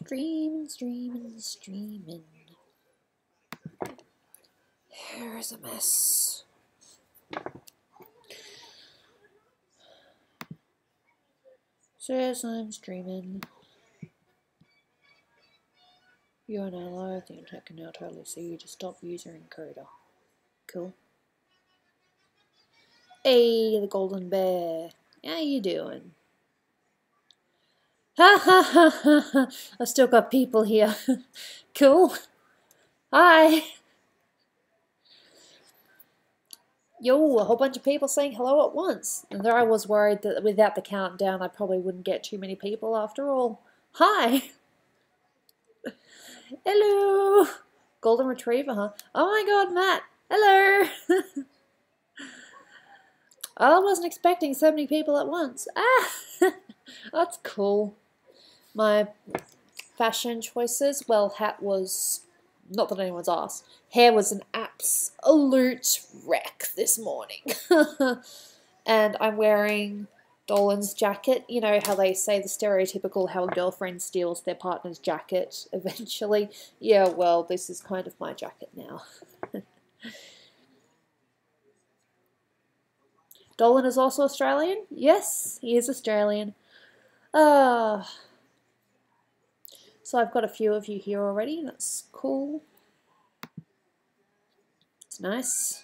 Streaming. Here's a mess. Says I'm streaming. You are now live. The internet can now totally see you. Just stop user encoder. Cool. Hey, the golden bear. How you doing? Ha ha ha ha ha. I've still got people here. Cool. Hi. Yo, a whole bunch of people saying hello at once. And there I was worried that without the countdown I probably wouldn't get too many people after all. Hi. Hello. Golden Retriever, huh? Oh my god, Matt. Hello. I wasn't expecting so many people at once. Ah, that's cool. My fashion choices, well, hat was, not that anyone's asked, hair was an absolute wreck this morning. And I'm wearing Dolan's jacket. You know how they say the stereotypical how a girlfriend steals their partner's jacket eventually? Yeah, well, this is kind of my jacket now. Dolan is also Australian? Yes, he is Australian. So I've got a few of you here already. That's cool. It's nice.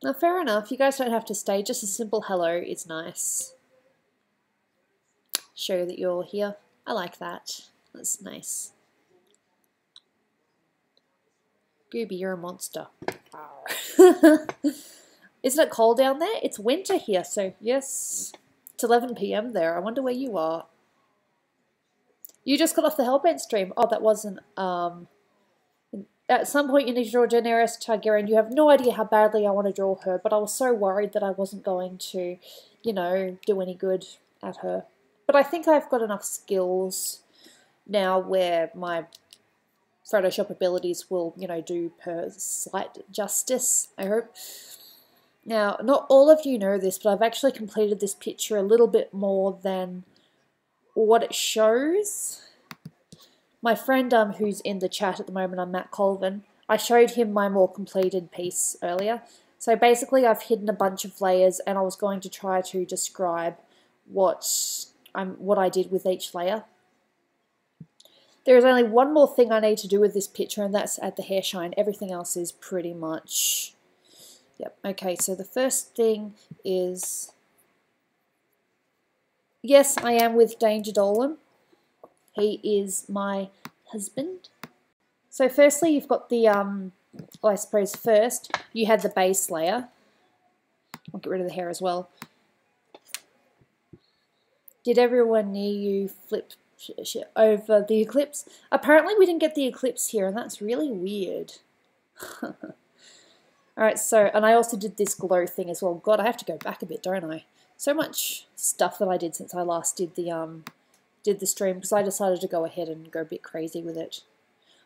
Now, fair enough. You guys don't have to stay. Just a simple hello is nice. Show that you're here. I like that. That's nice. Gooby, you're a monster. Isn't it cold down there? It's winter here, so yes. It's 11 PM there. I wonder where you are. You just got off the Hellbent stream. Oh, that wasn't... At some point you need to draw Daenerys Targaryen. You have no idea how badly I want to draw her, but I was so worried that I wasn't going to, you know, do any good at her. But I think I've got enough skills now where my Photoshop abilities will, you know, do her slight justice, I hope. Now, not all of you know this, but I've actually completed this picture a little bit more than what it shows. My friend who's in the chat at the moment, I'm Matt Colvin, I showed him my more completed piece earlier. So basically I've hidden a bunch of layers and I was going to try to describe what I did with each layer. There is only one more thing I need to do with this picture, and that's add the hair shine. Everything else is pretty much... Yep, okay, so the first thing is... Yes, I am with Danger Dolan. He is my husband. So firstly, you've got the, well, I suppose first, you had the base layer. I'll get rid of the hair as well. Did everyone near you flip over the eclipse? Apparently we didn't get the eclipse here, and that's really weird. Alright, so, and I also did this glow thing as well. God, I have to go back a bit, don't I? So much stuff that I did since I last did the stream, because I decided to go ahead and go a bit crazy with it.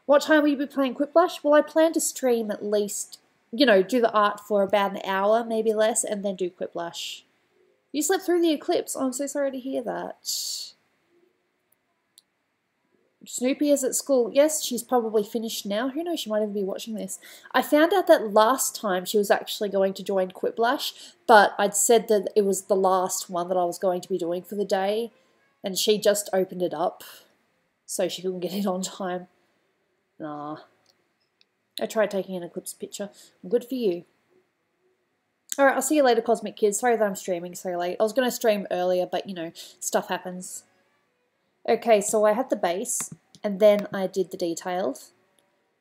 What time will you be playing Quiplash? Well, I plan to stream at least, you know, do the art for about an hour, maybe less, and then do Quiplash. You slept through the eclipse? Oh, I'm so sorry to hear that. Snoopy is at school. Yes, she's probably finished now. Who knows, she might even be watching this. I found out that last time she was actually going to join Quiplash, but I'd said that it was the last one that I was going to be doing for the day, and she just opened it up so she couldn't get in on time. Nah. I tried taking an eclipse picture. Good for you. Alright, I'll see you later, Cosmic Kids. Sorry that I'm streaming so late. I was going to stream earlier, but, you know, stuff happens. Okay, so I had the base, and then I did the detailed.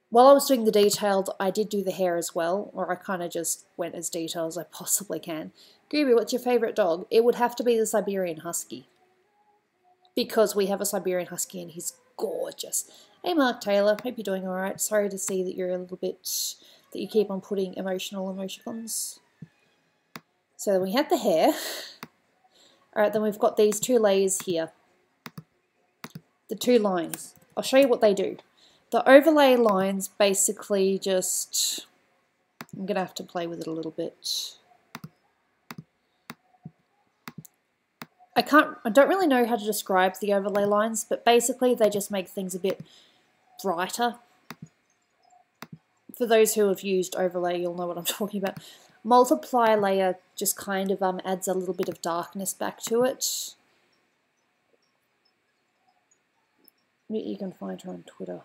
While I was doing the detailed, I did do the hair as well, or I kind of just went as detailed as I possibly can. Gooby, what's your favourite dog? It would have to be the Siberian Husky. Because we have a Siberian Husky and he's gorgeous. Hey Mark Taylor, hope you're doing alright. Sorry to see that you're a little bit, that you keep on putting emotional emoticons. So then we had the hair. Alright, then we've got these two layers here. The two lines. I'll show you what they do. The overlay lines basically just... I'm going to have to play with it a little bit. I don't really know how to describe the overlay lines, but basically they just make things a bit brighter. For those who have used overlay, you'll know what I'm talking about. Multiply layer just kind of adds a little bit of darkness back to it. You can find her on Twitter.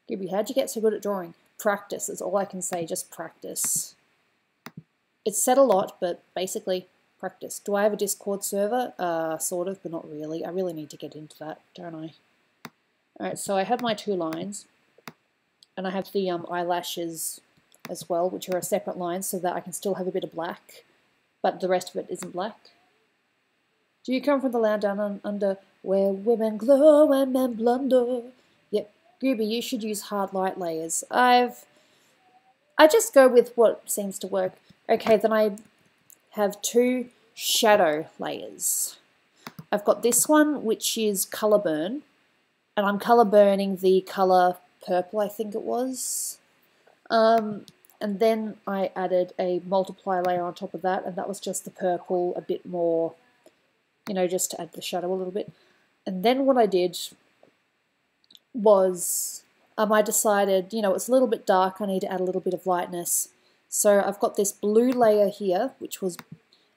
Gooby, how'd you get so good at drawing? Practice is all I can say, just practice. It's said a lot, but basically practice. Do I have a Discord server? Sort of, but not really. I really need to get into that, don't I? Alright, so I have my 2 lines, and I have the eyelashes as well, which are a separate line so that I can still have a bit of black, but the rest of it isn't black. Do you come from the land down under where women glow and men blunder? Yep, Gooby, you should use hard light layers. I just go with what seems to work. Okay, then I have 2 shadow layers. I've got this one, which is color burn, and I'm color burning the color purple, I think it was. And then I added a multiply layer on top of that, and that was just the purple a bit more, you know, just to add the shadow a little bit. And then what I did was I decided, you know, it's a little bit dark, I need to add a little bit of lightness. So I've got this blue layer here, which was,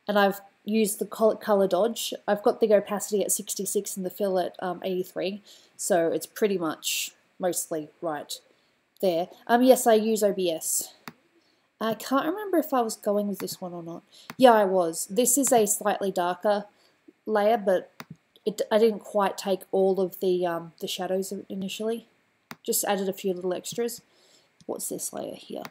and I've used the color dodge. I've got the opacity at 66 and the fill at 83, so it's pretty much mostly right there. Yes, I use OBS. I can't remember if I was going with this one or not. Yeah, I was. This is a slightly darker layer, but I didn't quite take all of the shadows initially. Just added a few little extras. What's this layer here?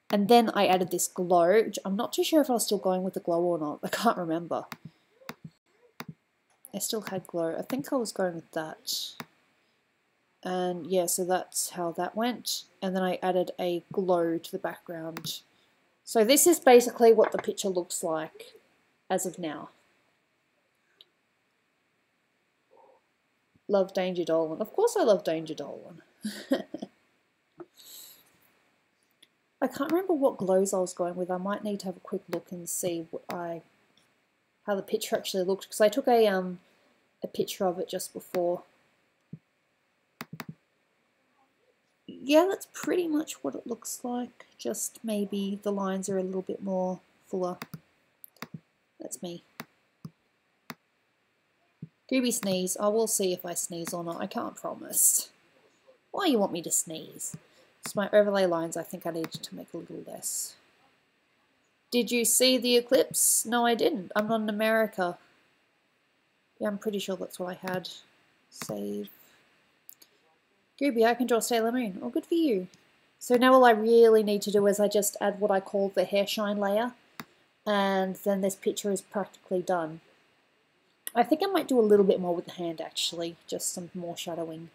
And then I added this glow, which I'm not too sure if I was still going with the glow or not. I can't remember. I still had glow. I think I was going with that. And yeah, so that's how that went. And then I added a glow to the background. So this is basically what the picture looks like as of now. Love Danger Dolan. Of course I love Danger Dolan. I can't remember what glows I was going with. I might need to have a quick look and see how the picture actually looked, because I took a picture of it just before. Yeah, that's pretty much what it looks like. Just maybe the lines are a little bit more fuller. That's me. Gooby sneeze. I will see if I sneeze or not. I can't promise. Why you want me to sneeze? So my overlay lines, I think I needed to make a little less. Did you see the eclipse? No, I didn't. I'm not in America. Yeah, I'm pretty sure that's what I had. Save. Gooby, I can draw Sailor Moon. Oh, good for you. So now all I really need to do is I just add what I call the hair shine layer, and then this picture is practically done. I think I might do a little bit more with the hand actually, just some more shadowing,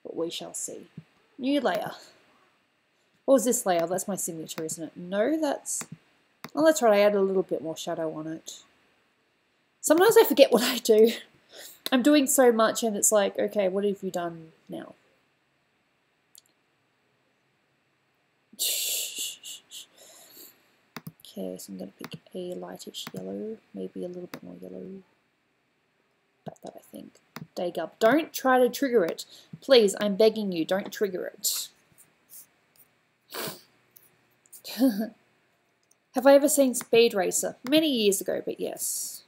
but we shall see. New layer. What was this layer? That's my signature, isn't it? No, that's... Oh, that's right, I added a little bit more shadow on it. Sometimes I forget what I do. I'm doing so much and it's like, okay, what have you done now? Okay, so I'm going to pick a lightish yellow, maybe a little bit more yellow. About that, I think. Dig up. Don't try to trigger it. Please, I'm begging you, don't trigger it. Have I ever seen Speed Racer? Many years ago, but yes.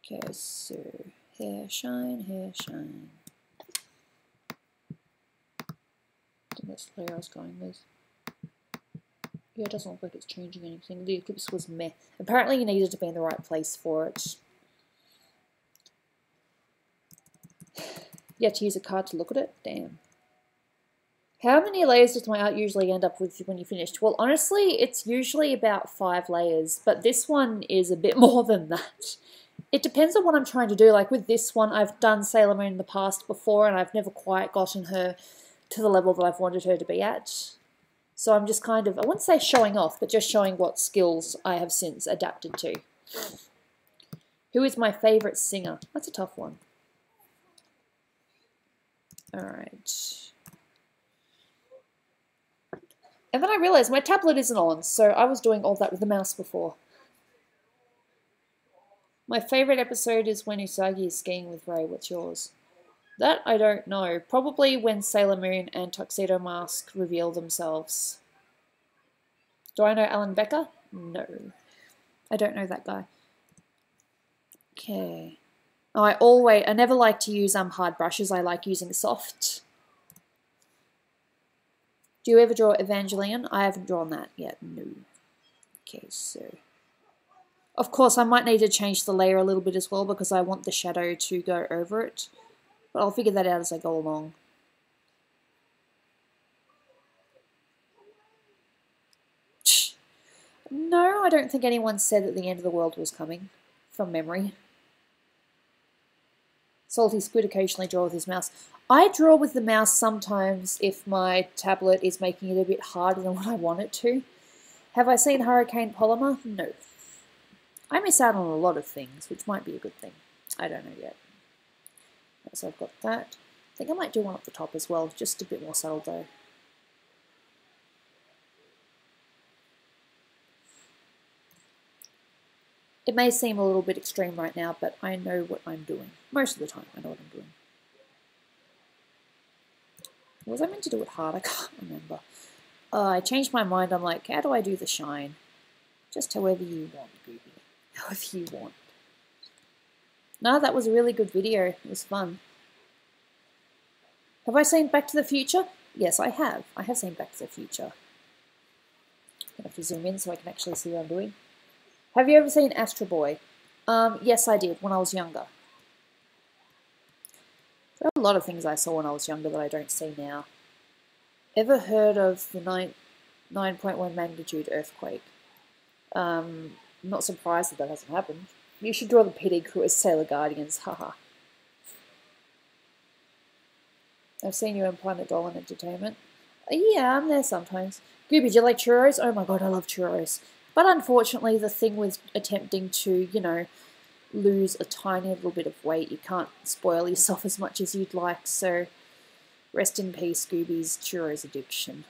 Okay, so hair shine, hair shine. I think that's the layer I was going with. Yeah, it doesn't look like it's changing anything. The eclipse was meh. Apparently you needed to be in the right place for it. You have to use a card to look at it? Damn. How many layers does my art usually end up with when you finished? Well, honestly, it's usually about 5 layers, but this one is a bit more than that. It depends on what I'm trying to do. Like with this one, I've done Sailor Moon in the past before, and I've never quite gotten her to the level that I've wanted her to be at. So I'm just kind of, I wouldn't say showing off, but just showing what skills I have since adapted to. Who is my favourite singer? That's a tough one. Alright. And then I realized my tablet isn't on, so I was doing all that with the mouse before. My favorite episode is when Usagi is skiing with Ray. What's yours? That I don't know. Probably when Sailor Moon and Tuxedo Mask reveal themselves. Do I know Alan Becker? No. I don't know that guy. Okay. Oh, I never like to use hard brushes. I like using soft. Do you ever draw Evangelion? I haven't drawn that yet. No. Okay, so... Of course, I might need to change the layer a little bit as well because I want the shadow to go over it. But I'll figure that out as I go along. No, I don't think anyone said that the end of the world was coming. From memory. Salty Squid occasionally draw with his mouse. I draw with the mouse sometimes if my tablet is making it a bit harder than what I want it to. Have I seen Hurricane Polymer? No. I miss out on a lot of things, which might be a good thing. I don't know yet. So I've got that. I think I might do one up the top as well, just a bit more subtle though. It may seem a little bit extreme right now, but I know what I'm doing. Most of the time, I know what I'm doing. Was I meant to do it hard? I can't remember. I changed my mind. I'm like, how do I do the shine? Just however you want, Gooby. However you want. No, that was a really good video. It was fun. Have I seen Back to the Future? Yes, I have. I have seen Back to the Future. I'm going to have to zoom in so I can actually see what I'm doing. Have you ever seen Astro Boy? Yes, I did, when I was younger. There are a lot of things I saw when I was younger that I don't see now. Ever heard of the 9.1 magnitude earthquake? Not surprised that hasn't happened. You should draw the PD crew as Sailor Guardians, haha. I've seen you in Planet Dolan Entertainment. Yeah, I'm there sometimes. Gooby, do you like churros? Oh my god, I love churros. But unfortunately, the thing with attempting to, you know, lose a tiny little bit of weight, you can't spoil yourself as much as you'd like, so rest in peace, Gooby's churros addiction.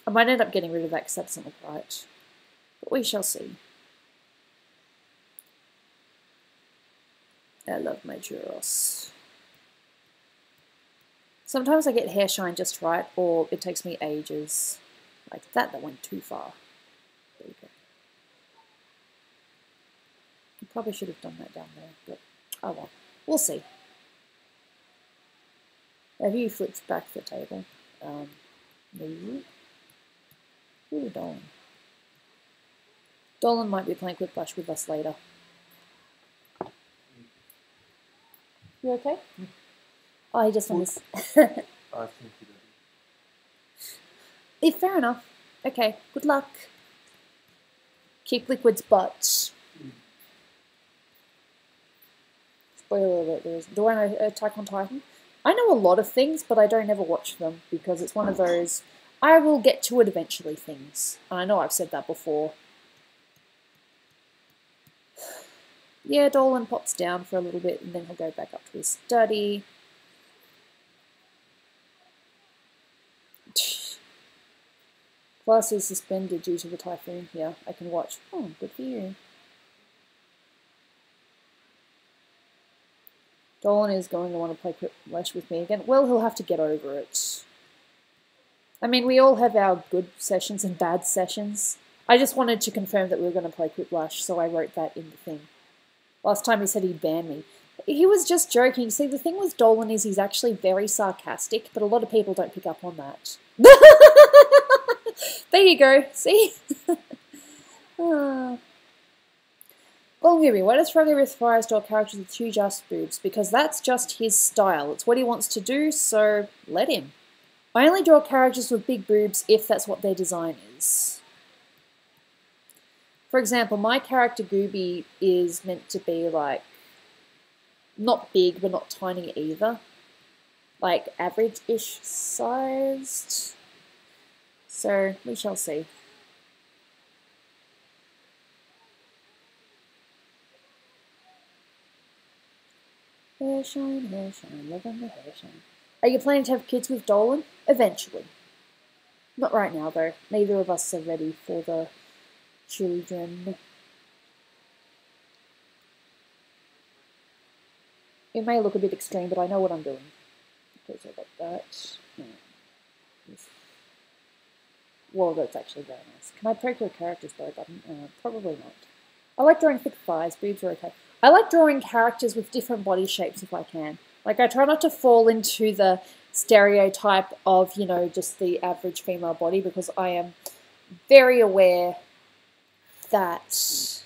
I might end up getting rid of that because that doesn't look right. But we shall see. I love my churros. Sometimes I get hair shine just right, or it takes me ages. Like that went too far. There you go. I probably should have done that down there, but oh well. We'll see. Have you flipped back the table? No. Ooh, Dolan. Dolan might be playing Quickblush with us later. You okay? Oh, he just wants. Yeah, fair enough. Okay, good luck. Kick Liquid's butt. Spoiler alert, do I know Attack on Titan? I know a lot of things, but I don't ever watch them because it's one of those I will get to it eventually things. And I know I've said that before. Yeah, Dolan pops down for a little bit and then he'll go back up to his study. Class is suspended due to the typhoon. Yeah, I can watch. Oh, good for you. Dolan is going to want to play Quiplash with me again. Well, he'll have to get over it. I mean, we all have our good sessions and bad sessions. I just wanted to confirm that we were going to play Quiplash, so I wrote that in the thing. Last time he said he'd ban me. He was just joking. See, the thing with Dolan is he's actually very sarcastic, but a lot of people don't pick up on that. There you go, see? Gooby, why does Froggy with Fires draw characters with huge ass boobs? Because that's just his style. It's what he wants to do, so let him. I only draw characters with big boobs if that's what their design is. For example, my character Gooby is meant to be like, not big, but not tiny either. Like average-ish sized. So, we shall see. Hair shine, loving the hair shine. Are you planning to have kids with Dolan? Eventually. Not right now, though. Neither of us are ready for the children. It may look a bit extreme, but I know what I'm doing. Okay, so like that. Well, that's actually very nice. Can I break your characters by a button? Probably not. I like drawing thick thighs. Boobs are okay. I like drawing characters with different body shapes if I can. Like, I try not to fall into the stereotype of, you know, just the average female body, because I am very aware that,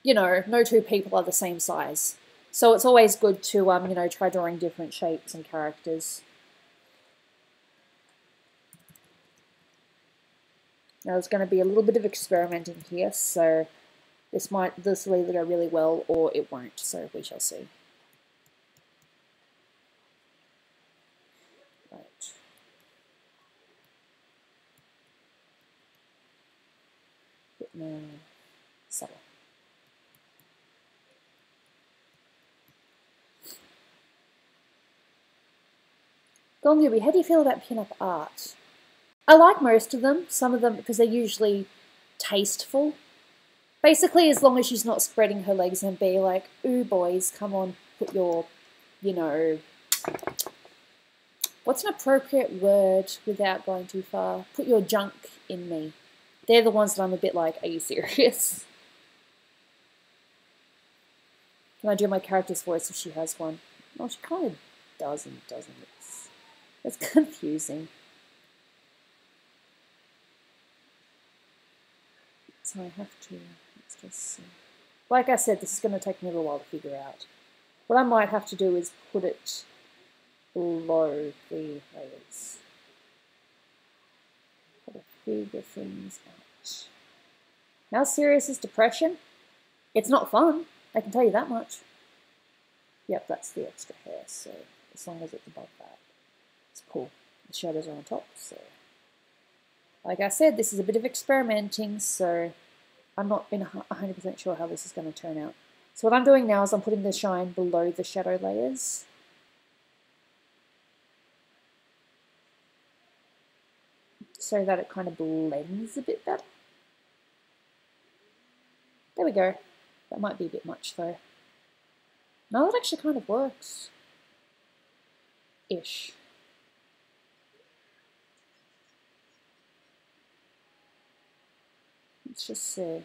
you know, no two people are the same size. So it's always good to, you know, try drawing different shapes and characters. Now there's going to be a little bit of experimenting here, so this will either go really well or it won't, so we shall see. Right. Bit more subtle. Go on, Gooby, how do you feel about pin-up art? I like most of them, some of them because they're usually tasteful. Basically, as long as she's not spreading her legs and be like, ooh, boys, come on, put your, you know, what's an appropriate word without going too far? Put your junk in me. They're the ones that I'm a bit like, are you serious? Can I do my character's voice if she has one? Well, she kind of does and doesn't. It's confusing. So I have to, let's just see. Like I said, this is going to take me a little while to figure out. What I might have to do is put it below the layers. Gotta figure things out. How serious is depression? It's not fun, I can tell you that much. Yep, that's the extra hair, so as long as it's above that, it's cool. The shadows are on top, so... Like I said, this is a bit of experimenting, so I'm not 100% sure how this is going to turn out. So what I'm doing now is I'm putting the shine below the shadow layers. So that it kind of blends a bit better. There we go. That might be a bit much though. No, that actually kind of works. Ish. Let's just see.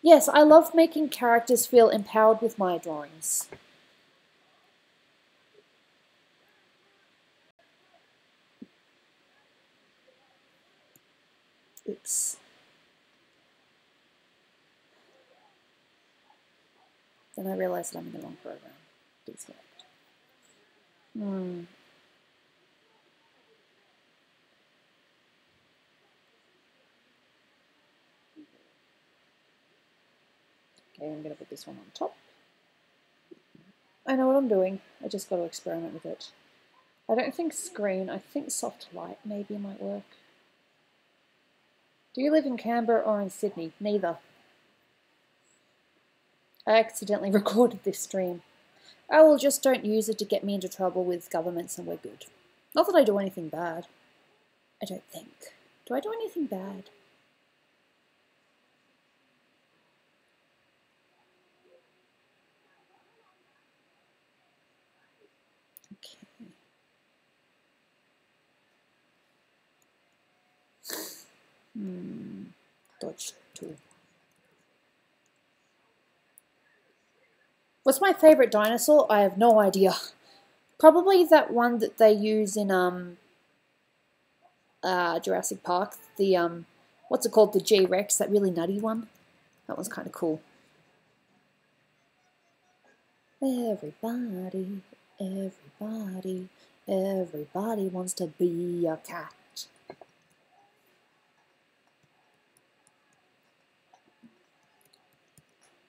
Yes, I love making characters feel empowered with my drawings. Oops. Then I realized that I'm in the wrong program. Disconnect. Okay, I'm going to put this one on top. I know what I'm doing. I just got to experiment with it. I don't think screen. I think soft light maybe might work. Do you live in Canberra or in Sydney? Neither. I accidentally recorded this stream. Oh, well, just don't use it to get me into trouble with governments and we're good. Not that I do anything bad. I don't think. Do I do anything bad? Okay. Dodge tool. What's my favourite dinosaur? I have no idea. Probably that one that they use in Jurassic Park. The what's it called? The G-Rex, that really nutty one. That one's kind of cool. Everybody, everybody, everybody wants to be a cat.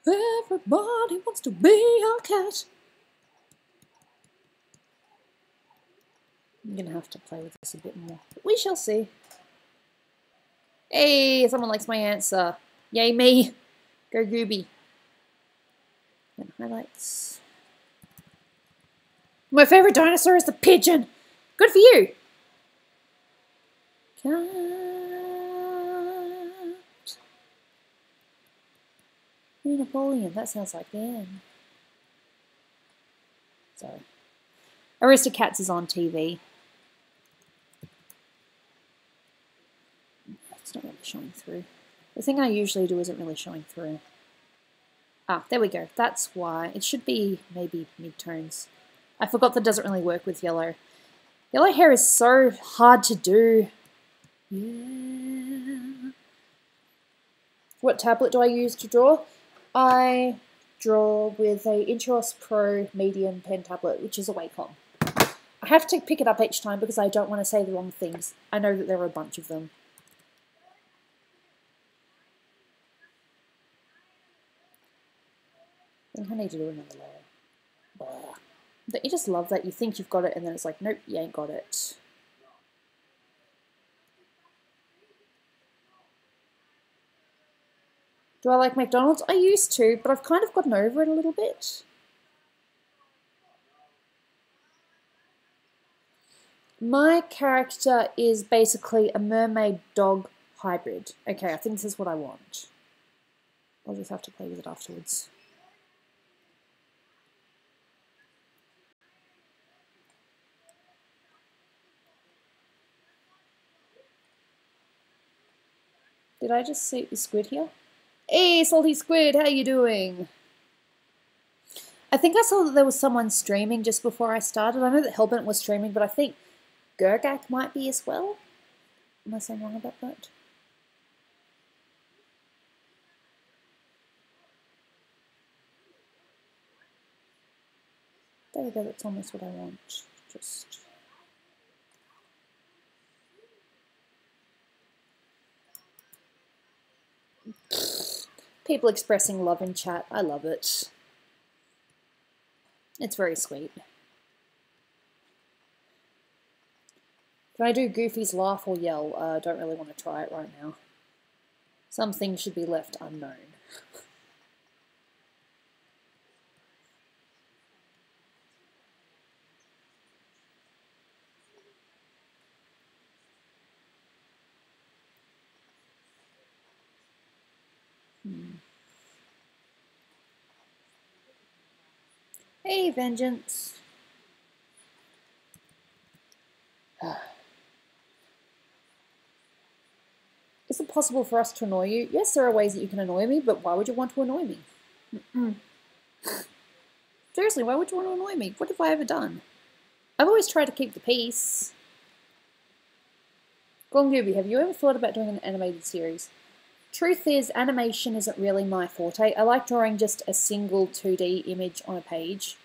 Everybody wants to be a cat. I'm going to have to play with this a bit more. We shall see. Hey, someone likes my answer. Yay me. Go Gooby. And highlights. My favorite dinosaur is the pigeon. Good for you. Cat. Napoleon. That sounds like them. Sorry. Aristocats is on TV. It's not really showing through. The thing I usually do isn't really showing through. Ah, there we go. That's why. It should be maybe mid-tones. I forgot that doesn't really work with yellow. Yellow hair is so hard to do. Yeah. What tablet do I use to draw? I draw with a Intuos Pro medium pen tablet, which is a Wacom. I have to pick it up each time because I don't want to say the wrong things. I know that there are a bunch of them. I think I need to do another layer. Blah. Don't you just love that? You think you've got it and then it's like, nope, you ain't got it. Do I like McDonald's? I used to, but I've kind of gotten over it a little bit. My character is basically a mermaid dog hybrid. Okay, I think this is what I want. I'll just have to play with it afterwards. Did I just see the squid here? Hey, Salty Squid, how you doing? I think I saw that there was someone streaming just before I started. I know that Hellbent was streaming, but I think Gergak might be as well. Am I saying wrong about that? There we go, that's almost what I want. Just... People expressing love in chat. I love it. It's very sweet. Can I do Goofy's laugh or yell? Don't really want to try it right now. Some things should be left unknown. Hey, Vengeance. Is it possible for us to annoy you? Yes, there are ways that you can annoy me, but why would you want to annoy me? Seriously, why would you want to annoy me? What have I ever done? I've always tried to keep the peace. Gooby, have you ever thought about doing an animated series? Truth is, animation isn't really my forte. I like drawing just a single 2D image on a page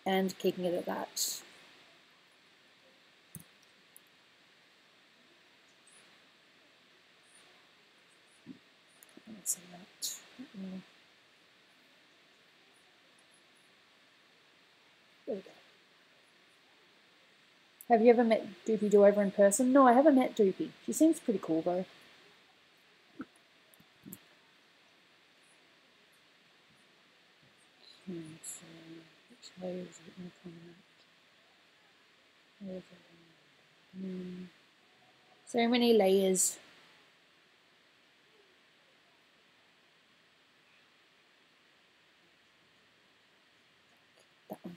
and keeping it at that. Let's see that. There we go. Have you ever met Doopy Doover in person? No, I haven't met Doopy. She seems pretty cool though. So which layer is it more prominent? So many layers. That one.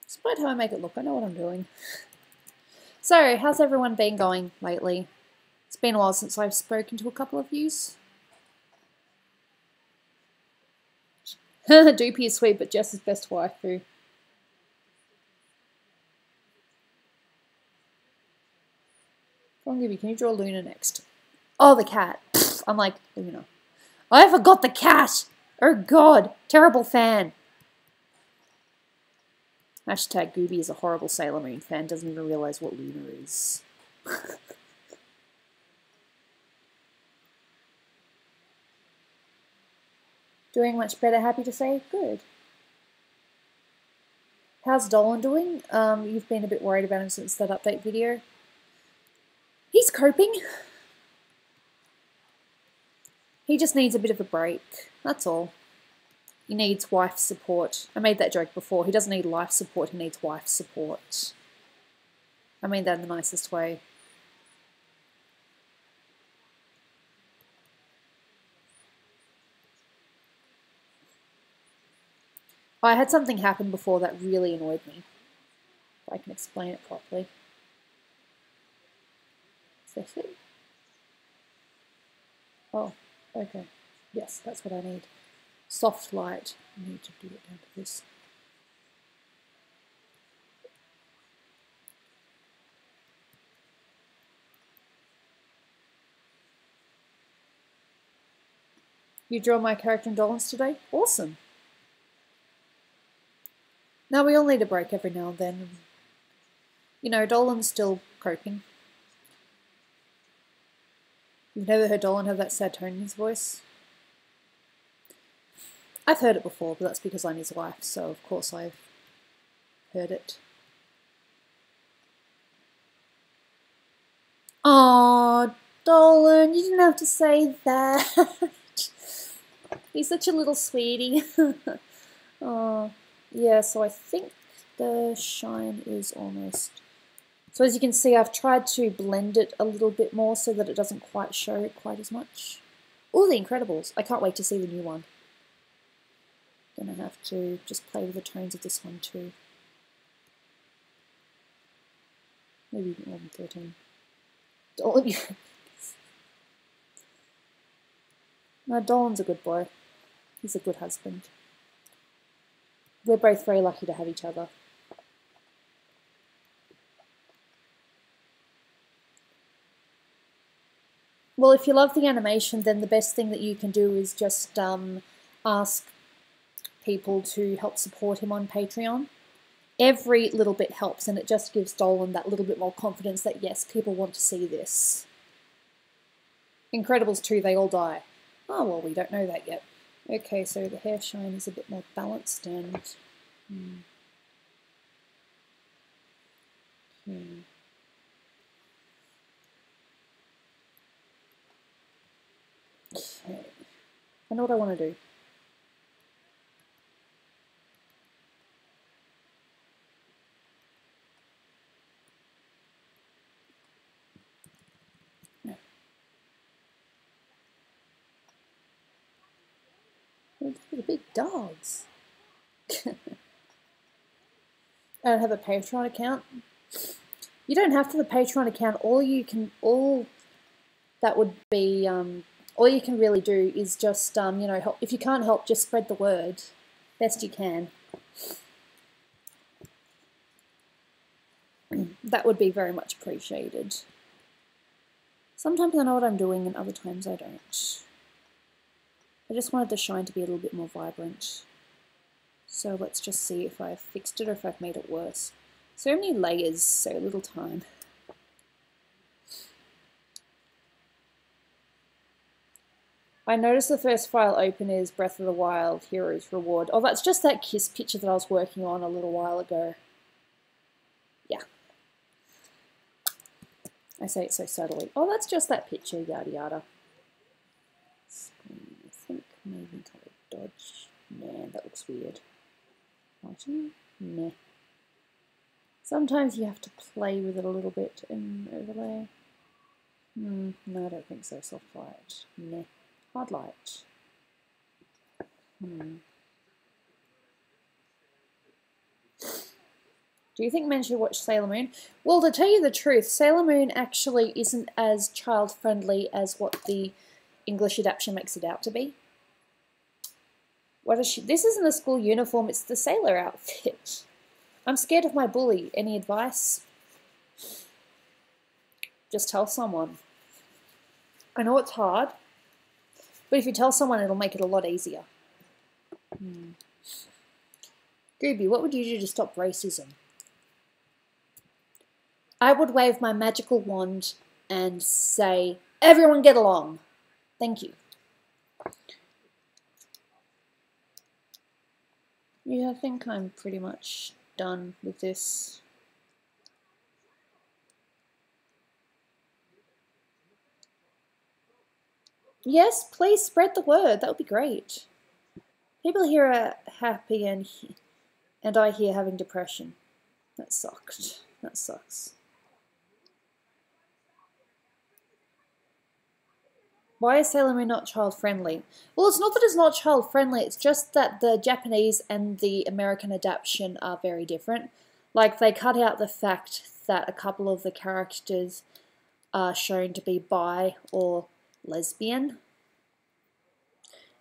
Despite how I make it look, I know what I'm doing. So, how's everyone been going lately? It's been a while since I've spoken to a couple of yous. Doopy is sweet, but Jess's best waifu. Come on, Gooby, can you draw Luna next? Oh, the cat. I'm like, Luna. I forgot the cat! Oh god, terrible fan. Hashtag Gooby is a horrible Sailor Moon fan, doesn't even realise what Luna is. Doing much better, happy to say? Good. How's Dolan doing? You've been a bit worried about him since that update video. He's coping. He just needs a bit of a break, that's all. He needs wife support. I made that joke before. He doesn't need life support, he needs wife support. I mean that in the nicest way. I had something happen before that really annoyed me. If I can explain it properly. Is that it? Oh, okay. Yes, that's what I need. Soft light. I need to do it down to this. You draw my character in Dolan's today? Awesome. Now we all need a break every now and then. You know, Dolan's still coping. You've never heard Dolan have that sad tone in his voice? I've heard it before, but that's because I'm his wife, so of course I've heard it. Aw, Dolan, you didn't have to say that. He's such a little sweetie. Oh, yeah, so I think the shine is almost... So as you can see, I've tried to blend it a little bit more so that it doesn't quite show quite as much. Oh, The Incredibles. I can't wait to see the new one. Gonna have to just play with the tones of this one too. Maybe even more than 13. Dolan, no, Dolan's a good boy. He's a good husband. We're both very lucky to have each other. Well, if you love the animation, then the best thing that you can do is just ask people to help support him on Patreon. Every little bit helps, and it just gives Dolan that little bit more confidence that, yes, people want to see this. Incredibles 2, they all die. Oh, well, we don't know that yet. Okay, so the hair shine is a bit more balanced and... Okay. I know what I want to do. Look at the big dogs. I don't have a Patreon account. You don't have to have a Patreon account. All you can really do is just you know, help. If you can't help, just spread the word best you can. That would be very much appreciated. Sometimes I know what I'm doing and other times I don't. I just wanted the shine to be a little bit more vibrant. So let's just see if I've fixed it or if I've made it worse. So many layers, so little time. I noticed the first file open is Breath of the Wild, Hero's Reward. Oh, that's just that kiss picture that I was working on a little while ago. Yeah. I say it so subtly. Oh, that's just that picture, yada yada. Screen, I think maybe color dodge. Nah, that looks weird. Lighting? Nah. Sometimes you have to play with it a little bit in overlay. No, I don't think so. Soft light. Nah. Hard light. Do you think men should watch Sailor Moon? Well, to tell you the truth, Sailor Moon actually isn't as child-friendly as what the English adaptation makes it out to be. What is she? This isn't a school uniform, it's the sailor outfit. I'm scared of my bully. Any advice? Just tell someone. I know it's hard, but if you tell someone, it'll make it a lot easier. Gooby, what would you do to stop racism? I would wave my magical wand and say, everyone get along. Thank you. Yeah, I think I'm pretty much done with this. Yes, please spread the word. That would be great. People here are happy and I here having depression. That sucked. That sucks. Why is Sailor Moon not child-friendly? Well, it's not that it's not child-friendly, it's just that the Japanese and the American adaptation are very different. Like, they cut out the fact that a couple of the characters are shown to be bi or lesbian.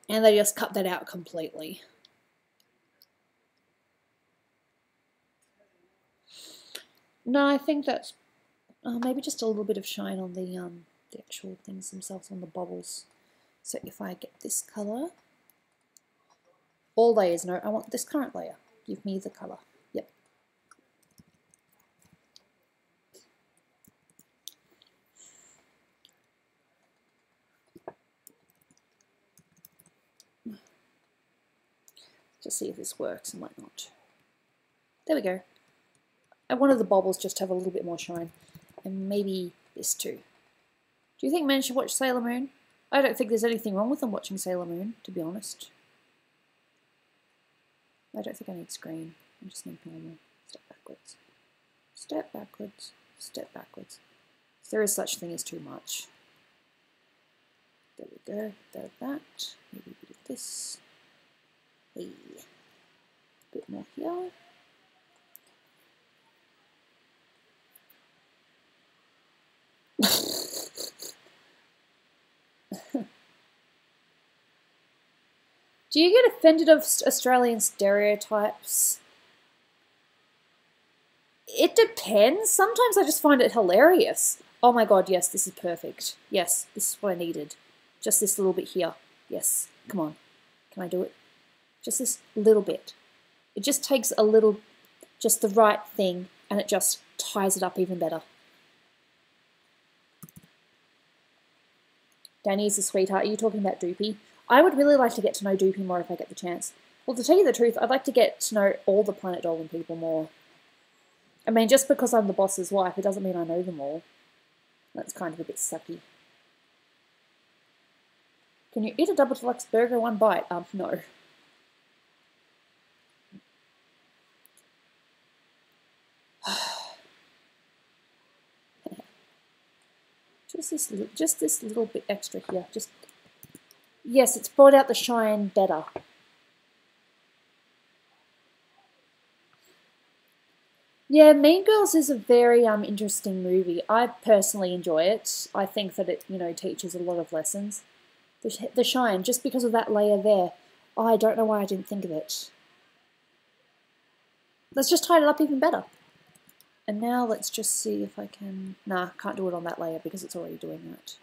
And they just cut that out completely. No, I think that's maybe just a little bit of shine on the actual things themselves, on the bubbles. So if I get this colour, all layers, no, I want this current layer. Give me the colour. Yep. Just see if this works, it might not. There we go. I wanted the bubbles just to have a little bit more shine. And maybe this too. Do you think men should watch Sailor Moon? I don't think there's anything wrong with them watching Sailor Moon, to be honest. I don't think I need screen. I just need normal. Step backwards. Step backwards. Step backwards. So there is such a thing as too much. There we go. There's that. Maybe a bit of this. Hey. A bit more here. Do you get offended of Australian stereotypes? It depends. Sometimes I just find it hilarious. Oh my god, yes, this is perfect. Yes, this is what I needed. Just this little bit here. Yes, come on. Can I do it? Just this little bit. It just takes a little, just the right thing, and it just ties it up even better. Danny is a sweetheart. Are you talking about Doopy? I would really like to get to know Doopy more if I get the chance. Well, to tell you the truth, I'd like to get to know all the Planet Dolan people more. I mean, just because I'm the boss's wife, it doesn't mean I know them all. That's kind of a bit sucky. Can you eat a double deluxe burger in one bite? No. Just this little bit extra here. Just yes, it's brought out the shine better. Yeah, Mean Girls is a very interesting movie. I personally enjoy it. I think that it, you know, teaches a lot of lessons. The shine, just because of that layer there. Oh, I don't know why I didn't think of it. Let's just tie it up even better. And now let's just see if I can... Nah, can't do it on that layer because it's already doing that.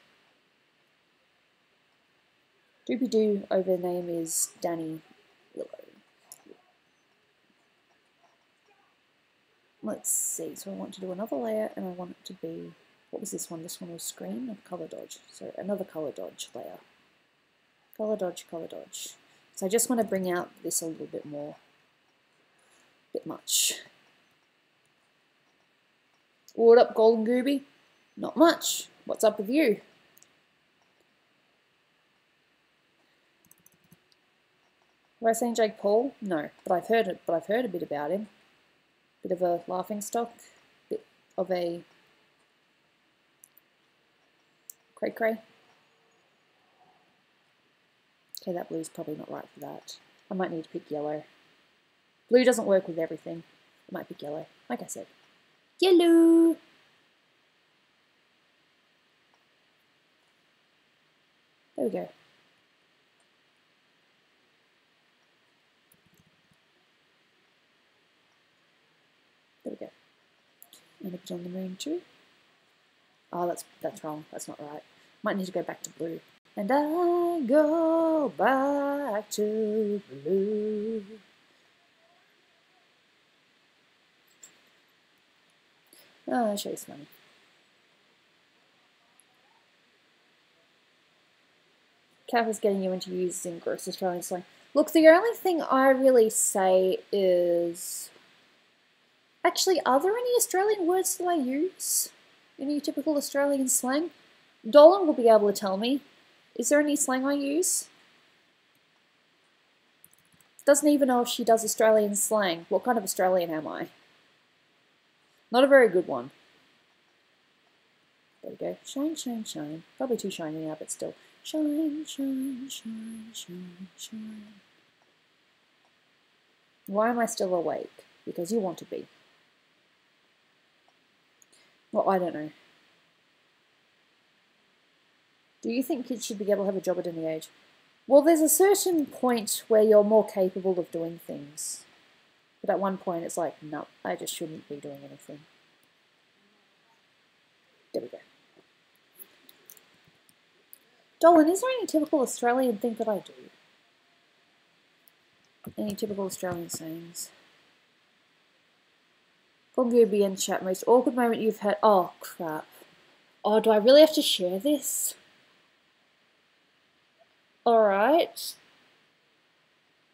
Doopy Doo over name is Danny Willow. Let's see, so I want to do another layer and I want it to be... What was this one? This one was screen and color dodge. So another color dodge layer. Color dodge, color dodge. So I just want to bring out this a little bit more. Bit much. What up, Golden Gooby? Not much. What's up with you? Have I seen Jake Paul? No, but I've heard it. But I've heard a bit about him. Bit of a laughing stock. Bit of a cray cray. Okay, that blue's probably not right for that. I might need to pick yellow. Blue doesn't work with everything. I might pick yellow, like I said. Yellow! There we go. There we go. And it's on the moon too. Oh, that's wrong. That's not right. Might need to go back to blue. And I go back to blue. Oh, she's funny. Kath is getting you into using gross Australian slang. Look, the only thing I really say is Actually, are there any Australian words that I use? Any typical Australian slang? Dolan will be able to tell me. Is there any slang I use? Doesn't even know if she does Australian slang. What kind of Australian am I? Not a very good one. There we go. Shine, shine, shine. Probably too shiny now, but still. Shine, shine, shine, shine, shine. Why am I still awake? Because you want to be. Well, I don't know. Do you think kids should be able to have a job at any age? Well, there's a certain point where you're more capable of doing things. But at one point it's like, no, I just shouldn't be doing anything. There we go. Dolan, is there any typical Australian thing that I do? Any typical Australian sayings? Gooby and chat, most awkward moment you've had. Oh, crap. Oh, do I really have to share this? Alright.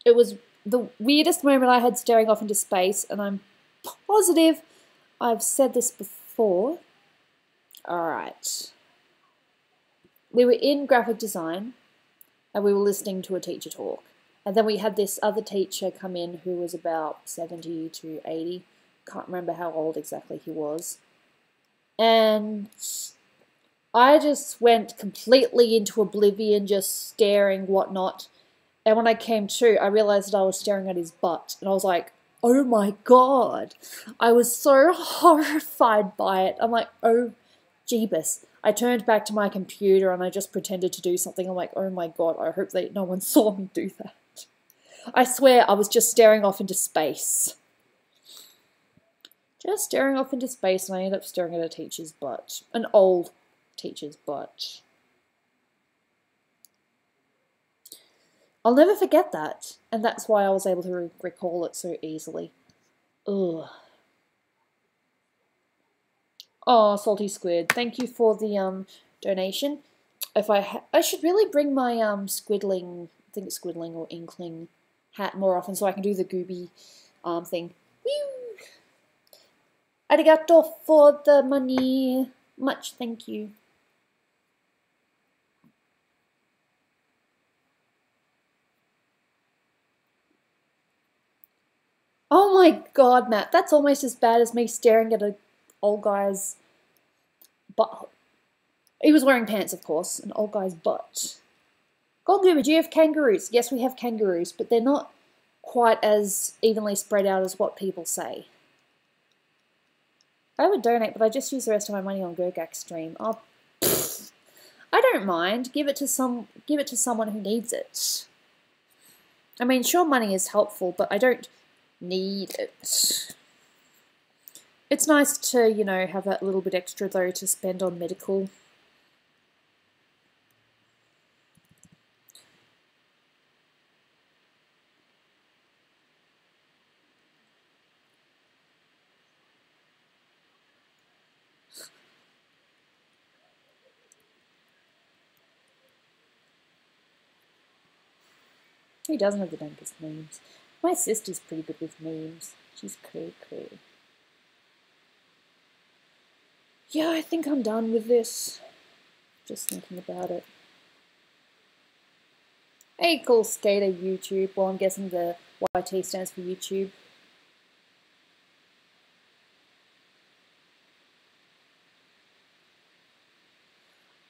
It was the weirdest moment I had staring off into space, and I'm positive I've said this before. Alright. We were in graphic design, and we were listening to a teacher talk. And then we had this other teacher come in who was about 70 to 80. Can't remember how old exactly he was. And I just went completely into oblivion, just staring, whatnot. And when I came to, I realized that I was staring at his butt. And I was like, oh my god. I was so horrified by it. I'm like, oh, jeebus. I turned back to my computer and I just pretended to do something. I'm like, oh my god, I hope that no one saw me do that. I swear I was just staring off into space. Just staring off into space, and I ended up staring at a teacher's butt. An old teacher's butt. I'll never forget that, and that's why I was able to recall it so easily. Ugh. Oh, Salty Squid, thank you for the donation. If I should really bring my squidling, I think it's squidling or inkling hat more often so I can do the Gooby thing. Whew. Arigato for the money. Much thank you. Oh my god, Matt, that's almost as bad as me staring at an old guy's butt. He was wearing pants, of course, an old guy's butt. Gold Goober, do you have kangaroos? Yes, we have kangaroos, but they're not quite as evenly spread out as what people say. I would donate, but I just use the rest of my money on Gurgak's stream. Oh, pfft. I don't mind. Give it to someone who needs it. I mean, sure, money is helpful, but I don't need it. It's nice to, you know, have that little bit extra though to spend on medical. Who doesn't have the dankest memes? My sister's pretty good with memes. She's cool. Yeah, I think I'm done with this. Just thinking about it. Hey, cool skater YouTube. Well, I'm guessing the YT stands for YouTube.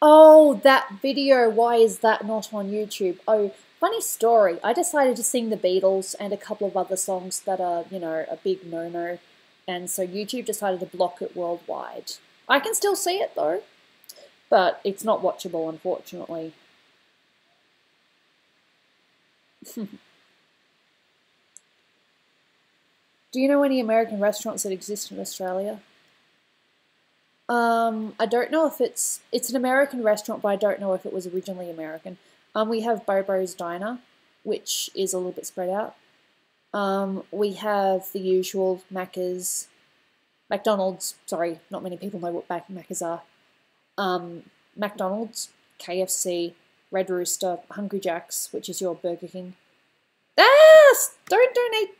Oh, that video. Why is that not on YouTube? Oh, funny story. I decided to sing the Beatles and a couple of other songs that are, you know, a big no-no. And so YouTube decided to block it worldwide. I can still see it though, but it's not watchable, unfortunately. Do you know any American restaurants that exist in Australia? I don't know if it's an American restaurant, but I don't know if it was originally American. We have Bobo's Diner, which is a little bit spread out. We have the usual Macca's, McDonald's, sorry, not many people know what Macca's are. McDonald's, KFC, Red Rooster, Hungry Jack's, which is your Burger King. Ah! Don't donate.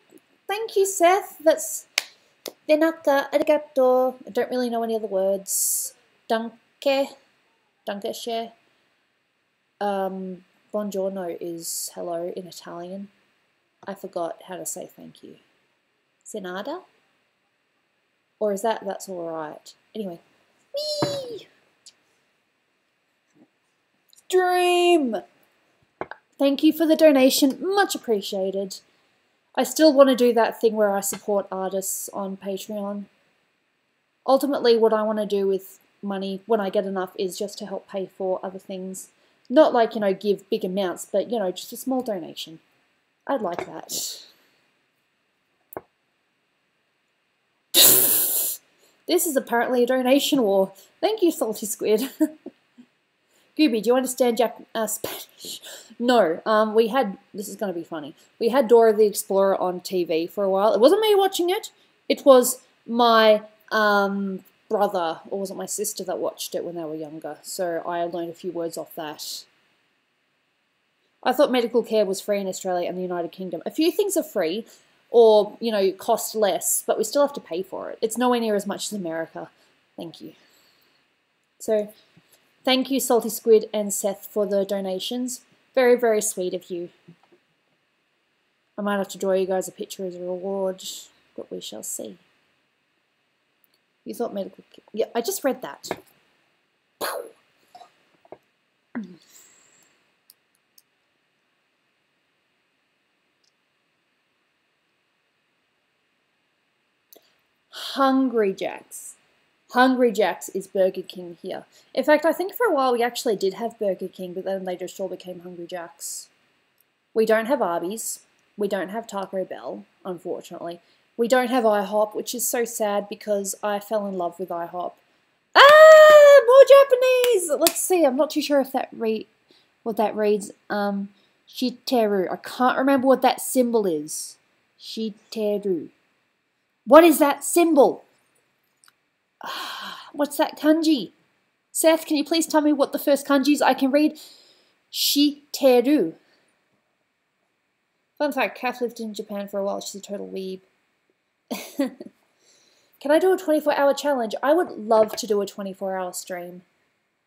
Thank you, Seth. That's De naka, arigato. I don't really know any other words. Danke. Danke schön. Buongiorno is hello in Italian. I forgot how to say thank you. Senada? Or is that's alright? Anyway. Whee! Dream! Thank you for the donation. Much appreciated. I still want to do that thing where I support artists on Patreon. Ultimately, what I want to do with money, when I get enough, is just to help pay for other things. Not like, give big amounts, but, just a small donation. I'd like that. This is apparently a donation war. Thank you, Salty Squid. Gooby, do you understand Spanish? No, this is going to be funny. We had Dora the Explorer on TV for a while. It wasn't me watching it. It was my brother, or was it my sister that watched it when they were younger? So I learned a few words off that. I thought medical care was free in Australia and the United Kingdom. A few things are free or, cost less, but we still have to pay for it. It's nowhere near as much as America. Thank you. So, thank you, Salty Squid and Seth, for the donations. Very, very sweet of you. I might have to draw you guys a picture as a reward, but we shall see. You thought medical care. Yeah, I just read that. Hungry Jacks. Hungry Jacks is Burger King here. In fact, I think for a while we actually did have Burger King, but then they just all became Hungry Jacks. We don't have Arby's. We don't have Taco Bell, unfortunately. We don't have IHOP, which is so sad because I fell in love with IHOP. Ah, more Japanese! Let's see, I'm not too sure if what that reads. Shiteru. I can't remember what that symbol is. Shiteru. What is that symbol? What's that kanji? Seth, can you please tell me what the first kanji is? I can read Shiteru. Fun fact, Kath lived in Japan for a while. She's a total weeb. Can I do a 24-hour challenge? I would love to do a 24-hour stream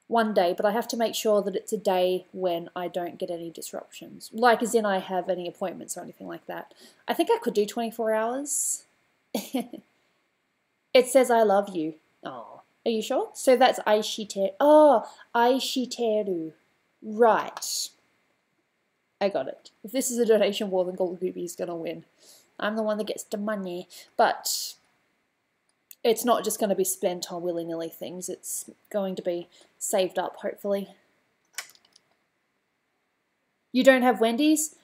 one day, but I have to make sure that it's a day when I don't get any disruptions. Like as in I have any appointments or anything like that. I think I could do 24 hours. It says I love you. Oh, are you sure? So that's Aishiteru. Oh, Aishiteru. Right. I got it. If this is a donation war, then Gooby is going to win. I'm the one that gets the money. But it's not just going to be spent on willy-nilly things. It's going to be saved up, hopefully. You don't have Wendy's?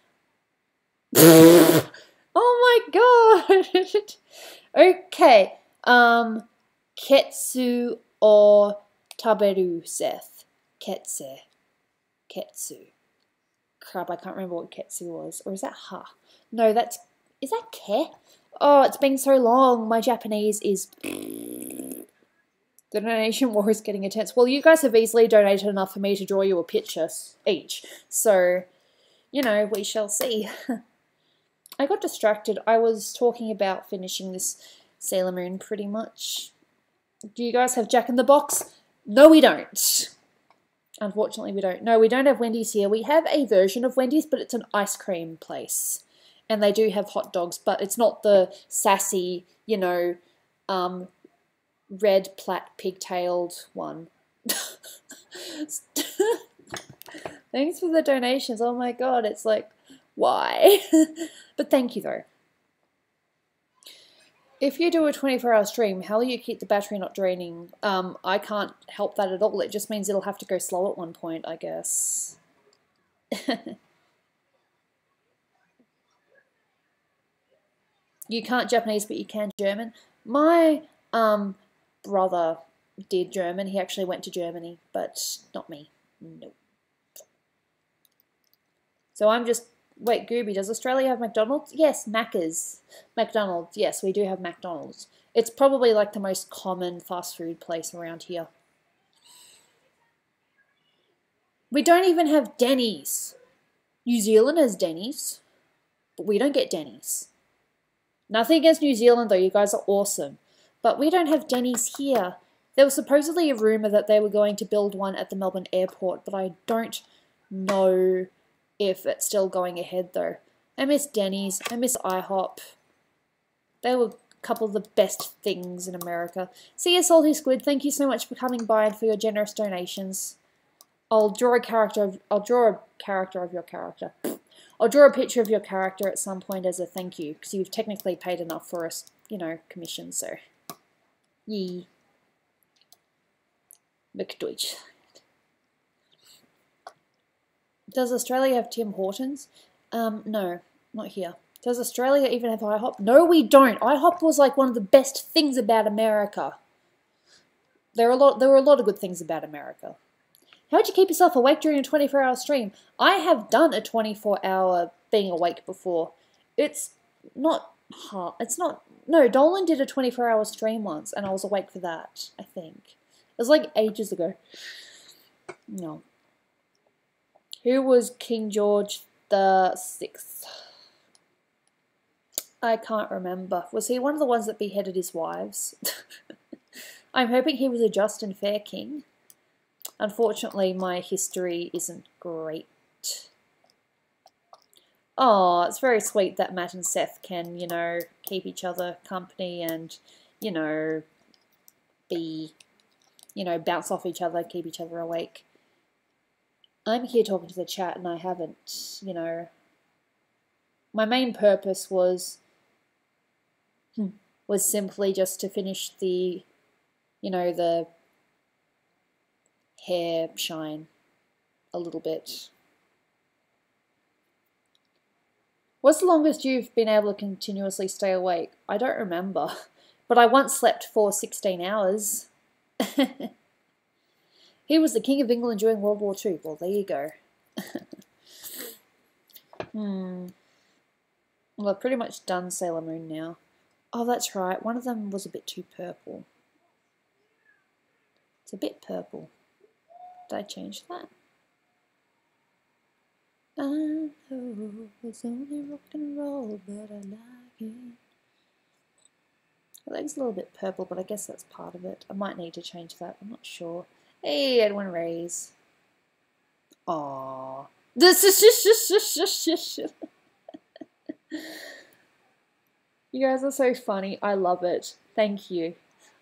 Oh my god! Okay. Ketsu or taberu, Seth. Ketsu. Ketsu. Crap, I can't remember what ketsu was. Or is that ha? No, is that ke? Oh, it's been so long. My Japanese is... The donation war is getting intense. Well, you guys have easily donated enough for me to draw you a picture each. So, we shall see. I got distracted. I was talking about finishing this Sailor Moon pretty much. Do you guys have Jack in the Box? No, we don't. Unfortunately, we don't. No, we don't have Wendy's here. We have a version of Wendy's, but it's an ice cream place. And they do have hot dogs, but it's not the sassy, red pigtailed one. Thanks for the donations. Oh my god, it's like, why? But thank you though. If you do a 24-hour stream, how will you keep the battery not draining? I can't help that at all. It just means it'll have to go slow at one point, I guess. You can't Japanese, but you can German. My brother did German. He actually went to Germany, but not me. Nope. So I'm just... Wait, Gooby, does Australia have McDonald's? Yes, Macca's. McDonald's, yes, we do have McDonald's. It's probably like the most common fast food place around here. We don't even have Denny's. New Zealand has Denny's, but we don't get Denny's. Nothing against New Zealand though, you guys are awesome. But we don't have Denny's here. There was supposedly a rumour that they were going to build one at the Melbourne airport, but I don't know if it's still going ahead though. I miss Denny's, I miss IHOP. They were a couple of the best things in America. See you, Salty Squid, thank you so much for coming by and for your generous donations. I'll draw a character of your character. I'll draw a picture of your character at some point as a thank you, because you've technically paid enough for us, you know, commission, so. Yee. McDeutsch. Does Australia have Tim Hortons? No, not here. Does Australia even have IHOP? No, we don't. IHOP was like one of the best things about America. There were a lot of good things about America. How'd you keep yourself awake during a 24-hour stream? I have done a 24-hour being awake before. It's not hard. It's not... No, Dolan did a 24-hour stream once, and I was awake for that, I think. It was like ages ago. No. Who was King George the Sixth? I can't remember. Was he one of the ones that beheaded his wives? I'm hoping he was a just and fair king. Unfortunately, my history isn't great. Oh, it's very sweet that Matt and Seth can, you know, keep each other company and, you know, be, you know, bounce off each other, keep each other awake. I'm here talking to the chat and I haven't, you know. My main purpose was simply just to finish the, you know, the hair shine a little bit. What's the longest you've been able to continuously stay awake? I don't remember, but I once slept for 16 hours. He was the King of England during World War II. Well, there you go. Well, I've pretty much done Sailor Moon now. Oh, that's right. One of them was a bit too purple. It's a bit purple. Did I change that? I know it's only rock and roll, but I like it. I think it's a little bit purple, but I guess that's part of it. I might need to change that. I'm not sure. Hey, Edwin Rays. Aww. This is You guys are so funny. I love it. Thank you.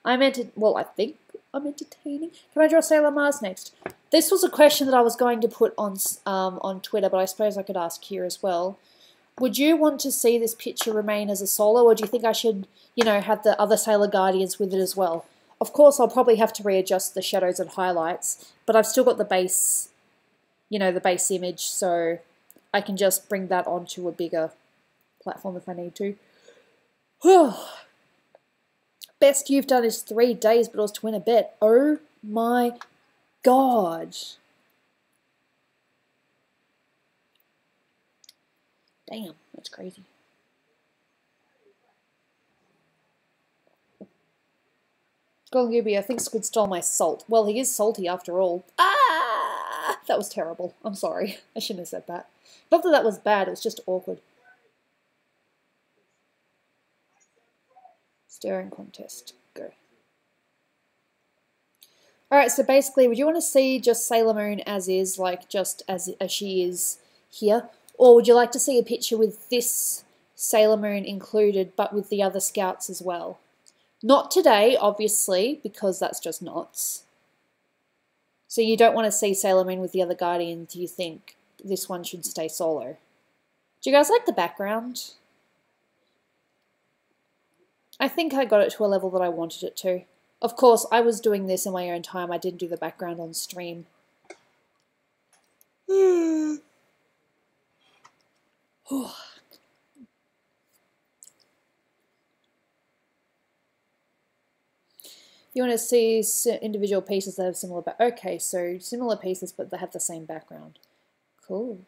Well, I think I'm entertaining. Can I draw Sailor Mars next? This was a question that I was going to put on Twitter, but I suppose I could ask here as well. Would you want to see this picture remain as a solo, or do you think I should, you know, have the other Sailor Guardians with it as well? Of course, I'll probably have to readjust the shadows and highlights, but I've still got the base, you know, the base image, so I can just bring that onto a bigger platform if I need to. Best you've done is 3 days, but it was to win a bet. Oh my god. Damn, that's crazy. Golden Gooby, I think Squid stole my salt. Well, he is salty after all. Ah! That was terrible. I'm sorry. I shouldn't have said that. Not that that was bad, it was just awkward. Staring contest. Go. Alright, so basically, would you want to see just Sailor Moon as is, like just as she is here? Or would you like to see a picture with this Sailor Moon included, but with the other scouts as well? Not today, obviously, because that's just nuts. So you don't want to see Sailor Moon with the other Guardians, you think this one should stay solo. Do you guys like the background? I think I got it to a level that I wanted it to. Of course, I was doing this in my own time. I didn't do the background on stream. You want to see individual pieces that have similar okay, so similar pieces, but they have the same background. Cool.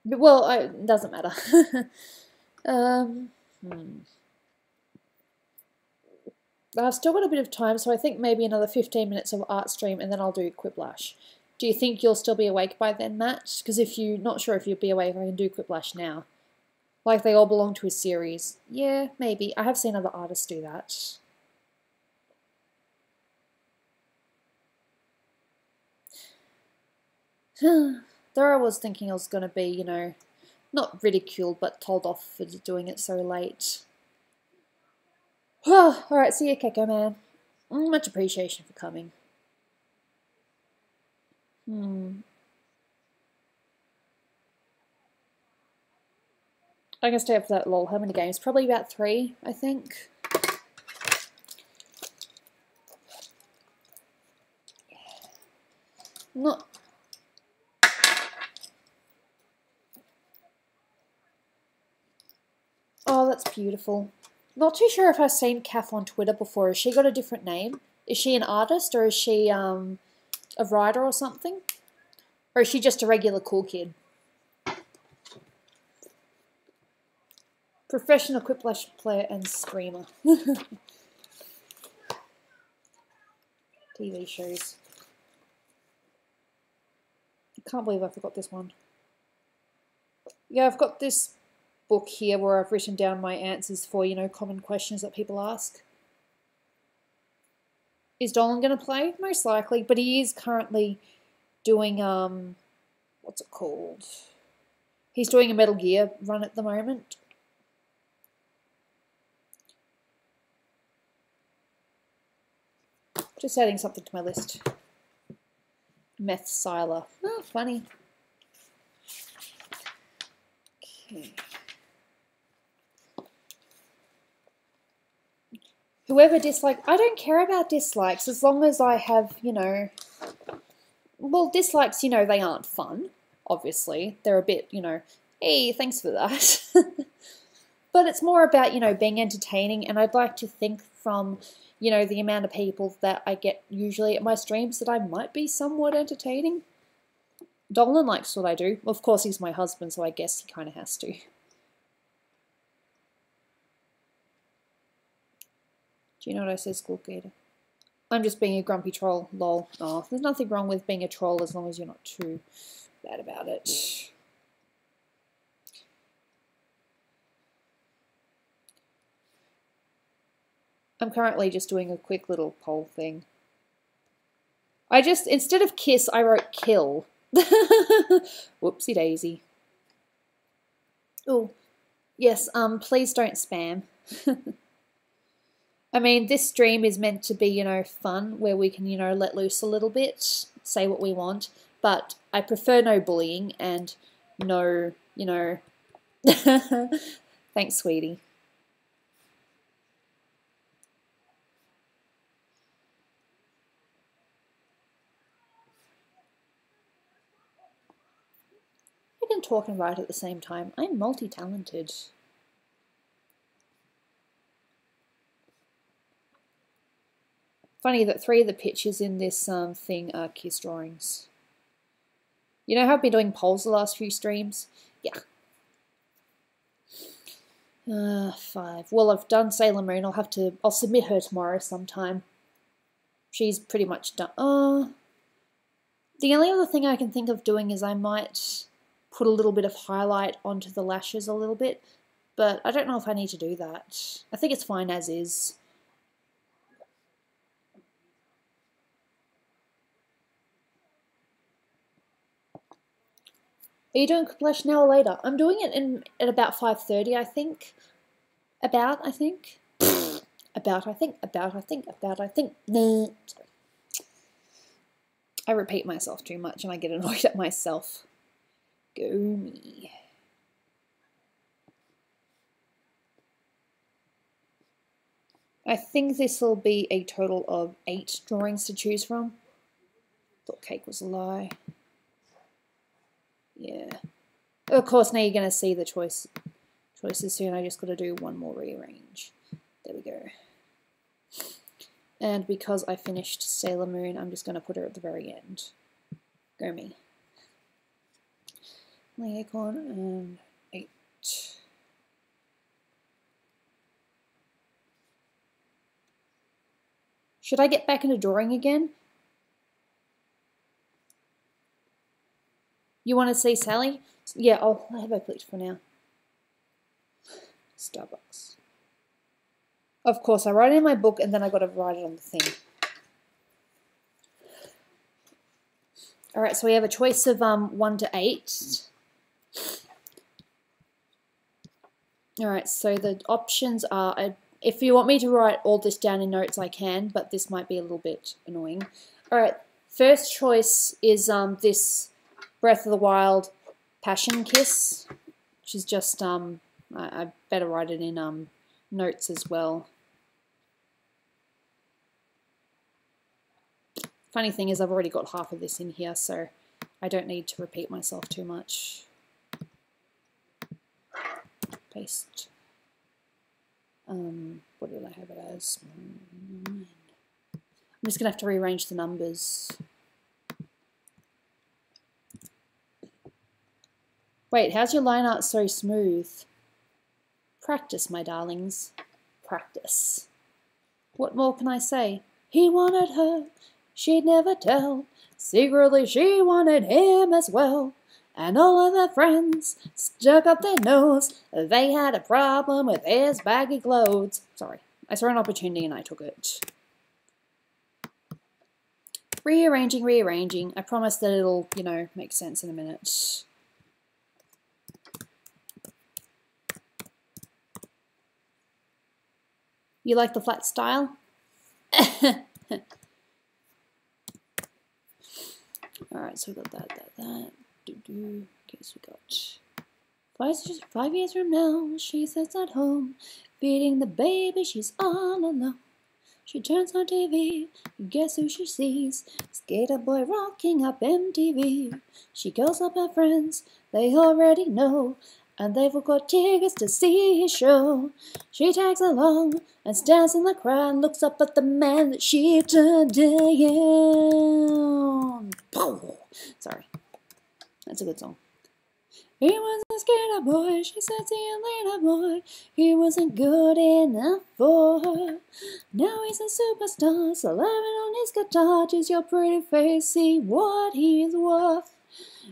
Well, it doesn't matter. I've still got a bit of time, so I think maybe another 15 minutes of art stream, and then I'll do Quiplash. Do you think you'll still be awake by then, Matt? Because if you're not sure if you'll be awake, I can do Quiplash now. Like they all belong to a series. Yeah, maybe. I have seen other artists do that. There I was thinking I was going to be, you know, not ridiculed, but told off for doing it so late. Alright, see you, Keko Man. Much appreciation for coming. I can stay up for that lol. How many games? Probably about 3, I think. Not. Oh, that's beautiful. Not too sure if I've seen Kath on Twitter before. Has she got a different name? Is she an artist or is she a writer or something? Or is she just a regular cool kid? Professional Quiplash player and streamer. TV shows. I can't believe I forgot this one. Yeah, I've got this book here where I've written down my answers for, you know, common questions that people ask. Is Dolan going to play? Most likely, but he is currently doing, what's it called? He's doing a Metal Gear run at the moment. Just adding something to my list. Meth Siler. Oh, funny. Okay. Whoever dislikes, I don't care about dislikes as long as I have, you know, well, dislikes, you know, they aren't fun, obviously. They're a bit, you know, hey, thanks for that. But it's more about, you know, being entertaining, and I'd like to think from, you know, the amount of people that I get usually at my streams that I might be somewhat entertaining. Dolan likes what I do. Of course, he's my husband, so I guess he kind of has to. Do you know what I said, School Gator? I'm just being a grumpy troll, lol. Oh, there's nothing wrong with being a troll as long as you're not too bad about it. I'm currently just doing a quick little poll thing. I just, instead of kiss, I wrote kill. Whoopsie daisy. Oh, yes, please don't spam. I mean, this stream is meant to be, you know, fun, where we can, you know, let loose a little bit, say what we want, but I prefer no bullying and no, you know... Thanks, sweetie. I can talk and write at the same time. I'm multi-talented. Funny that 3 of the pictures in this thing are kiss drawings. You know how I've been doing polls the last few streams? Yeah. 5. Well, I've done Sailor Moon. I'll submit her tomorrow sometime. She's pretty much done. The only other thing I can think of doing is I might put a little bit of highlight onto the lashes a little bit, but I don't know if I need to do that. I think it's fine as is. Are you doing Quiplash now or later? I'm doing it at about 5:30, I think. About, I think. About, I think. About, I think. About, I think. Nah. I repeat myself too much and I get annoyed at myself. Go me. I think this will be a total of 8 drawings to choose from. Thought cake was a lie. Yeah. Of course, now you're going to see the choices soon. I just got to do one more rearrange. There we go. And because I finished Sailor Moon, I'm just going to put her at the very end. Go me. Acorn and 8. Should I get back into drawing again? You want to see Sally? Yeah, I'll have her clicked for now. Starbucks. Of course, I write it in my book and then I got to write it on the thing. All right, so we have a choice of 1 to 8. All right, so the options are, if you want me to write all this down in notes, I can, but this might be a little bit annoying. All right, first choice is this Breath of the Wild Passion Kiss, which is just, I better write it in notes as well. Funny thing is I've already got half of this in here, so I don't need to repeat myself too much. Paste. What did I have it as? I'm just going to have to rearrange the numbers. Wait, how's your line art so smooth? Practice, my darlings. Practice. What more can I say? He wanted her. She'd never tell. Secretly she wanted him as well. And all of their friends stuck up their nose. They had a problem with his baggy clothes. Sorry, I saw an opportunity and I took it. Rearranging, rearranging. I promise that it'll, you know, make sense in a minute. You like the flat style? Alright, so we got that. Okay, so we got 5 years from now, she sits at home, feeding the baby, she's all alone. She turns on TV, guess who she sees? Skater boy rocking up MTV. She calls up her friends, they already know, and they've all got tickets to see his show. She tags along and stands in the crowd, looks up at the man that she turned down. Sorry, that's a good song. He was a skater boy, she said, see you later boy. He wasn't good enough for her. Now he's a superstar, slamming on his guitar. Just your pretty face, see what he's worth.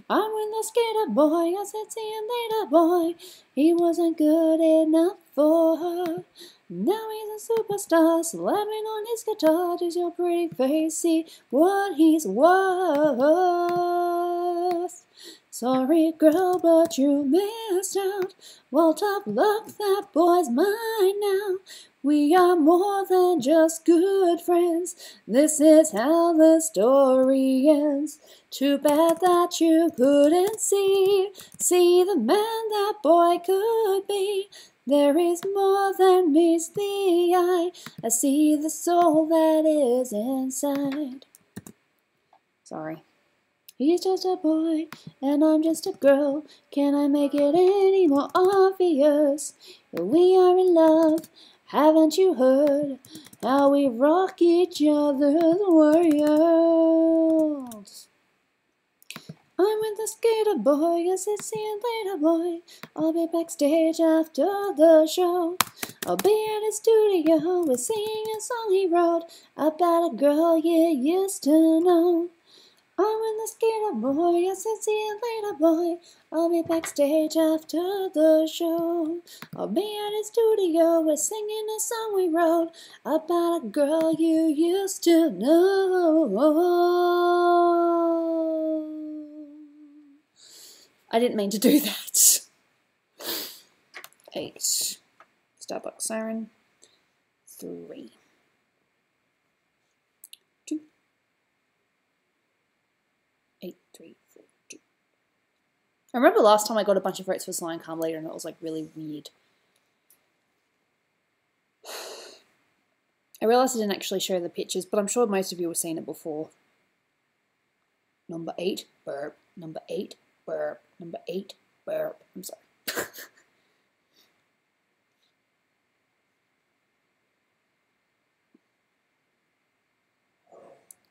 I'm with the skater boy, I said, see you later boy. He wasn't good enough for her. Now he's a superstar, slamming on his guitar. Just your pretty face, see what he's worth. Sorry girl, but you missed out. Well, tough luck, that boy's mine now. We are more than just good friends. This is how the story ends. Too bad that you couldn't see the man that boy could be. There is more than meets the eye. I see the soul that is inside. Sorry. He's just a boy, and I'm just a girl. Can I make it any more obvious? We are in love, haven't you heard? How we rock each other's worlds. I'm with the skater boy, I said see you later boy. I'll be backstage after the show. I'll be at his studio, we're singing a song he wrote about a girl you used to know. I'm with the skater boy, I said see you later boy. I'll be backstage after the show. I'll be at his studio, we're singing a song we wrote about a girl you used to know. I didn't mean to do that. 8. Starbucks siren. 3. 2. 8, 3, 4, 2. I remember last time I got a bunch of votes for Sly and Calm Later and it was like really weird. I realised I didn't actually show the pictures, but I'm sure most of you have seen it before. Number 8, burp. Number 8, burp. Number 8, burp. I'm sorry.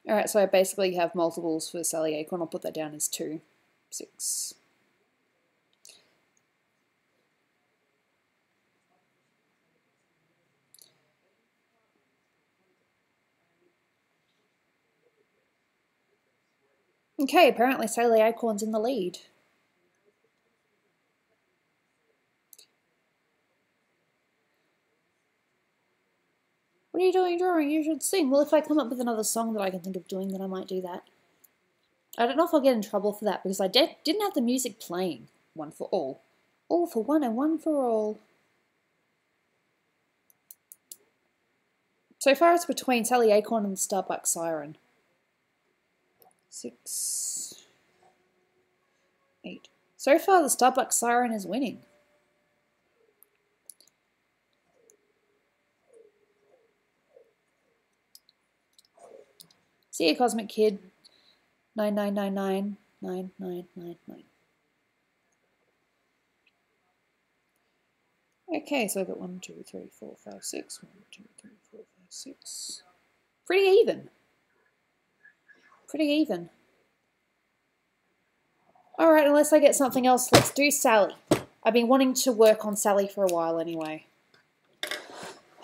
Alright, so I basically have multiples for Sally Acorn. I'll put that down as 2. 6. Okay, apparently Sally Acorn's in the lead. What are you doing drawing? You should sing. Well, if I come up with another song that I can think of doing, then I might do that. I don't know if I'll get in trouble for that because I didn't have the music playing. One for all. All for one and one for all. So far it's between Sally Acorn and the Starbucks Siren. 6, 8. So far the Starbucks Siren is winning. See you, Cosmic Kid. 99999999. Okay, so I've got 1, 2, 3, 4, 5, 6. 1, 2, 3, 4, 5, 6. Pretty even. Pretty even. Alright, unless I get something else, let's do Sally. I've been wanting to work on Sally for a while anyway.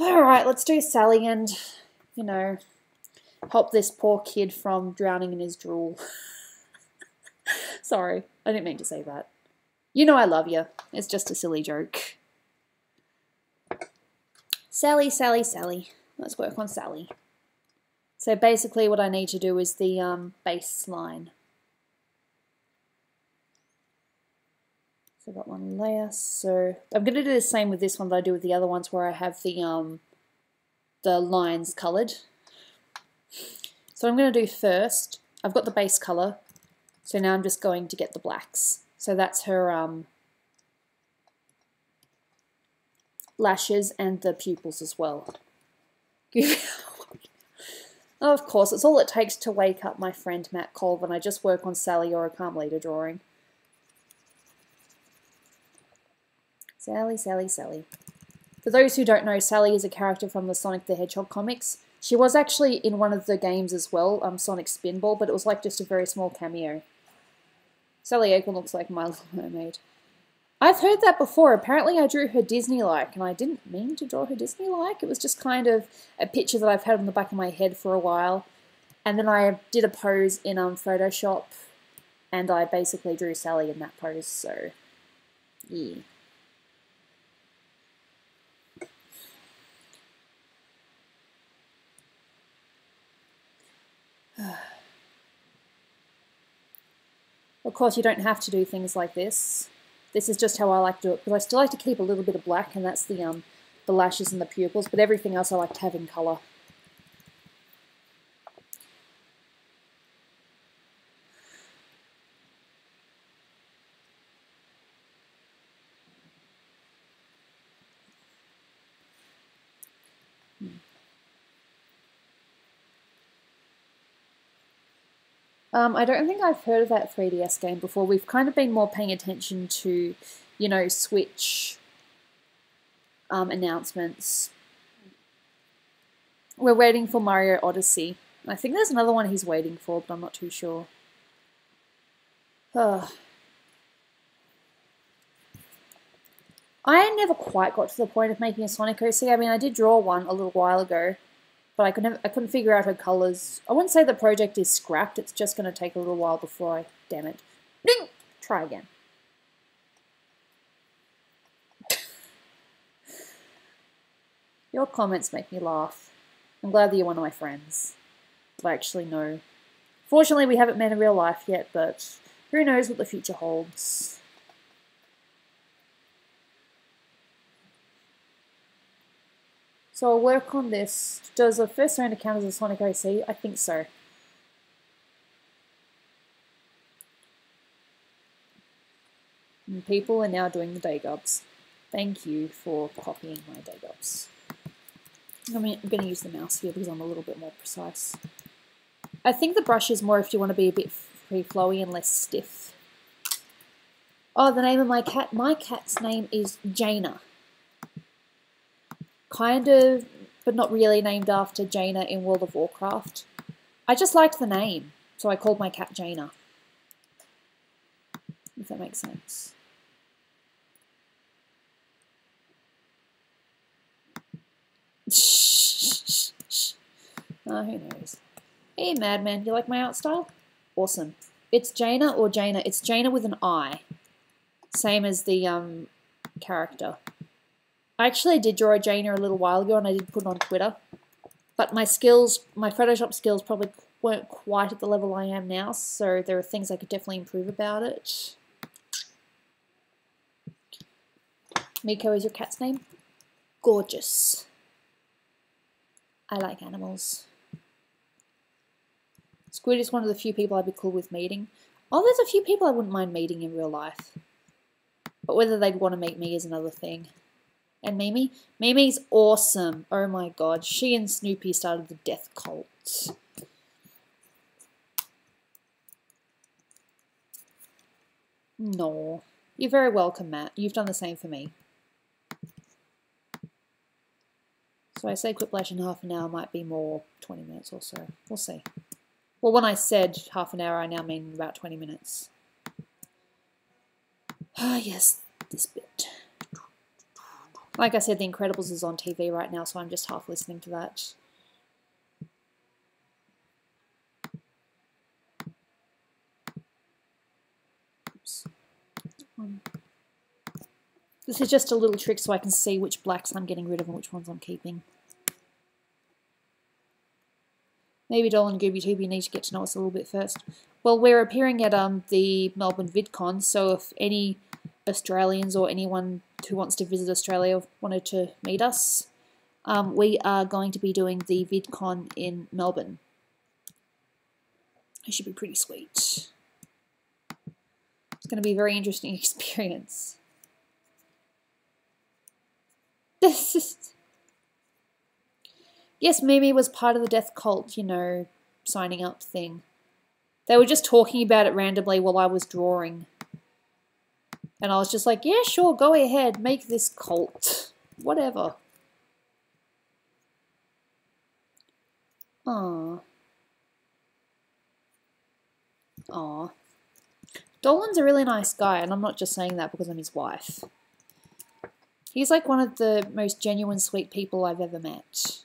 Alright, let's do Sally and, you know, help this poor kid from drowning in his drool. Sorry, I didn't mean to say that. You know I love you. It's just a silly joke. Sally, Sally, Sally. Let's work on Sally. So basically what I need to do is the base line. So I've got one layer. So I'm going to do the same with this one that I do with the other ones where I have the lines coloured. So what I'm going to do first, I've got the base colour. So now I'm just going to get the blacks. So that's her lashes and the pupils as well. Oh, of course, it's all it takes to wake up my friend Matt Colvin. I just work on Sally or I can't lead a drawing. Sally, Sally, Sally. For those who don't know, Sally is a character from the Sonic the Hedgehog comics. She was actually in one of the games as well, Sonic Spinball, but it was like just a very small cameo. Sally Acorn looks like My Little Mermaid. I've heard that before. Apparently I drew her Disney-like, and I didn't mean to draw her Disney-like. It was just kind of a picture that I've had on the back of my head for a while. And then I did a pose in Photoshop, and I basically drew Sally in that pose, so yeah. Of course, you don't have to do things like this. This is just how I like to do it, because I still like to keep a little bit of black, and that's the lashes and the pupils, but everything else I like to have in colour. I don't think I've heard of that 3DS game before. We've kind of been more paying attention to, you know, Switch announcements. We're waiting for Mario Odyssey. I think there's another one he's waiting for, but I'm not too sure. I never quite got to the point of making a Sonic OC. I mean, I did draw one a little while ago, but I couldn't figure out her colours. I wouldn't say the project is scrapped, it's just going to take a little while before I... Damn it. Ding! Try again. Your comments make me laugh. I'm glad that you're one of my friends. That I actually know. Fortunately, we haven't met in real life yet, but who knows what the future holds. So I'll work on this. Does the first round count as a Sonic OC? I think so. And people are now doing the day gubs. Thank you for copying my day gubs. I'm going to use the mouse here because I'm a little bit more precise. I think the brush is more if you want to be a bit free flowy and less stiff. Oh, the name of my cat. My cat's name is Jaina. Kind of, but not really named after Jaina in World of Warcraft. I just liked the name, so I called my cat Jaina. If that makes sense. Oh, who knows. Hey, Madman, you like my art style? Awesome. It's Jaina or Jaina. It's Jaina with an I. Same as the character. I actually did draw a Jaina a little while ago and I did put it on Twitter. But my skills, my Photoshop skills probably weren't quite at the level I am now, so there are things I could definitely improve about it. Miko is your cat's name? Gorgeous. I like animals. Squid is one of the few people I'd be cool with meeting. Oh, there's a few people I wouldn't mind meeting in real life. But whether they'd want to meet me is another thing. And Mimi? Mimi's awesome. Oh my god. She and Snoopy started the death cult. No. You're very welcome, Matt. You've done the same for me. So I say Quiplash in half an hour might be more 20 minutes or so. We'll see. Well, when I said half an hour, I now mean about 20 minutes. Ah, yes, this bit. Like I said, The Incredibles is on TV right now, so I'm just half listening to that. Oops. This is just a little trick so I can see which blacks I'm getting rid of and which ones I'm keeping. Maybe Dolan and Gooby Tooby need to get to know us a little bit first. Well, we're appearing at the Melbourne VidCon, so if any Australians or anyone who wants to visit Australia wanted to meet us, we are going to be doing the VidCon in Melbourne. It should be pretty sweet. It's going to be a very interesting experience. Yes, Mimi was part of the death cult, you know, signing up thing. They were just talking about it randomly while I was drawing. And I was just like, yeah, sure, go ahead, make this cult. Whatever. Aww. Aww. Dolan's a really nice guy, and I'm not just saying that because I'm his wife. He's like one of the most genuine, sweet people I've ever met.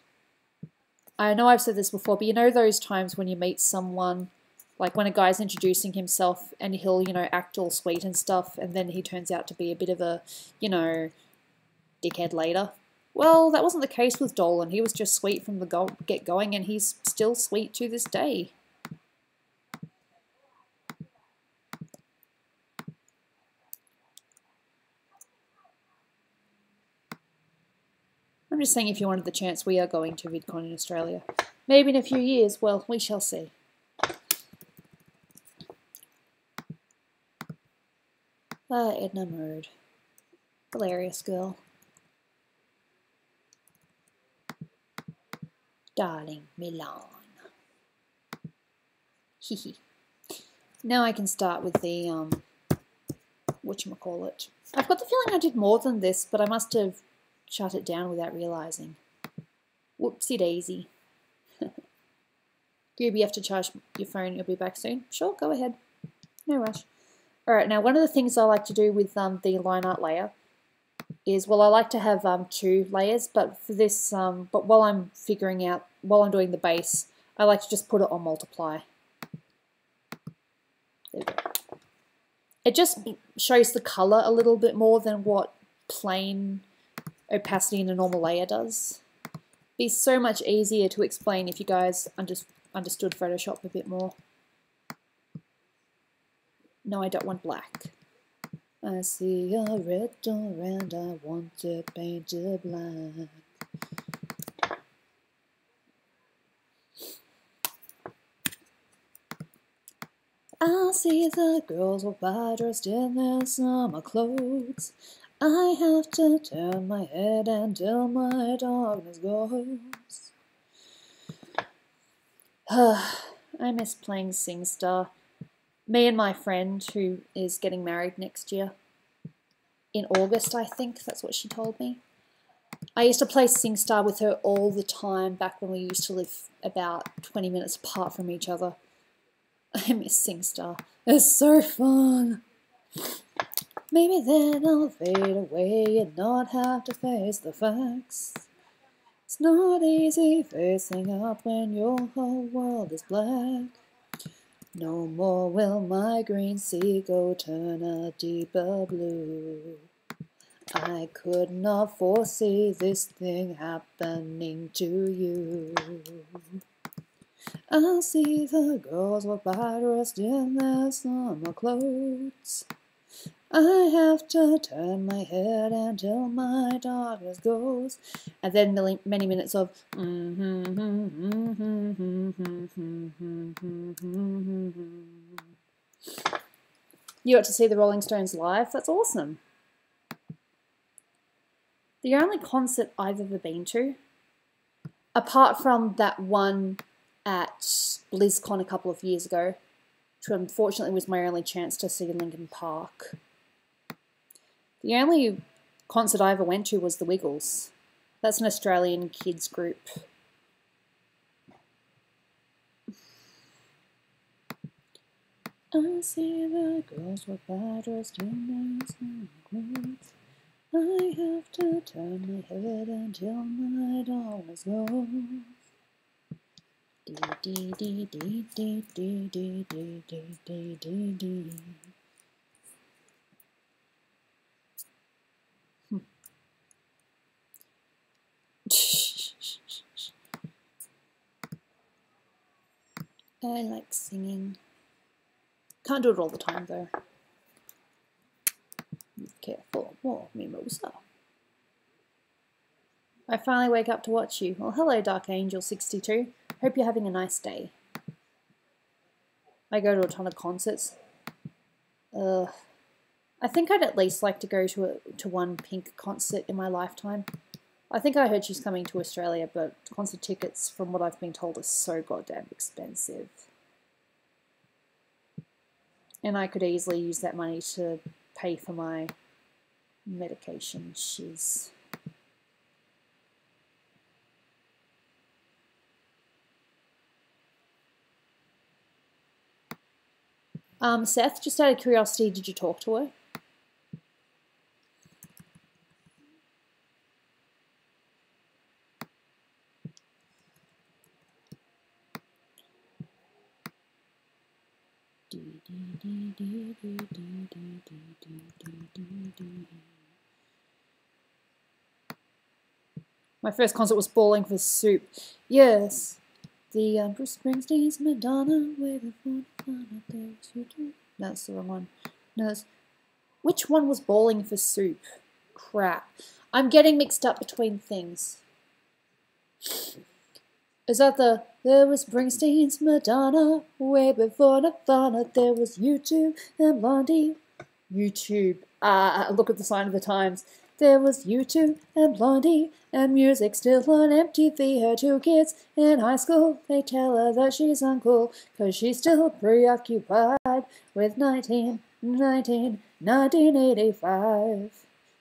I know I've said this before, but you know those times when you meet someone, like when a guy's introducing himself and he'll, you know, act all sweet and stuff, and then he turns out to be a bit of a, you know, dickhead later? Well, that wasn't the case with Dolan. He was just sweet from the get-going, and he's still sweet to this day. I'm just saying if you wanted the chance, we are going to VidCon in Australia. Maybe in a few years. Well, we shall see. Edna Mode. Hilarious girl. Darling Milan. Hehe. Now I can start with the, whatchamacallit. I've got the feeling I did more than this, but I must have shut it down without realising. Whoopsie daisy. Gooby, you have to charge your phone, you'll be back soon. Sure, go ahead. No rush. Alright, now one of the things I like to do with the line art layer is, well, I like to have 2 layers, but for this, but while I'm figuring out, while I'm doing the base, I like to just put it on multiply. There we go. It just shows the colour a little bit more than what plain opacity in a normal layer does. It'd be so much easier to explain if you guys understood Photoshop a bit more. No, I don't want black. I see a red door and I want to paint it black. I see the girls walk by dressed in their summer clothes. I have to turn my head until my darkness goes. I miss playing SingStar. Me and my friend, who is getting married next year, in August, I think, that's what she told me. I used to play SingStar with her all the time back when we used to live about 20 minutes apart from each other. I miss SingStar. It's so fun. Maybe then I'll fade away and not have to face the facts. It's not easy facing up when your whole world is black. No more will my green sea go turn a deeper blue. I could not foresee this thing happening to you. I see the girls walk by dressed in their summer clothes. I have to turn my head until my darkness goes. And then many minutes of You got to see the Rolling Stones live? That's awesome. The only concert I've ever been to, apart from that one at BlizzCon a couple of years ago, which unfortunately was my only chance to see Linkin Park. The only concert I ever went to was The Wiggles. That's an Australian kids group. I see the girls walk by dressed in their summer clothes. I have to turn my head until my darkness goes. Dee dee dee dee dee dee dee dee dee dee dee. I like singing. Can't do it all the time though. Careful, more mimosa. I finally wake up to watch you. Well, hello Dark Angel 62. Hope you're having a nice day. I go to a ton of concerts. I think I'd at least like to go to one Pink concert in my lifetime. I think I heard she's coming to Australia, but concert tickets, from what I've been told, are so goddamn expensive. And I could easily use that money to pay for my medication shiz. Seth, just out of curiosity, did you talk to her? My first concert was Bowling for Soup. Yes. The Bruce Springsteen's Madonna, way before that's the wrong one. No, which one was Bowling for Soup? Crap. I'm getting mixed up between things. Is that there was Springsteen's Madonna, way before Nirvana, there was YouTube and Blondie. YouTube. Look at the sign of the times. There was YouTube and Blondie and music still on MTV. Her two kids in high school, they tell her that she's uncool, 'cause she's still preoccupied with 1985.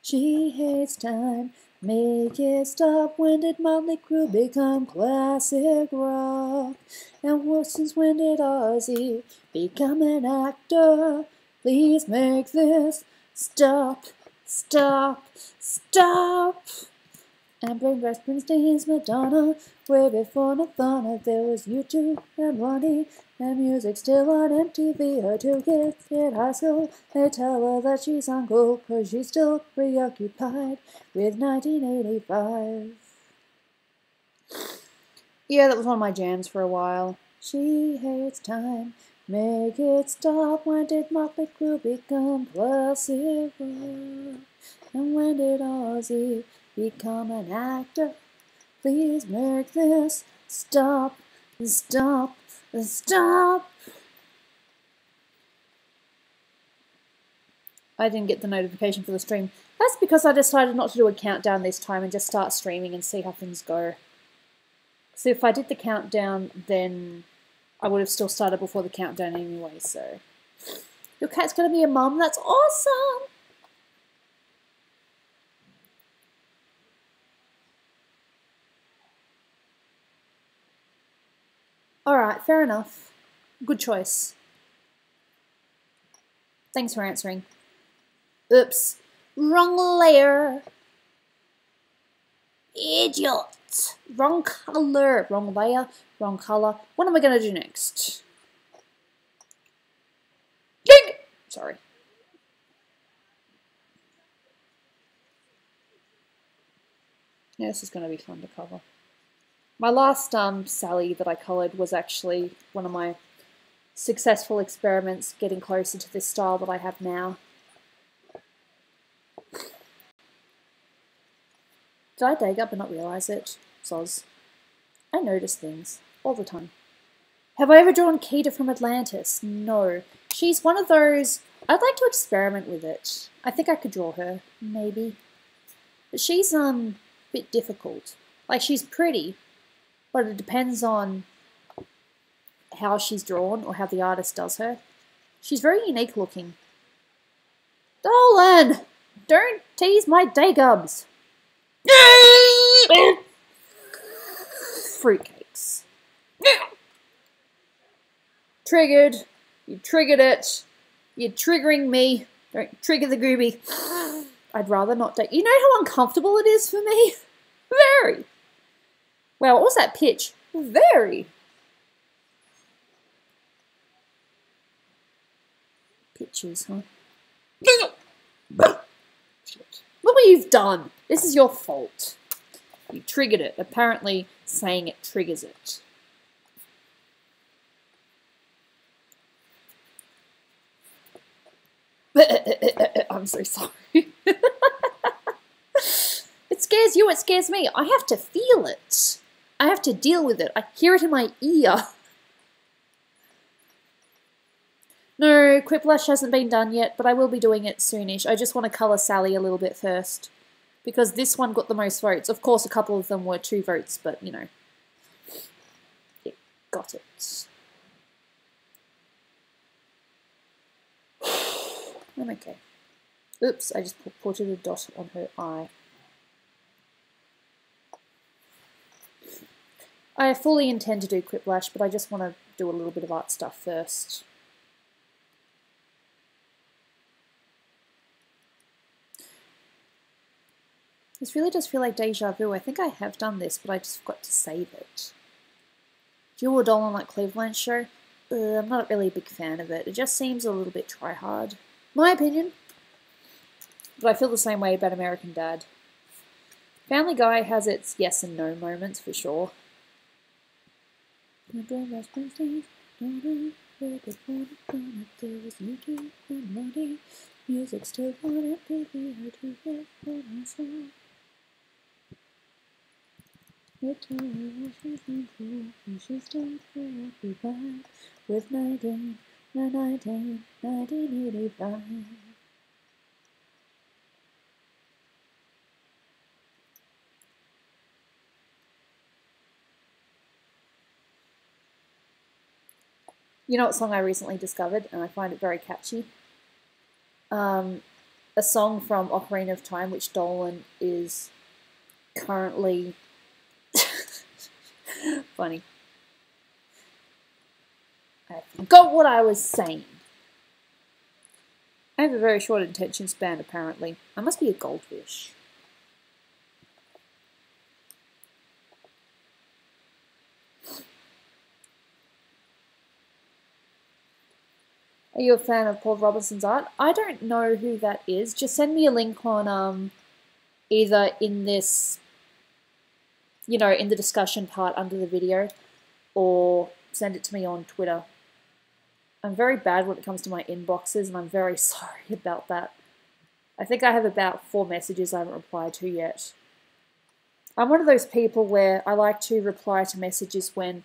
She hates time. Make it stop. When did Motley Crue become classic rock? And since when did Ozzy become an actor? Please make this stop, stop, stop. And bring back Springsteen's Madonna. Way before Nirvana, there was YouTube and Blondie and music still on MTV. Her two kids in high school, they tell her that she's uncool, 'cause she's still preoccupied with 1985. Yeah, that was one of my jams for a while. She hates time. Make it stop. When did Motley Crue become classic rock? And when did Ozzy become an actor? Please make this stop, stop, stop. I didn't get the notification for the stream. That's because I decided not to do a countdown this time and just start streaming and see how things go. So if I did the countdown, then I would have still started before the countdown anyway, so. Your cat's gonna be a mum? That's awesome! Alright, fair enough. Good choice. Thanks for answering. Oops. Wrong layer. Idiot. Wrong color. Wrong layer. Wrong color. What am I going to do next? Ding! Sorry. Yeah, this is going to be fun to cover. My last Sally that I coloured was actually one of my successful experiments getting closer to this style that I have now. Did I dig up and not realise it? Soz. I notice things all the time. Have I ever drawn Keita from Atlantis? No. She's one of those... I'd like to experiment with it. I think I could draw her, maybe. But she's a bit difficult. Like, she's pretty, but it depends on how she's drawn or how the artist does her. She's very unique looking. Dolan! Don't tease my day-gubs! Fruitcakes. Triggered. You triggered it. You're triggering me. Don't trigger the Gooby. I'd rather not take... You know how uncomfortable it is for me? Very. Wow, what was that pitch? Very. Pitches, huh? Shit. Look what you've done. This is your fault. You triggered it. Apparently, saying it triggers it. I'm so sorry. It scares you, it scares me. I have to feel it. I have to deal with it. I hear it in my ear. No, Quiplash hasn't been done yet, but I will be doing it soonish. I just want to colour Sally a little bit first. Because this one got the most votes. Of course, a couple of them were 2 votes, but, you know. It got it. I'm okay. Oops, I just put a dot on her eye. I fully intend to do Quiplash, but I just want to do a little bit of art stuff first. This really does feel like deja vu. I think I have done this, but I just forgot to save it. Do you or Dolan like Cleveland show? I'm not really a big fan of it. It just seems a little bit try-hard. My opinion. But I feel the same way about American Dad. Family Guy has its yes and no moments, for sure. Music still wanted to be heard to get for my song. It's only she's been cool, and she's done for be back with 1985. You know what song I recently discovered, and I find it very catchy? A song from Ocarina of Time, which Dolan is currently... Funny. I forgot what I was saying. I have a very short attention span, apparently. I must be a goldfish. Are you a fan of Paul Robinson's art? I don't know who that is. Just send me a link on either in this, you know, in the discussion part under the video, or send it to me on Twitter. I'm very bad when it comes to my inboxes, and I'm very sorry about that. I think I have about 4 messages I haven't replied to yet. I'm one of those people where I like to reply to messages when,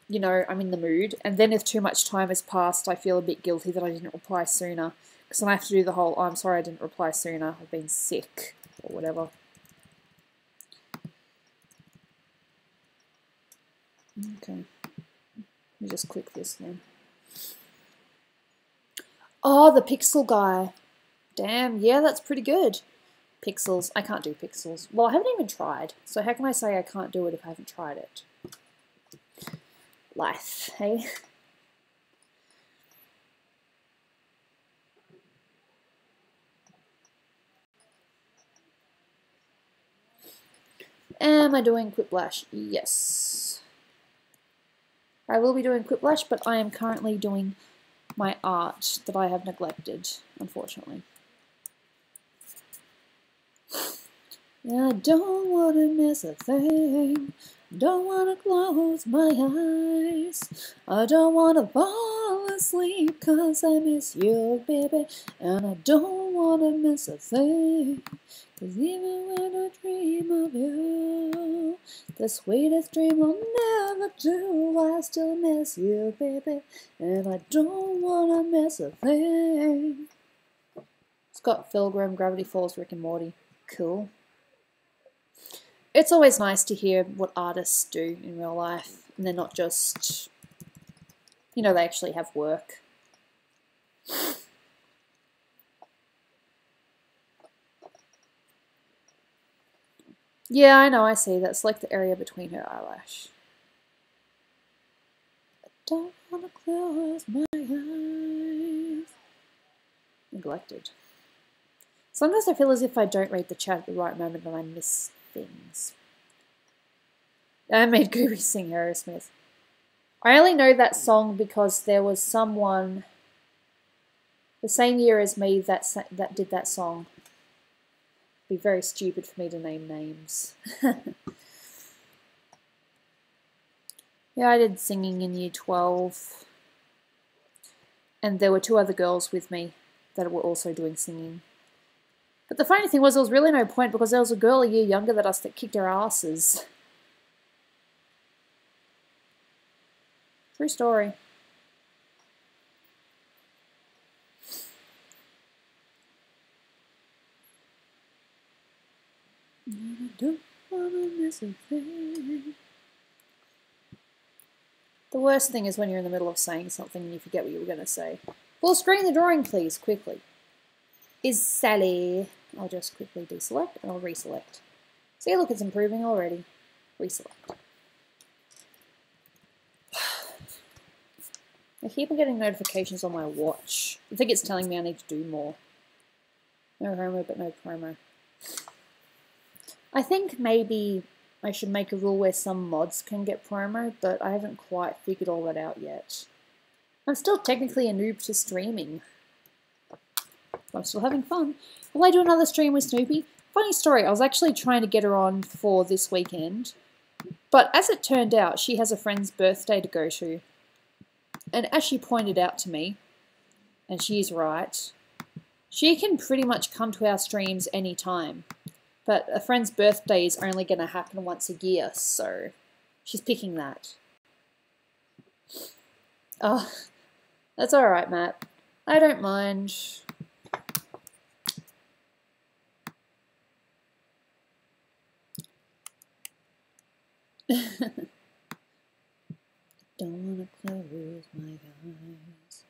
you know, I'm in the mood, and then if too much time has passed, I feel a bit guilty that I didn't reply sooner. Because then I have to do the whole, oh, I'm sorry I didn't reply sooner, I've been sick, or whatever. Okay. Let me just click this then. Oh, the pixel guy. Damn, yeah, that's pretty good. Pixels. I can't do pixels. Well, I haven't even tried, so how can I say I can't do it if I haven't tried it? Life, hey? Am I doing Quiplash? Yes. I will be doing Quiplash, but I am currently doing my art that I have neglected, unfortunately. I don't want to miss a thing. Don't want to close my eyes. I don't want to fall asleep 'cause I miss you, baby. And I don't want to miss a thing. 'Cause even when I dream of you, the sweetest dream I'll never do, I still miss you, baby. And I don't want to miss a thing. Scott Pilgrim, Gravity Falls, Rick and Morty. Cool. It's always nice to hear what artists do in real life, and they're not just, you know, they actually have work. Yeah, I know, I see. That's like the area between her eyelash. I don't want to close my eyes. Neglected. Sometimes I feel as if I don't read the chat at the right moment and I miss things. I made Gooby sing Aerosmith. I only know that song because there was someone the same year as me that did that song. It'd be very stupid for me to name names. Yeah, I did singing in year 12. And there were 2 other girls with me that were also doing singing. But the funny thing was, there was really no point because there was a girl a year younger than us that kicked our asses. True story. I don't wanna miss a thing. The worst thing is when you're in the middle of saying something and you forget what you were going to say. Full screen the drawing, please, quickly. Is Sally. I'll just quickly deselect and I'll reselect. See, look, it's improving already. Reselect. I keep on getting notifications on my watch. I think it's telling me I need to do more. No homo, but no promo. I think maybe I should make a rule where some mods can get promo, but I haven't quite figured all that out yet. I'm still technically a noob to streaming. I'm still having fun. Will I do another stream with Snoopy? Funny story, I was actually trying to get her on for this weekend, but as it turned out, she has a friend's birthday to go to. And as she pointed out to me, and she's right, she can pretty much come to our streams anytime. But a friend's birthday is only going to happen once a year, so she's picking that. Oh, that's alright, Matt. I don't mind. Don't want to close my eyes.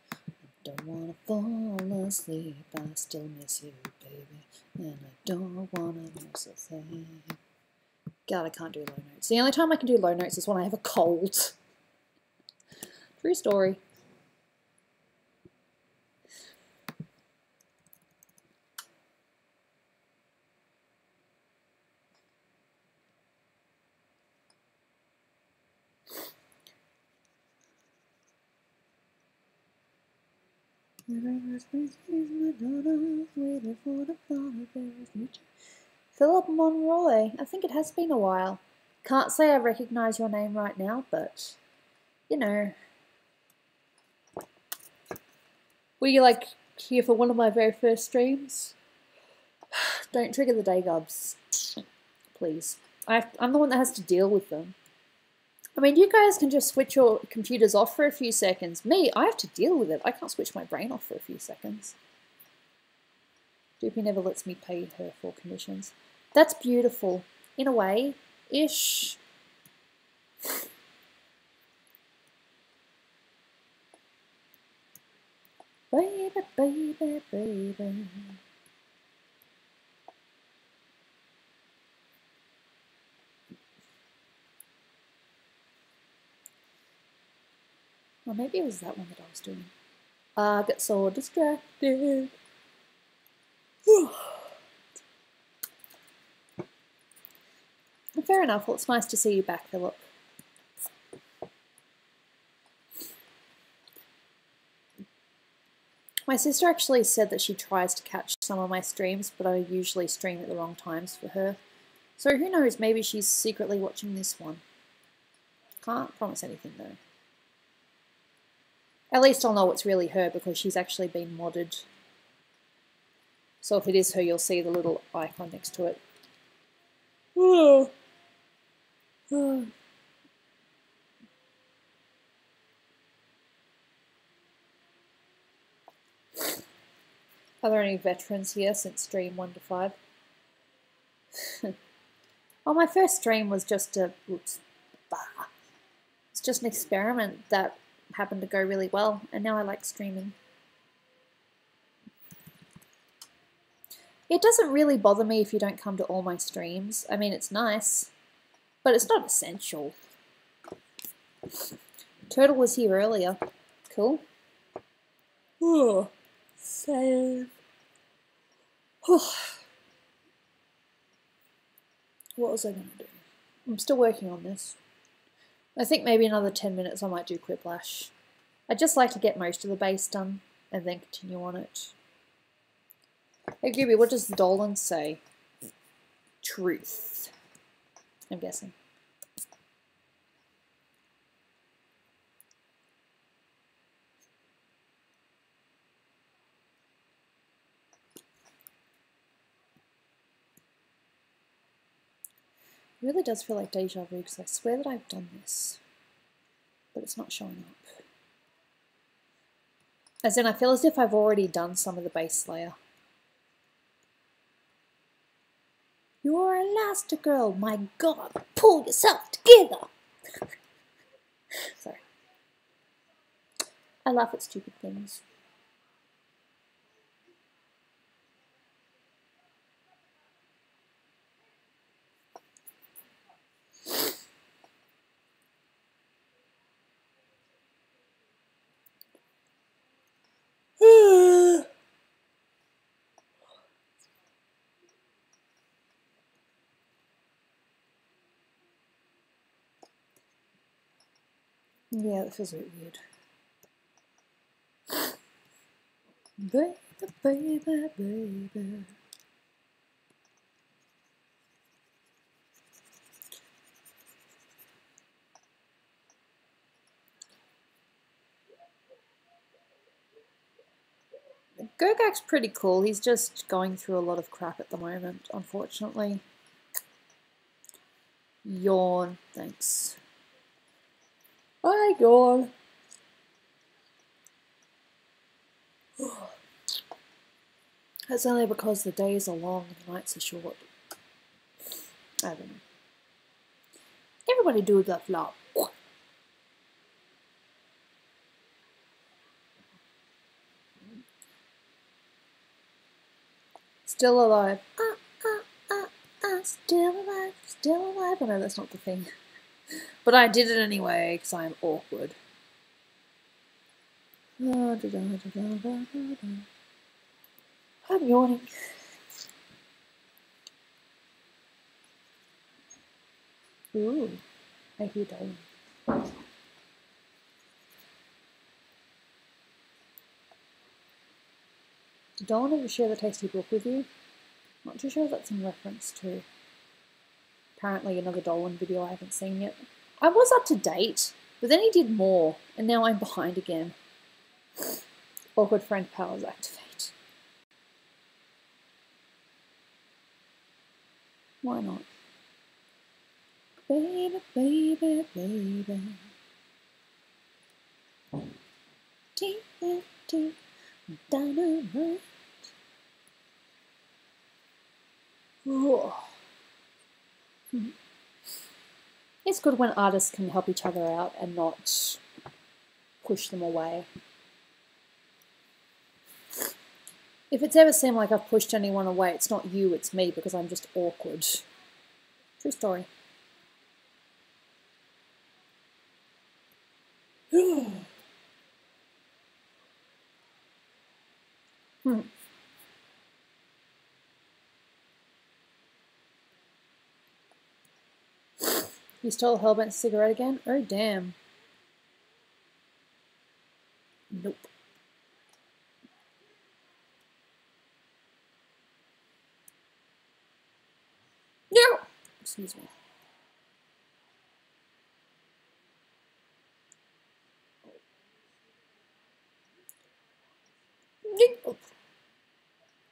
Don't want to fall asleep. I still miss you, baby. And I don't want to miss a thing. God, I can't do low notes. The only time I can do low notes is when I have a cold. True story. Philip Monroy. I think it has been a while. Can't say I recognize your name right now, but you know. Were you like here for one of my very first streams? Don't trigger the day gubs, please. I'm the one that has to deal with them. I mean, you guys can just switch your computers off for a few seconds. Me, I have to deal with it. I can't switch my brain off for a few seconds. Doopy never lets me pay her for commissions. That's beautiful. In a way. Ish. Baby, baby, baby. Or maybe it was that one that I was doing. I got so distracted. Fair enough. Well, it's nice to see you back, Philip. My sister actually said that she tries to catch some of my streams, but I usually stream at the wrong times for her. So who knows, maybe she's secretly watching this one. Can't promise anything though. At least I'll know it's really her because she's actually been modded. So if it is her, you'll see the little icon next to it. Oh. Oh. Are there any veterans here since stream 1 to 5? Well, my first stream was just it's just an experiment that happened to go really well, and now I like streaming. It doesn't really bother me if you don't come to all my streams. I mean, it's nice, but it's not essential. Turtle was here earlier. Cool. Oh, save. Oh. What was I going to do? I'm still working on this. I think maybe another 10 minutes I might do Quiplash. I'd just like to get most of the base done and then continue on it. Hey Gooby, what does Dolan say? Truth. I'm guessing. It really does feel like deja vu because I swear that I've done this, but it's not showing up. As in, I feel as if I've already done some of the base layer. You're Elastigirl, my god, pull yourself together! Sorry. I laugh at stupid things. Yeah, that feels a bit weird. Baby, baby, baby. Gogak's pretty cool. He's just going through a lot of crap at the moment, unfortunately. Yawn, thanks. I yawn. That's only because the days are long and the nights are short. I don't know. Everybody do the flop. Still alive. Still alive, still alive. I know that's not the thing. But I did it anyway because I'm awkward. I'm yawning. Ooh, I hear Dolan. Did Dolan ever share the tasty book with you? Not too sure if that's in reference to apparently another Dolan video I haven't seen yet. I was up to date, but then he did more, and now I'm behind again. Awkward friend powers activate. Why not? Baby, baby, baby. Dynamite. It's good when artists can help each other out and not push them away. If it's ever seemed like I've pushed anyone away, it's not you, it's me, because I'm just awkward. True story. You stole a Hellbent cigarette again? Oh, damn. Nope. No! Excuse me.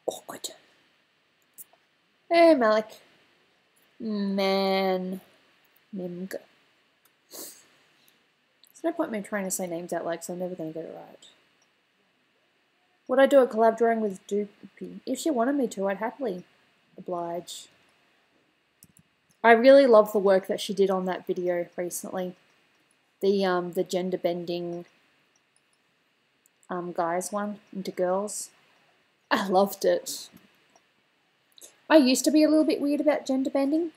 Awkward. Hey, Malik. Man. Mimg. There's no point in me trying to say names out loud because I'm never going to get it right. Would I do a collab drawing with Doopy? If she wanted me to, I'd happily oblige. I really love the work that she did on that video recently. The gender bending guys one into girls. I loved it. I used to be a little bit weird about gender bending,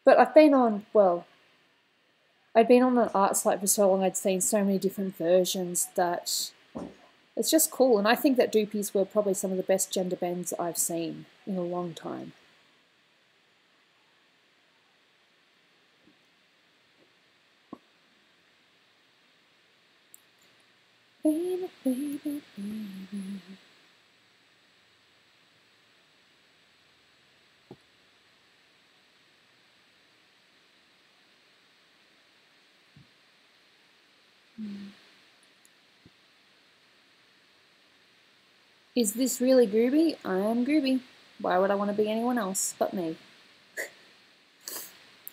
but I've been on, well, I'd been on an art site for so long, I'd seen so many different versions that it's just cool. And I think that Doopies were probably some of the best gender bends I've seen in a long time. Baby, baby, baby. Is this really Gooby? I am Gooby. Why would I want to be anyone else but me?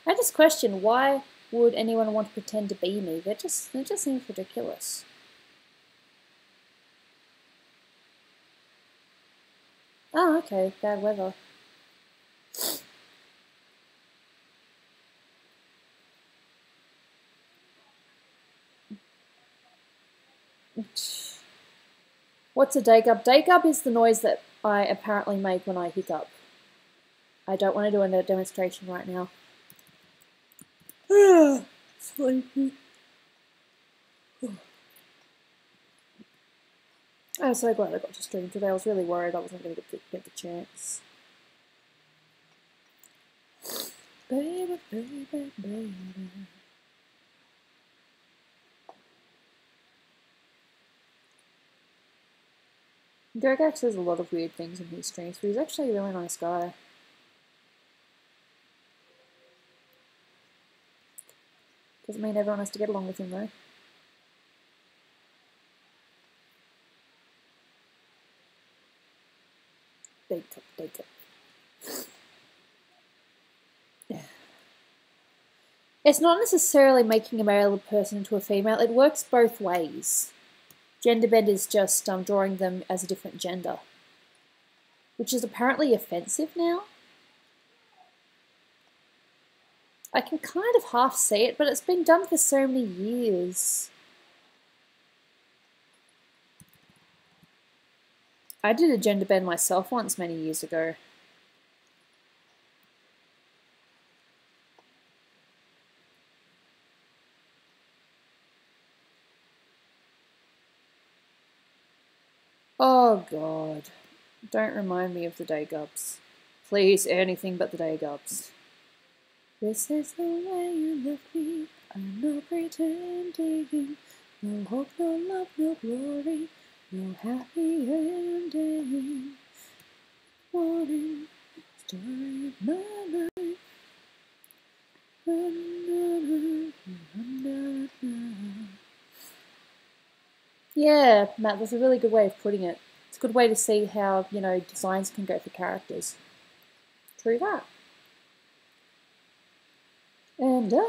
I just question, why would anyone want to pretend to be me? That just seems ridiculous. Oh, okay, bad weather. What's a daygub? Daygub is the noise that I apparently make when I hiccup. I don't want to do a demonstration right now. Sleepy. I'm so glad I got to stream today. I was really worried I wasn't going to get the chance. Baby, baby, baby. Greg actually says a lot of weird things in his streams, but he's actually a really nice guy. Doesn't mean everyone has to get along with him though. Big cup, big cup. It's not necessarily making a male person into a female. It works both ways. Gender bend is just drawing them as a different gender, which is apparently offensive now. I can kind of half see it, but it's been done for so many years. I did a gender bend myself once many years ago. Oh god. Don't remind me of the day gubs. Please, anything but the day gubs. This is the way you left me. I'm not pretending. No hope, no love, no glory. No happy ending. Morning, story of my life. Yeah, Matt, that's a really good way of putting it. It's a good way to see how, you know, designs can go for characters. True that. And I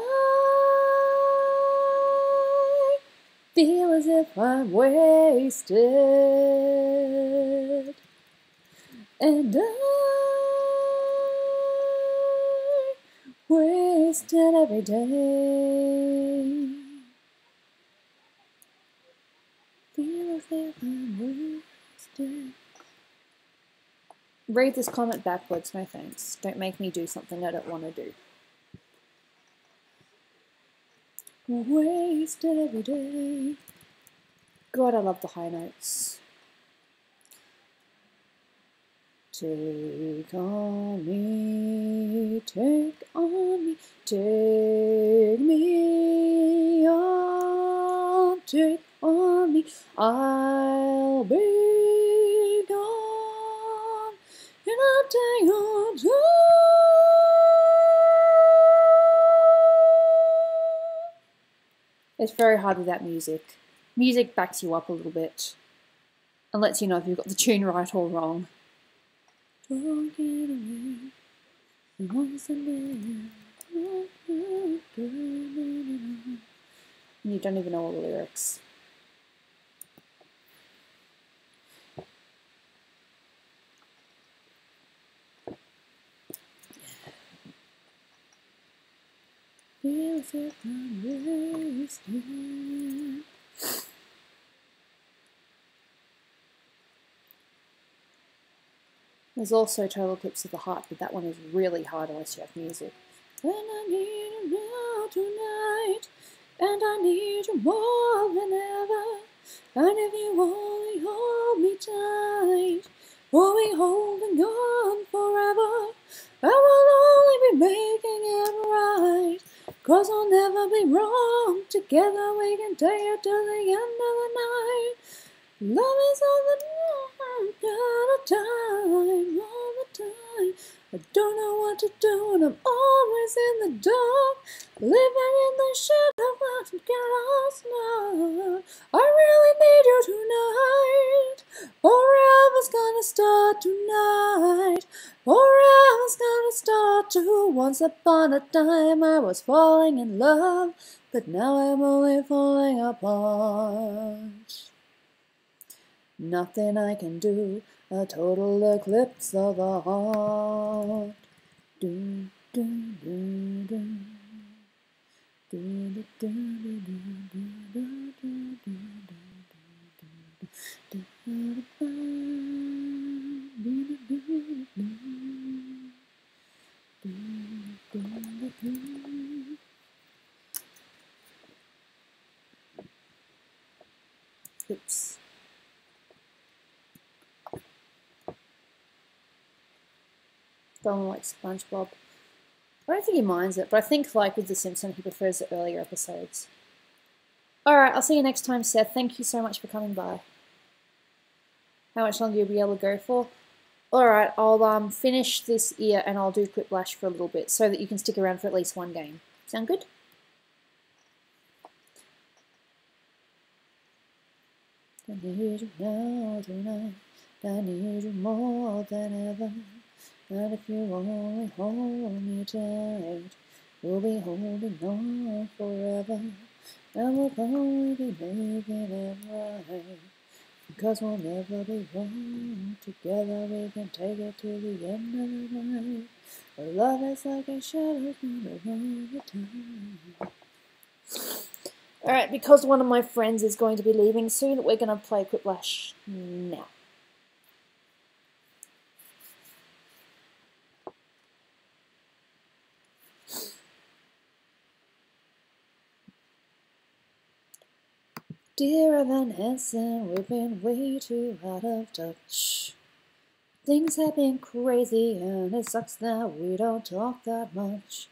feel as if I'm wasted. And I wasted every day. Feel as if I'm wasted. Read this comment backwards, no thanks. Don't make me do something I don't want to do. Wasted every day. God, I love the high notes. Take on me, take on me, take me on, take on me, I'll be gone in a day or two. It's very hard without music. Music backs you up a little bit and lets you know if you've got the tune right or wrong. Don't get away. And you don't even know all the lyrics. Feels like I'm wasting. There's also Total Eclipse of the Heart, but that one is really hard unless you have music. And I need you now tonight, and I need you more than ever. And if you only hold me tight, we'll be holding on forever. I will only be making it right, 'cause I'll never be wrong. Together we can take it to the end of the night. Love is all the time, all the time. I don't know what to do and I'm always in the dark, living in the shadow, but I get lost now. I really need you tonight. Forever's gonna start tonight. Forever's gonna start to. Once upon a time I was falling in love, but now I'm only falling apart. Nothing I can do, a total eclipse of the heart. Do, do, do, do. Do, do, do, do, do, do, do, do, Oops. Don't like SpongeBob. I don't think he minds it, but I think like with The Simpsons, he prefers the earlier episodes. Alright, I'll see you next time, Seth. Thank you so much for coming by. How much longer you'll be able to go for? Alright, I'll finish this year and I'll do Quiplash for a little bit so that you can stick around for at least one game. Sound good? I need you now tonight. I need you more than ever. And if you only hold me tight, we'll be holding on forever. And we'll only be making it right, because we'll never be wrong. Together we can take it to the end of the night. Our love is like a shadow all the time. Alright, because one of my friends is going to be leaving soon, we're going to play Quiplash now. Dear Evan Hansen, we've been way too out of touch. Things have been crazy and it sucks that we don't talk that much.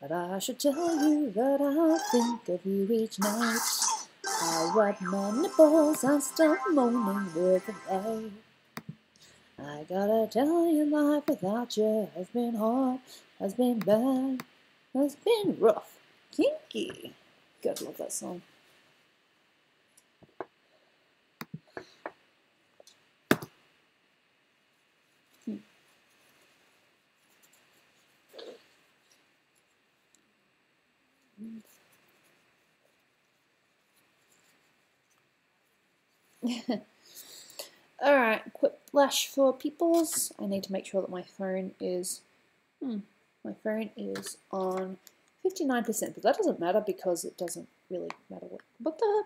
But I should tell you that I think of you each night. I wipe my nipples and start moaning with the light. I gotta tell you, life without you has been hard, has been bad, has been rough, kinky. God, love that song. Alright, Quiplash for peoples. I need to make sure that my phone is on 59%, but that doesn't matter because it doesn't really matter what the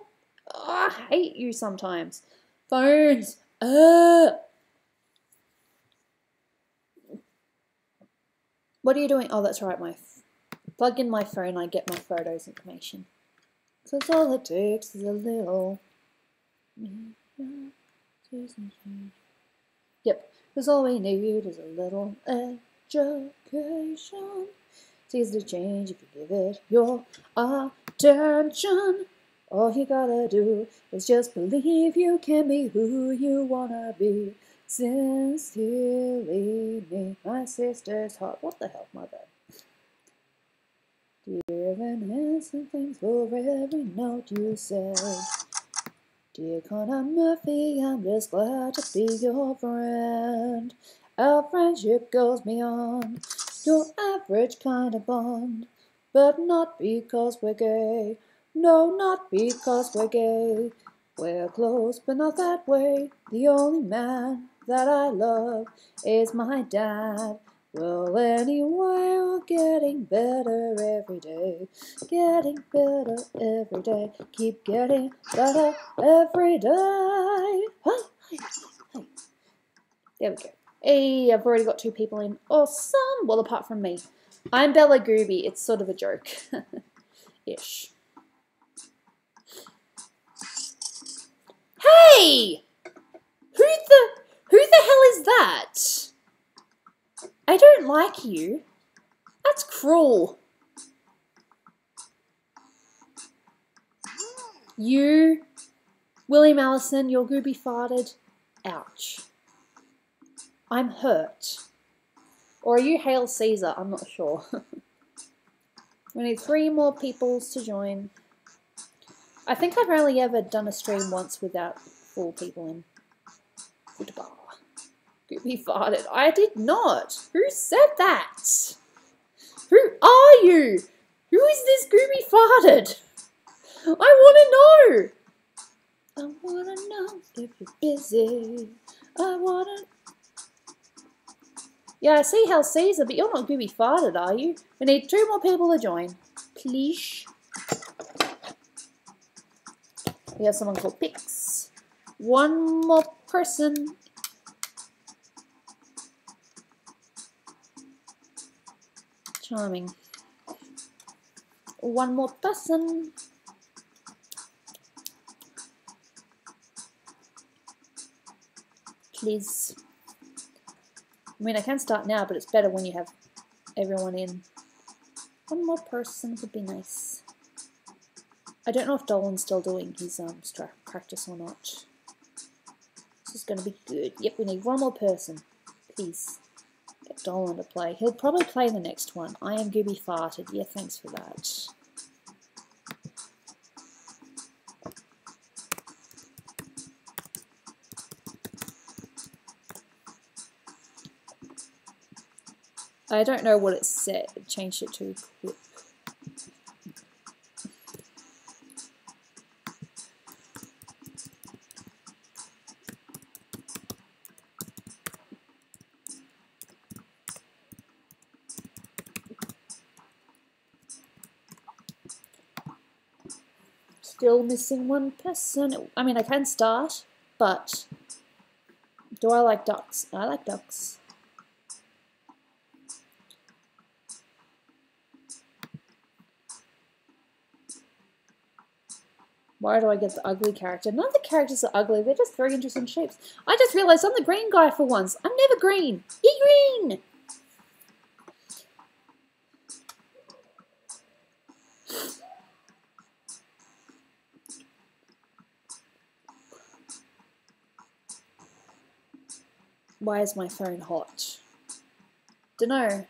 I hate you sometimes. Phones. What are you doing? Oh, that's right. Plug in my phone, I get my photos information. So all it takes is a little. Yep, because all we need is a little education. It's easy to change if you give it your attention. All you gotta do is just believe you can be who you wanna be. Sincerely me, my sister's heart. What the hell, my bad. Giving handsome things for every note you said. Dear Connor Murphy, I'm just glad to be your friend. Our friendship goes beyond your average kind of bond. But not because we're gay. No, not because we're gay. We're close, but not that way. The only man that I love is my dad. Well, anyway, we're getting better every day. Getting better every day. Keep getting better every day. Hi, hi, hi. There we go. Hey, I've already got 2 people in. Awesome. Well, apart from me. I'm Bella Gooby. It's sort of a joke. Ish. Hey! Who the hell is that? I don't like you. That's cruel. You, William Allison, your Gooby farted. Ouch. I'm hurt. Or are you Hail Caesar? I'm not sure. We need 3 more people to join. I think I've only ever done a stream once without 4 people in. Goodbye. Gooby farted. I did not. Who said that? Who are you? Who is this Gooby farted? I want to know. I want to know if you're busy. I want to... Yeah, I see Hail Caesar, but you're not Gooby farted, are you? We need 2 more people to join. Please. We have someone called Pix. 1 more person. Charming. 1 more person. Please. I mean, I can start now, but it's better when you have everyone in. 1 more person would be nice. I don't know if Dolan's still doing his practice or not. This is going to be good. Yep, we need 1 more person. Please. Get Dolan to play. He'll probably play the next one. I am Gooby farted. Yeah, thanks for that. I don't know what it said. It changed it to Quip. Still missing 1 person. I mean, I can start, but do I like ducks? I like ducks. Why do I get the ugly character? None of the characters are ugly. They're just very interesting shapes. I just realized I'm the green guy for once. I'm never green. Yay, green! Why is my phone hot? Dunno.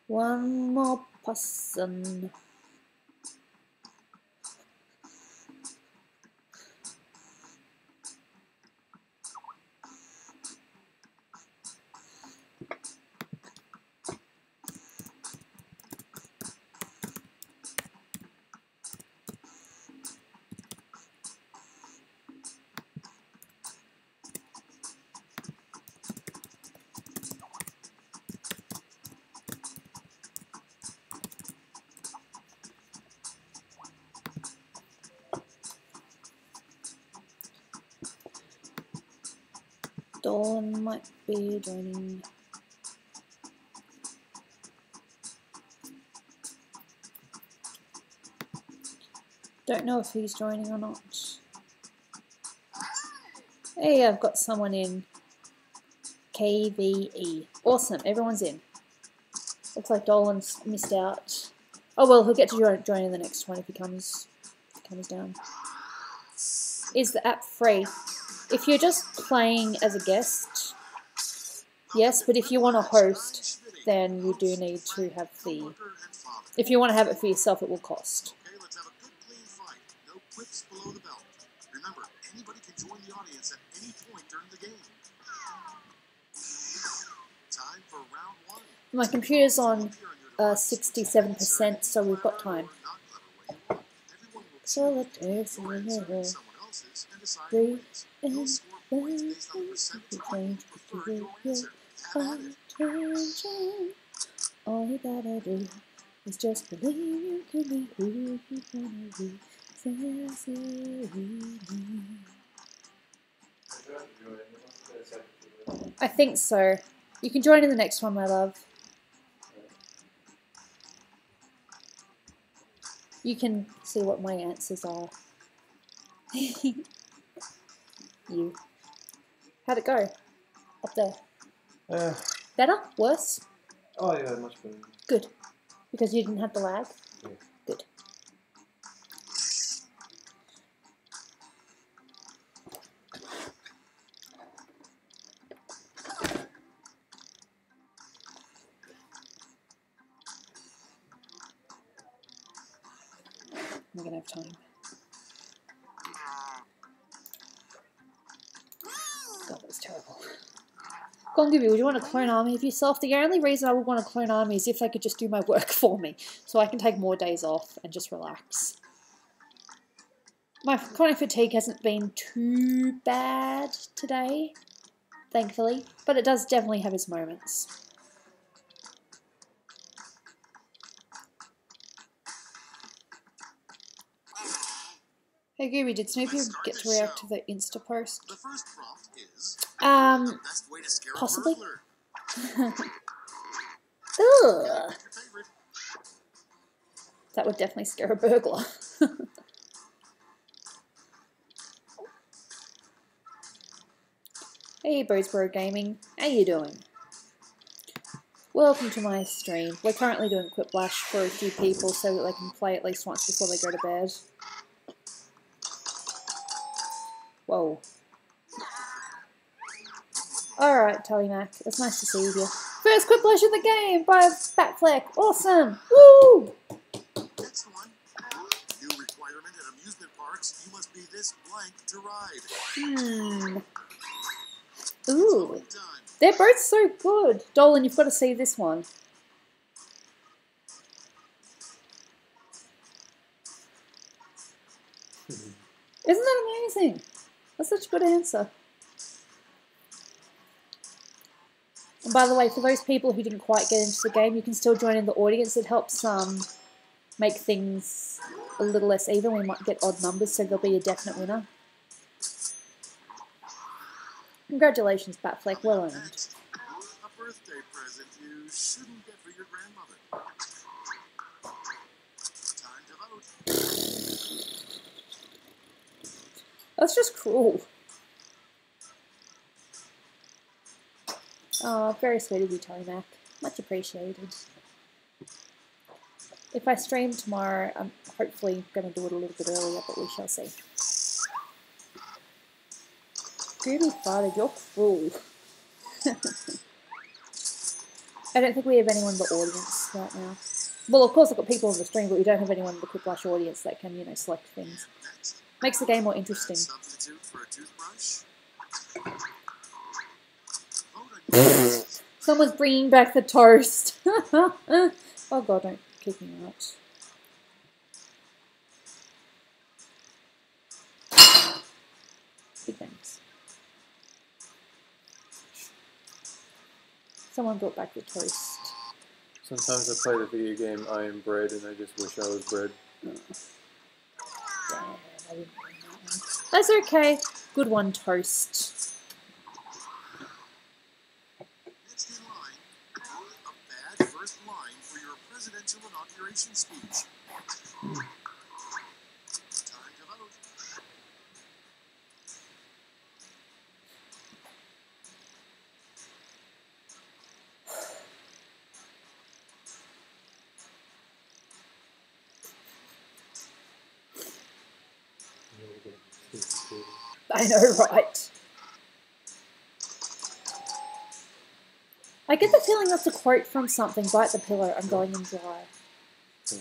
1 more person. Dolan might be joining. Don't know if he's joining or not. Hey, I've got someone in. KVE. Awesome, everyone's in. Looks like Dolan's missed out. Oh well, he'll get to join in the next one if he comes down. Is the app free? If you're just playing as a guest, yes, but if you want to host, then you do need to have the... If you want to have it for yourself, it will cost. Okay, let's have a good clean fight. No quips below the belt. Remember, anybody can join the audience at any point during the game. Time for round one. My computer's on 67%, so we've got time. So let's breathe in, all you gotta do is just believe you can be who you wanna be. I think so. You can join in the next one, my love. You can see what my answers are. You. How'd it go? Up there. Better? Worse? Oh yeah, much better. Good. Because you didn't have the lag? Yeah. Good. I'm gonna have time. God, that was terrible. Go on, Gooby, would you want to clone army of yourself? The only reason I would want to clone army is if they could just do my work for me, so I can take more days off and just relax. My chronic fatigue hasn't been too bad today, thankfully, but it does definitely have its moments. Hey Gooby, did Snoopy get to react to the Insta post? The first prompt is Um, the best way to scare a possibly. burglar. Ugh. Pick your favorite. That would definitely scare a burglar. Hey Bro Gaming, how you doing? Welcome to my stream. We're currently doing Quiplash for a few people so that they can play at least once before they go to bed. Whoa. Alright, Mac, it's nice to see you here. First Quiplash of the game by Batfleck. Awesome! Woo! Next one. New requirement at amusement parks. You must be this blank to ride. Ooh. Done. They're both so good. Dolan, you've got to see this one. Isn't that amazing? That's such a good answer. And by the way, for those people who didn't quite get into the game, you can still join in the audience. It helps make things a little less even. We might get odd numbers, so there'll be a definite winner. Congratulations, Batfleck. Well earned. Next, a birthday present you shouldn't get for your grandmother. Time to vote. That's just cruel. Oh, very sweet of you, Mac. Much appreciated. If I stream tomorrow, I'm hopefully going to do it a little bit earlier, but we shall see. Gooby farted, you're cruel. I don't think we have anyone in the audience right now. Well, of course I've got people on the stream, but we don't have anyone in the Quickblush audience that can, you know, select things. Next, Makes the game more interesting. substitute for a toothbrush. Vote on Someone's bringing back the toast. Oh god, don't kick me out. Big thanks. Someone brought back the toast. Sometimes I play the video game I Am Bread and I just wish I was bread. That's okay. Good one, toast. next in line. A bad first line for your presidential inauguration speech. Time to vote. I know, right? I get the feeling that's a quote from something. Bite the pillow, I'm going in dry. Okay.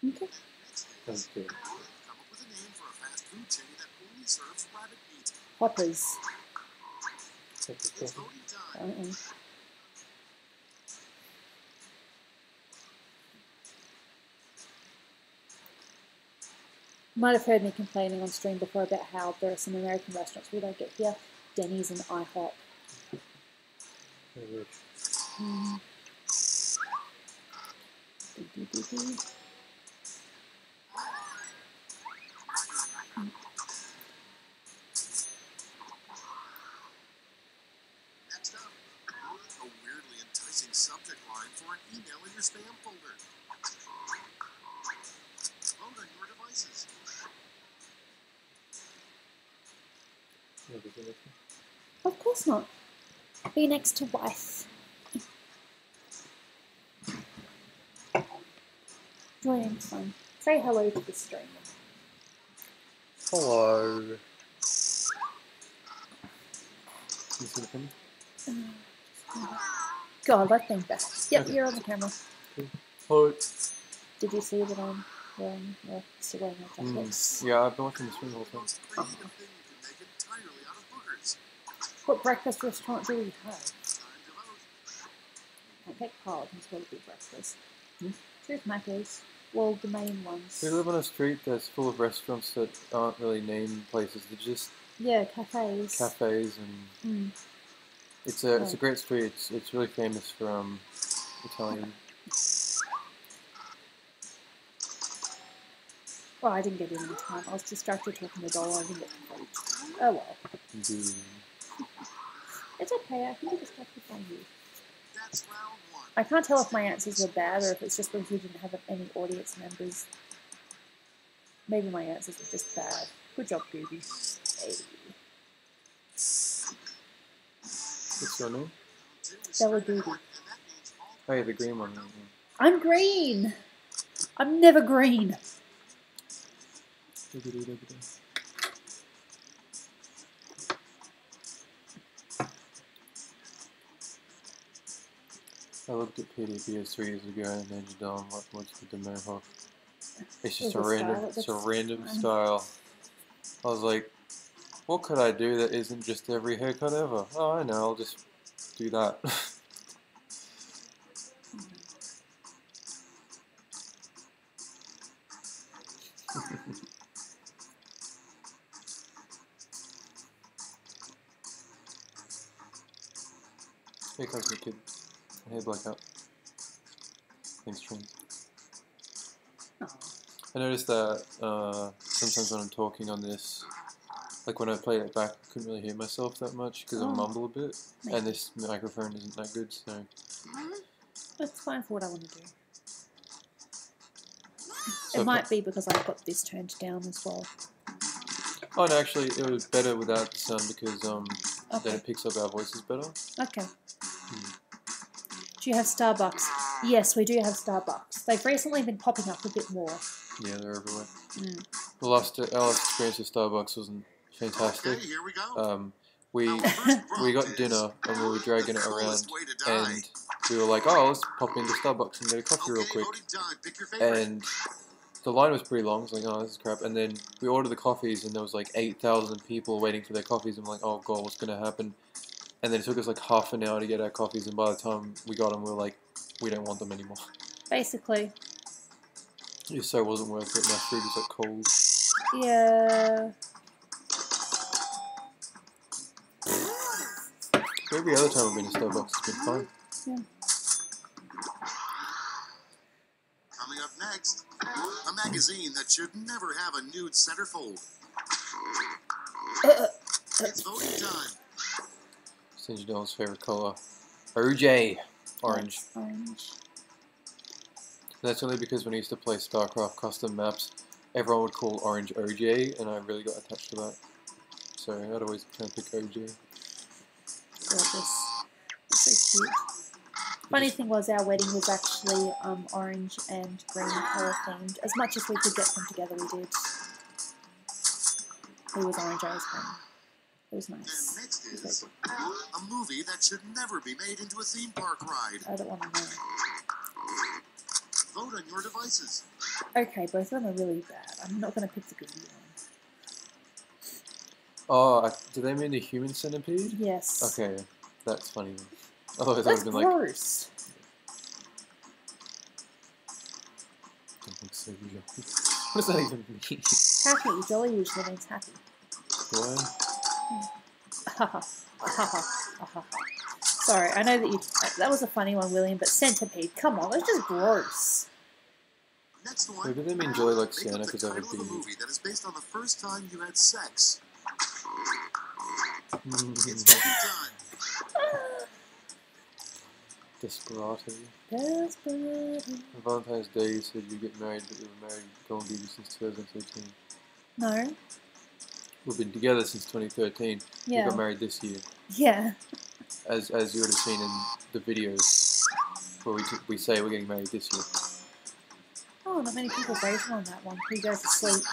Okay. Sounds good. Come up with a name for a fast food chain that only serves rabbit meat. Hoppers. It's voting time. You might have heard me complaining on stream before about how there are some American restaurants we don't get here. Denny's and IHOP. I wish. Next up, a weirdly enticing subject line for an email in your spam folder. Load on your devices. Of course not. Be next to wife. Joining fun. Say hello to the streamer. Hello. You see the camera? God, that thing back. Yep, Okay. you're on the camera. Hello. Did you see that I'm wearing still wearing my jacket? Yeah, I've been watching the stream the whole time. Most creative thing you can make entirely out of boogers. What breakfast restaurant do we have? Time to vote. Pancake Carlton's got a good breakfast. Truth Macca's. Well, the main ones. We live on a street that's full of restaurants that aren't really named places. They're just Yeah, cafes. cafes, and it's a great street. It's really famous for Italian. Well, I didn't get in time. I was distracted talking to Dolan. I didn't get the food. Oh well. Indeed. It's okay. I can be distracted by you. That's round one. I can't tell if my answers were bad or if it's just because you didn't have any audience members. Maybe my answers were just bad. Good job, Gooby. Hey. What's your name? Bella Gooby. Oh yeah, the green one. I'm green! I'm never green! I looked at PDPS 3 years ago and then done what's with the mohawk. It's just It was a random style. I was like, what could I do that isn't just every haircut ever? Oh, I know, I'll just do that. Here comes the kid. Hair blackout. Thanks, Trent. I noticed that sometimes when I'm talking on this, like when I play it back, I couldn't really hear myself that much because I mumble a bit, and this microphone isn't that good, so... That's fine for what I want to do. So it might be because I've got this turned down as well. Oh no, actually, it was better without the sound because then it picks up our voices better. Okay. Do you have Starbucks? Yes, we do have Starbucks. They've recently been popping up a bit more. Yeah, they're everywhere. Our last experience with Starbucks wasn't fantastic. Okay, here we go. We got dinner and we were dragging it around, and we were like, oh, let's pop into Starbucks and get a coffee real quick. And the line was pretty long. I was like, oh, this is crap. And then we ordered the coffees, and there was like 8,000 people waiting for their coffees. And we're like, oh god, what's gonna happen? And then it took us like half an hour to get our coffees, and by the time we got them, we were like, we don't want them anymore. Basically. It so wasn't worth it, and our food was like cold. Yeah. Every other time I've been to Starbucks, it's been fine. Yeah. Coming up next, a magazine that should never have a nude centerfold. It's voting time. Singe Doll's favorite color. OJ. Orange. Orange. That's only because when I used to play StarCraft custom maps, everyone would call orange OJ, and I really got attached to that. So I'd always try and pick OJ. Gorgeous. It's so cute. Funny thing was, our wedding was actually orange and green colour themed. As much as we could get them together, we did. He was orange, I was green. It was nice. And next is a movie that should never be made into a theme park ride. I don't want to know. Vote on your devices. Okay, both of them are really bad. I'm not going to pick the good one. Oh, do they mean the human centipede? Yes. Okay, that's funny. Otherwise, That's I would have been like. gross. Don't look so jolly. What does that even mean? Happy. Jolly usually means happy. Do I? Sorry, I know that you. That was a funny one, William, but centipede. Come on, that's just gross. Next one. Maybe they mean jolly like Make Santa up the because that would title of a be. movie that is based on the first time you had sex. It's done. Desperado. Desperado. On Valentine's Day, you said you'd get married, but you were married Go and Gooby since 2013. No. We've been together since 2013. Yeah. We got married this year. Yeah. As you would have seen in the videos where we say we're getting married this year. Oh, not many people voted on that one. Who goes to sleep?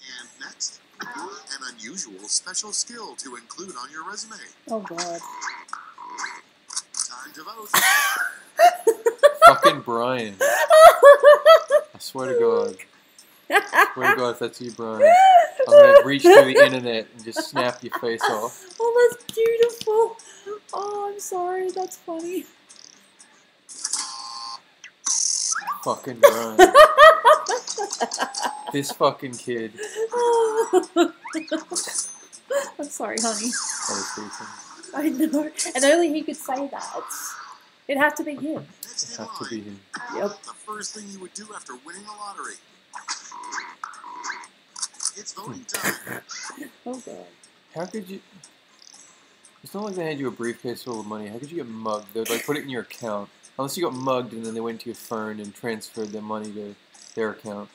And next, an unusual special skill to include on your resume. Oh God. Time to vote. Fucking Brian. I swear to God. Swear to God, if that's you, Brian, I'm gonna reach through the internet and just snap your face off. Oh, that's beautiful. Oh, I'm sorry. That's funny. Fucking Brian. This fucking kid. I'm sorry, honey. That was pretty funny. I know. And only he could say that. It'd have to be him. Next It in have to be him. Yep. The first thing you would do after winning the lottery. It's voting time. Oh God. How could you... It's not like they had you a briefcase full of money. How could you get mugged? They'd like put it in your account. Unless you got mugged and then they went to your phone and transferred their money to their account.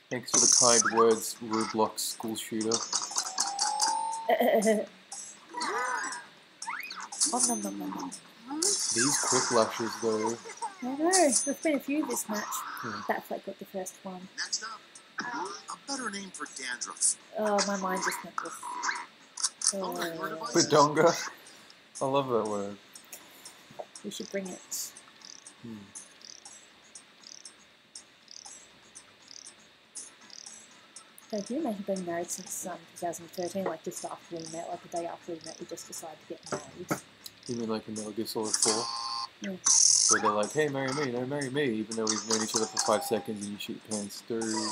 Thanks for the kind words, Roblox school shooter. These Quickblushes, though. I know. There's been a few this match. Yeah. Batfleck got the first one. Next up, a better name for dandruff. Oh, my mind just went with. Vote on your devices. Badonga. I love that word. We should bring it. So if you imagine being married since 2013, like just after we met, like the day after we met, we just decided to get married. You mean like in Metal Gear Solid 4? Yeah. Where they're like, hey, marry me, no, marry me, even though we've known each other for 5 seconds and you shoot pants through.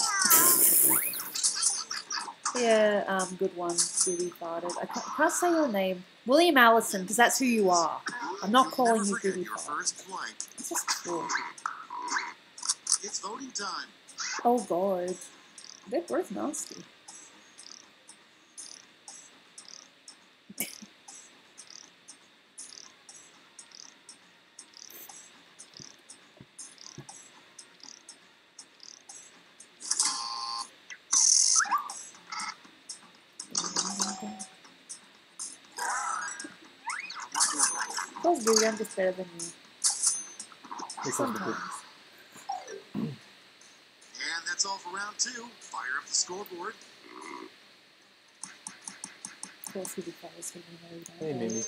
Yeah, good one. Gooby farted. I can't say your name. William Allison, because that's who you are. I'm not calling you Forget Gooby your fart. first blank. It's just cool. It's voting time. Oh God. They're both nasty. Those Gooby, I'm just better than you. Sometimes. And that's all for round 2. Fire up the scoreboard. Of course, Gooby follows me. Hey, Mimi.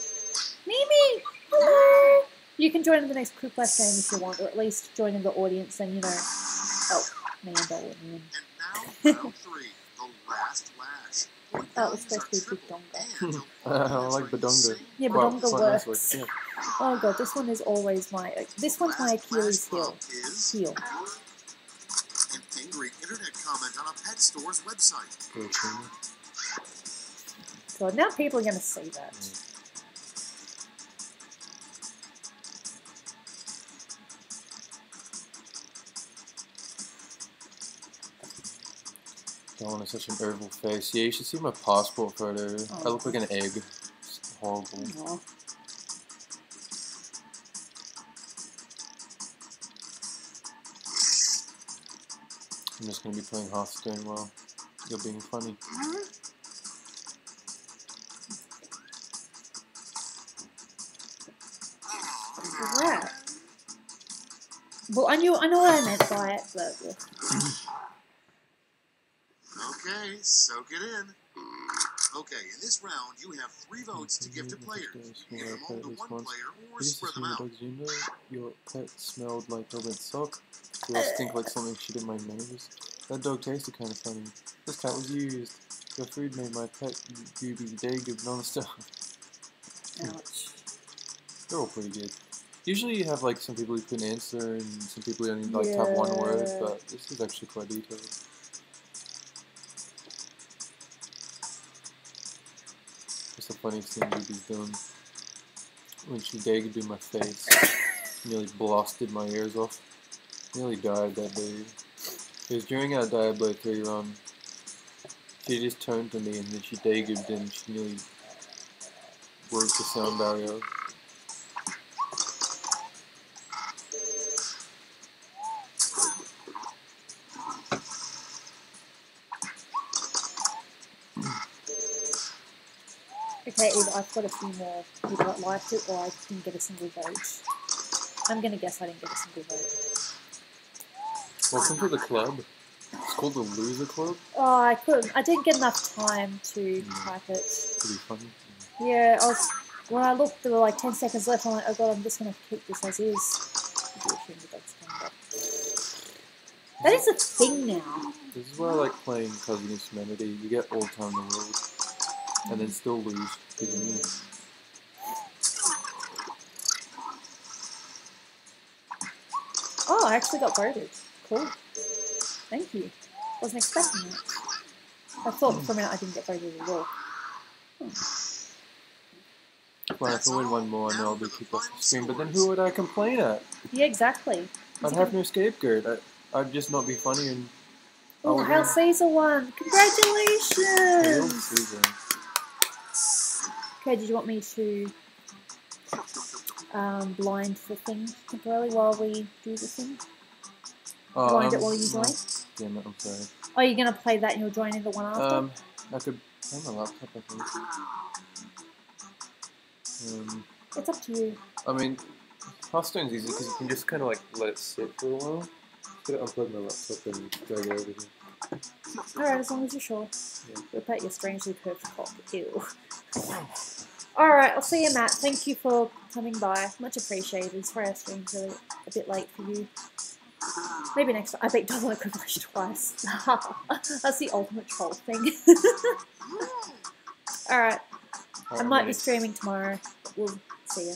Mimi! Hello! You can join in the next Quiplash game if you want, or at least join in the audience and, you know... Oh, man, Dolan. And now, round 3. The last lash. Oh, it's supposed to be Badonga. I like Badonga. Yeah, Quite Badonga nicely, works. yeah. Oh God, this one is always my... This one's my Achilles heel. Heel. An angry internet comment on a pet store's website. Very funny. God, now people are going to see that. Dawn has such an oval face. Yeah, you should see my passport photo. Oh. I look like an egg. It's horrible. Aw. I'm just going to be playing Hearthstone while you're being funny. Rat. Well, I know what I meant by it, but... Okay, soak it in. Okay, in this round, you have 3 votes to give to players. Give them all to one player or spread them out. Dogs, you know your pet smelled like a wet sock? Your stink like something shit in my nose? That dog tasted kind of funny. This cat was used. Your food made my pet Gooby day give non-stop. Ouch. They're all pretty good. Usually you have like some people who can answer and some people who only like have one word, but this is actually quite detailed. That's the funniest thing Gooby's done. When she dagged in my face, nearly blasted my ears off. Nearly died that day. It was during our Diablo 3 run. She just turned to me and then she dagged and she nearly broke the sound barrier. Okay, either I've got a few more people that liked it, or I didn't get a single vote. I'm gonna guess I didn't get a single vote. Welcome to the club. It's called the Loser Club. Oh, I couldn't. I didn't get enough time to type it. Pretty funny. Yeah, when I looked, there were like 10 seconds left. I'm like, oh god, I'm just gonna keep this as is. That is a thing now. This is why I like playing Cousin of Humanity. You get all the time in the world, and then still lose because you win. Oh, I actually got voted. Cool. Thank you. Wasn't expecting that. I thought for a minute I didn't get voted at all. Well, if I win one more, I know I'll be kicked off the stream, but then who would I complain at? Yeah, exactly. I'd have no scapegoat. I'd just not be funny and... Oh, Hail Caesar won! Congratulations! Hail Caesar. Okay, did you want me to blind the thing temporarily while we do the thing? Blind it while you join? Yeah, no, I'm sorry. Oh, you're going to play that and you'll join in the one after? I could play my laptop, I think. It's up to you. I mean, Hearthstone's easy because you can just kind of like let it sit for a while. I'm gonna unplug my laptop and drag it over here. Alright, as long as you're sure. Yeah. Rip out your strangely curved cock. Ew. Alright, I'll see you, Matt. Thank you for coming by. Much appreciated. Sorry I streamed really a bit late for you. Maybe next time. I bet Dolan at Quiplash twice. That's the ultimate troll thing. Alright. I might be streaming tomorrow. But we'll see ya.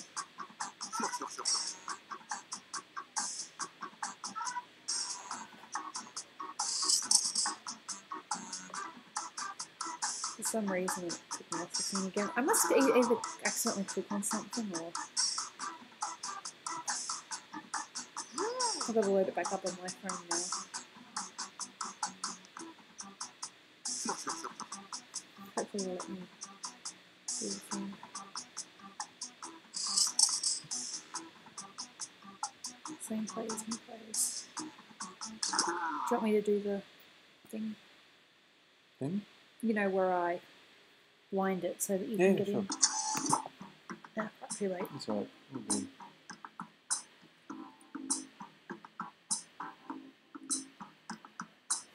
For some reason it took me off the thing again. I must either accidentally click on something or... I've got to load it back up on my phone now. Hopefully it'll let me do the thing. Same players, new players. Do you want me to do the thing? Thing? You know, where I blind it so that you can get sure. in. Ah, too late. That's alright.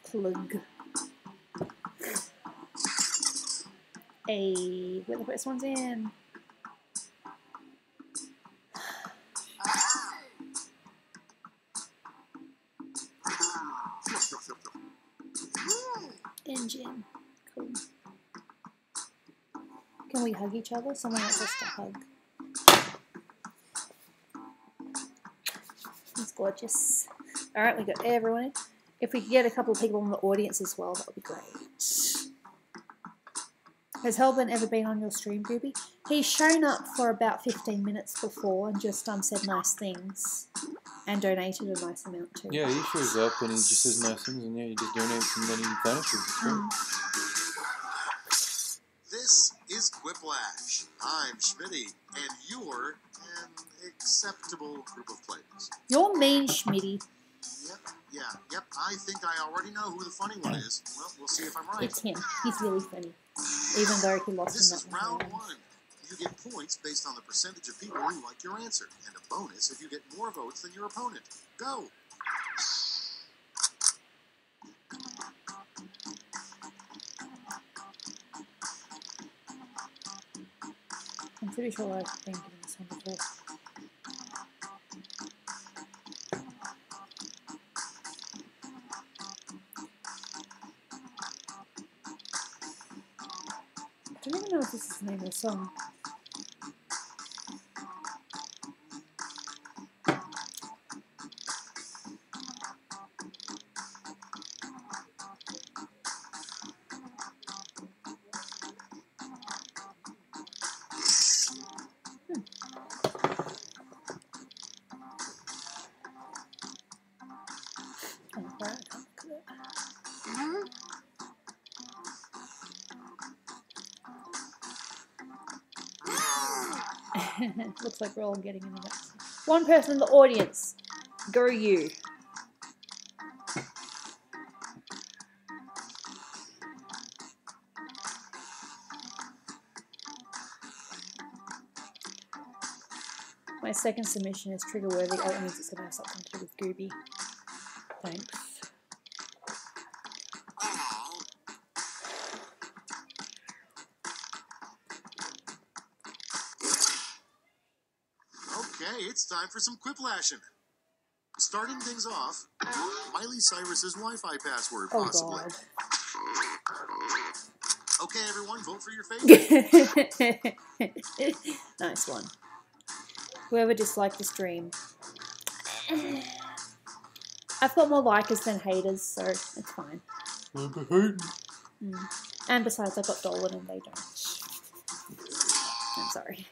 Plug. Hey, where the first one's in. Engine. Cool. Can we hug each other? Someone wants us to hug. He's gorgeous. Alright, we got everyone in. If we could get a couple of people in the audience as well, that would be great. Has Helbin ever been on your stream, Gooby? He's shown up for about 15 minutes before and just said nice things. And donated a nice amount too. Yeah, he shows up and he just says nice things and yeah, he just donates and then he vanishes. It's great. This is Quiplash. I'm Schmitty, and you're an acceptable group of players. You're mean, Schmitty. Yep, I think I already know who the funny one is. Well, we'll see if I'm right. It's him. He's really funny. Even though he lost This in is that round one. one. You get points based on the percentage of people who like your answer, and a bonus if you get more votes than your opponent. Go! I'm pretty sure I've been given this one before. I don't even know if this is the name of the song. Looks like we're all getting in the next. One person in the audience. Go you. My second submission is trigger worthy. Oh, it means it's going to have something to do with Gooby. Thanks. Okay, it's time for some quiplashing. Starting things off, Miley Cyrus's Wi-Fi password, possibly. God. Okay, everyone, vote for your favorite. Nice one. Whoever disliked the stream. I've got more likers than haters, so it's fine. And besides, I've got Dolan and they don't. I'm sorry.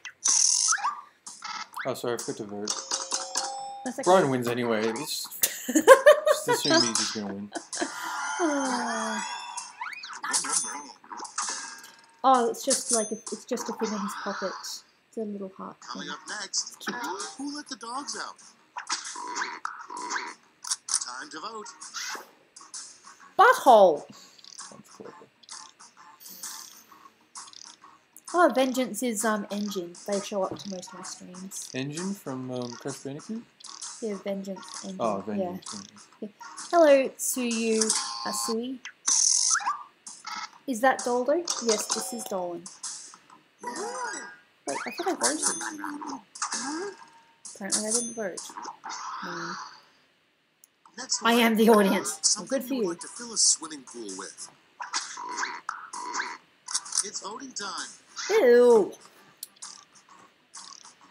Oh, sorry, I forgot to vote. That's okay. Brian wins anyway. Let's just assume he's just gonna win. Oh, it's just like it's just a thing in his pocket. It's a little heart. Coming up next, who let the dogs out? Time to vote. Butthole. Oh, Vengeance is Engine. They show up to most of my streams. Engine from Crash Bandicoot? Yeah, Vengeance Engine. Oh, Vengeance. Yeah. Hello, Tsuyu Asui. Is that Doldo? Yes, this is Dolan. Wait, I thought I voted. Apparently I didn't vote. Next I am the audience. Well, good for you. Like to fill a swimming pool with. It's voting time. Ew.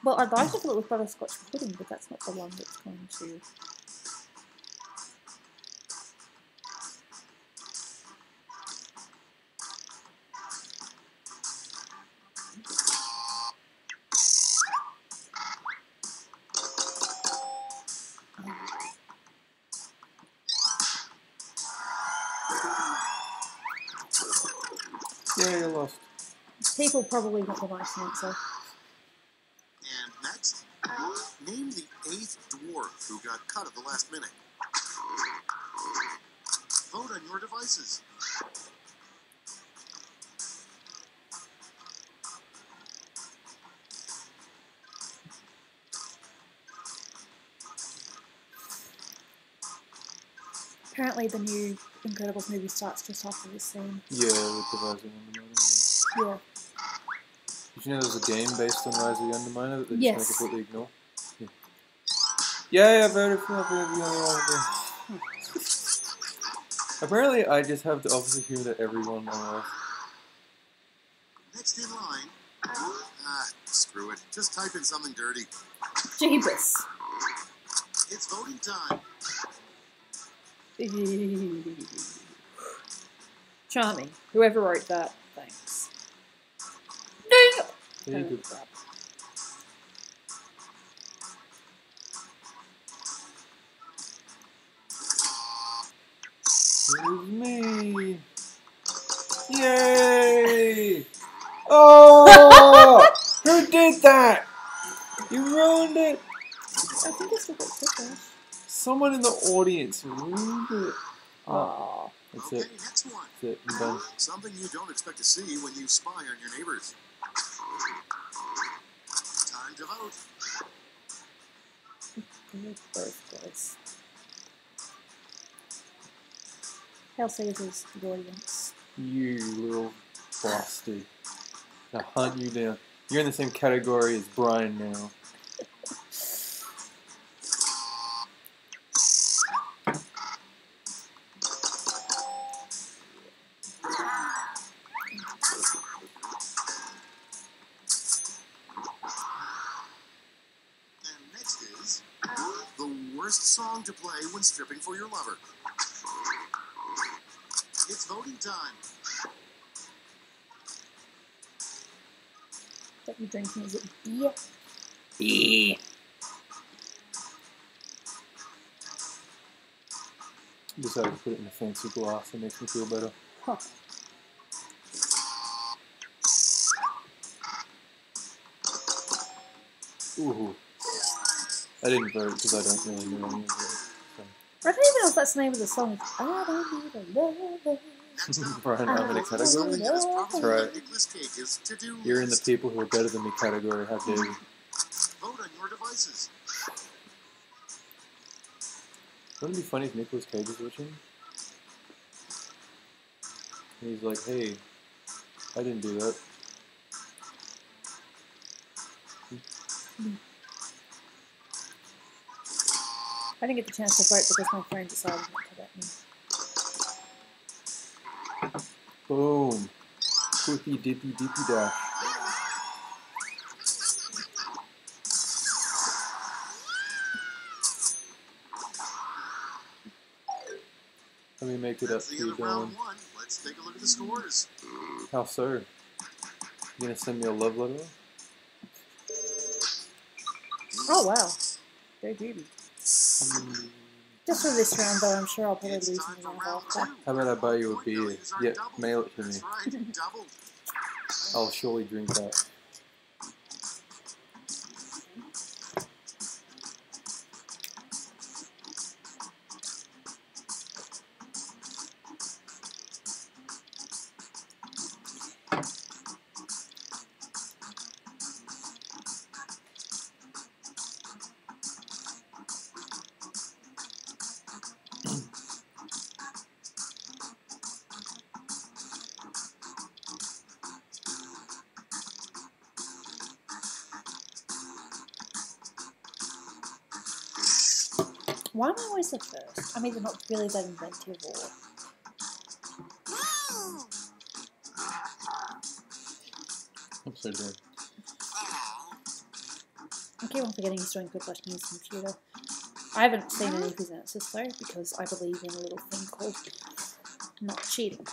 Well, I'd like to fill it with butterscotch pudding, but that's not the one that's going to... Yeah, you lost. People probably want the nice answer. And next, name the 8th dwarf who got cut at the last minute. Vote on your devices. Apparently the new Incredibles movie starts just after this scene. Yeah, with the Rise of the Underminer. Yeah. Did you know there's a game based on Rise of the Underminer that they Yes. just completely ignore? Yeah. Yeah, I voted for the only one. Apparently, I just have the opposite humor that everyone on Earth. Next in line. Screw it. Just type in something dirty. Jeebus. It's voting time. Charming. Whoever wrote that, thanks. Ding! There you go. Crap. It was me. Yay! Oh! Who did that? You ruined it. I think it's a bit quicker. Someone in the audience ruined it. Aww. That's Okay, it. next one. That's it. I'm done. Something you don't expect to see when you spy on your neighbors. Time to vote. Both guys. How sees the audience? You little bastard. I'll hunt you down. You're in the same category as Brian now. And next is the worst song to play when stripping for your lover. It's voting time. What you drinking? Is it beer? Beer. Decided to put it in a fancy glass. It makes me feel better. Huh. Ooh. I didn't vote because I don't really know any of it. So. I don't even know if that's the name of the song. I don't need a lover. Brian, I'm in a category? That's right. You're in the people who are better than me category. How dare you? Vote on your devices. Wouldn't it be funny if Nicolas Cage was watching? And he's like, hey, I didn't do that. I didn't get the chance to vote because my phone decided not to let me. Boom. Quippy dippy dippy dash. Let me make it up to you, Dolan. Let's take a look at the scores. How so? You gonna send me a love letter? Oh wow. Very Gooby. Just for this round though, I'm sure I'll probably lose in the round after. How about I buy you a beer? Yep, mail it to me. I'll surely drink that. Why am I always the first? I'm either not really that inventive or... I'm so dead. I keep on forgetting he's doing Quiplash on his computer. I haven't seen any of his answers though, because I believe in a little thing called not cheating.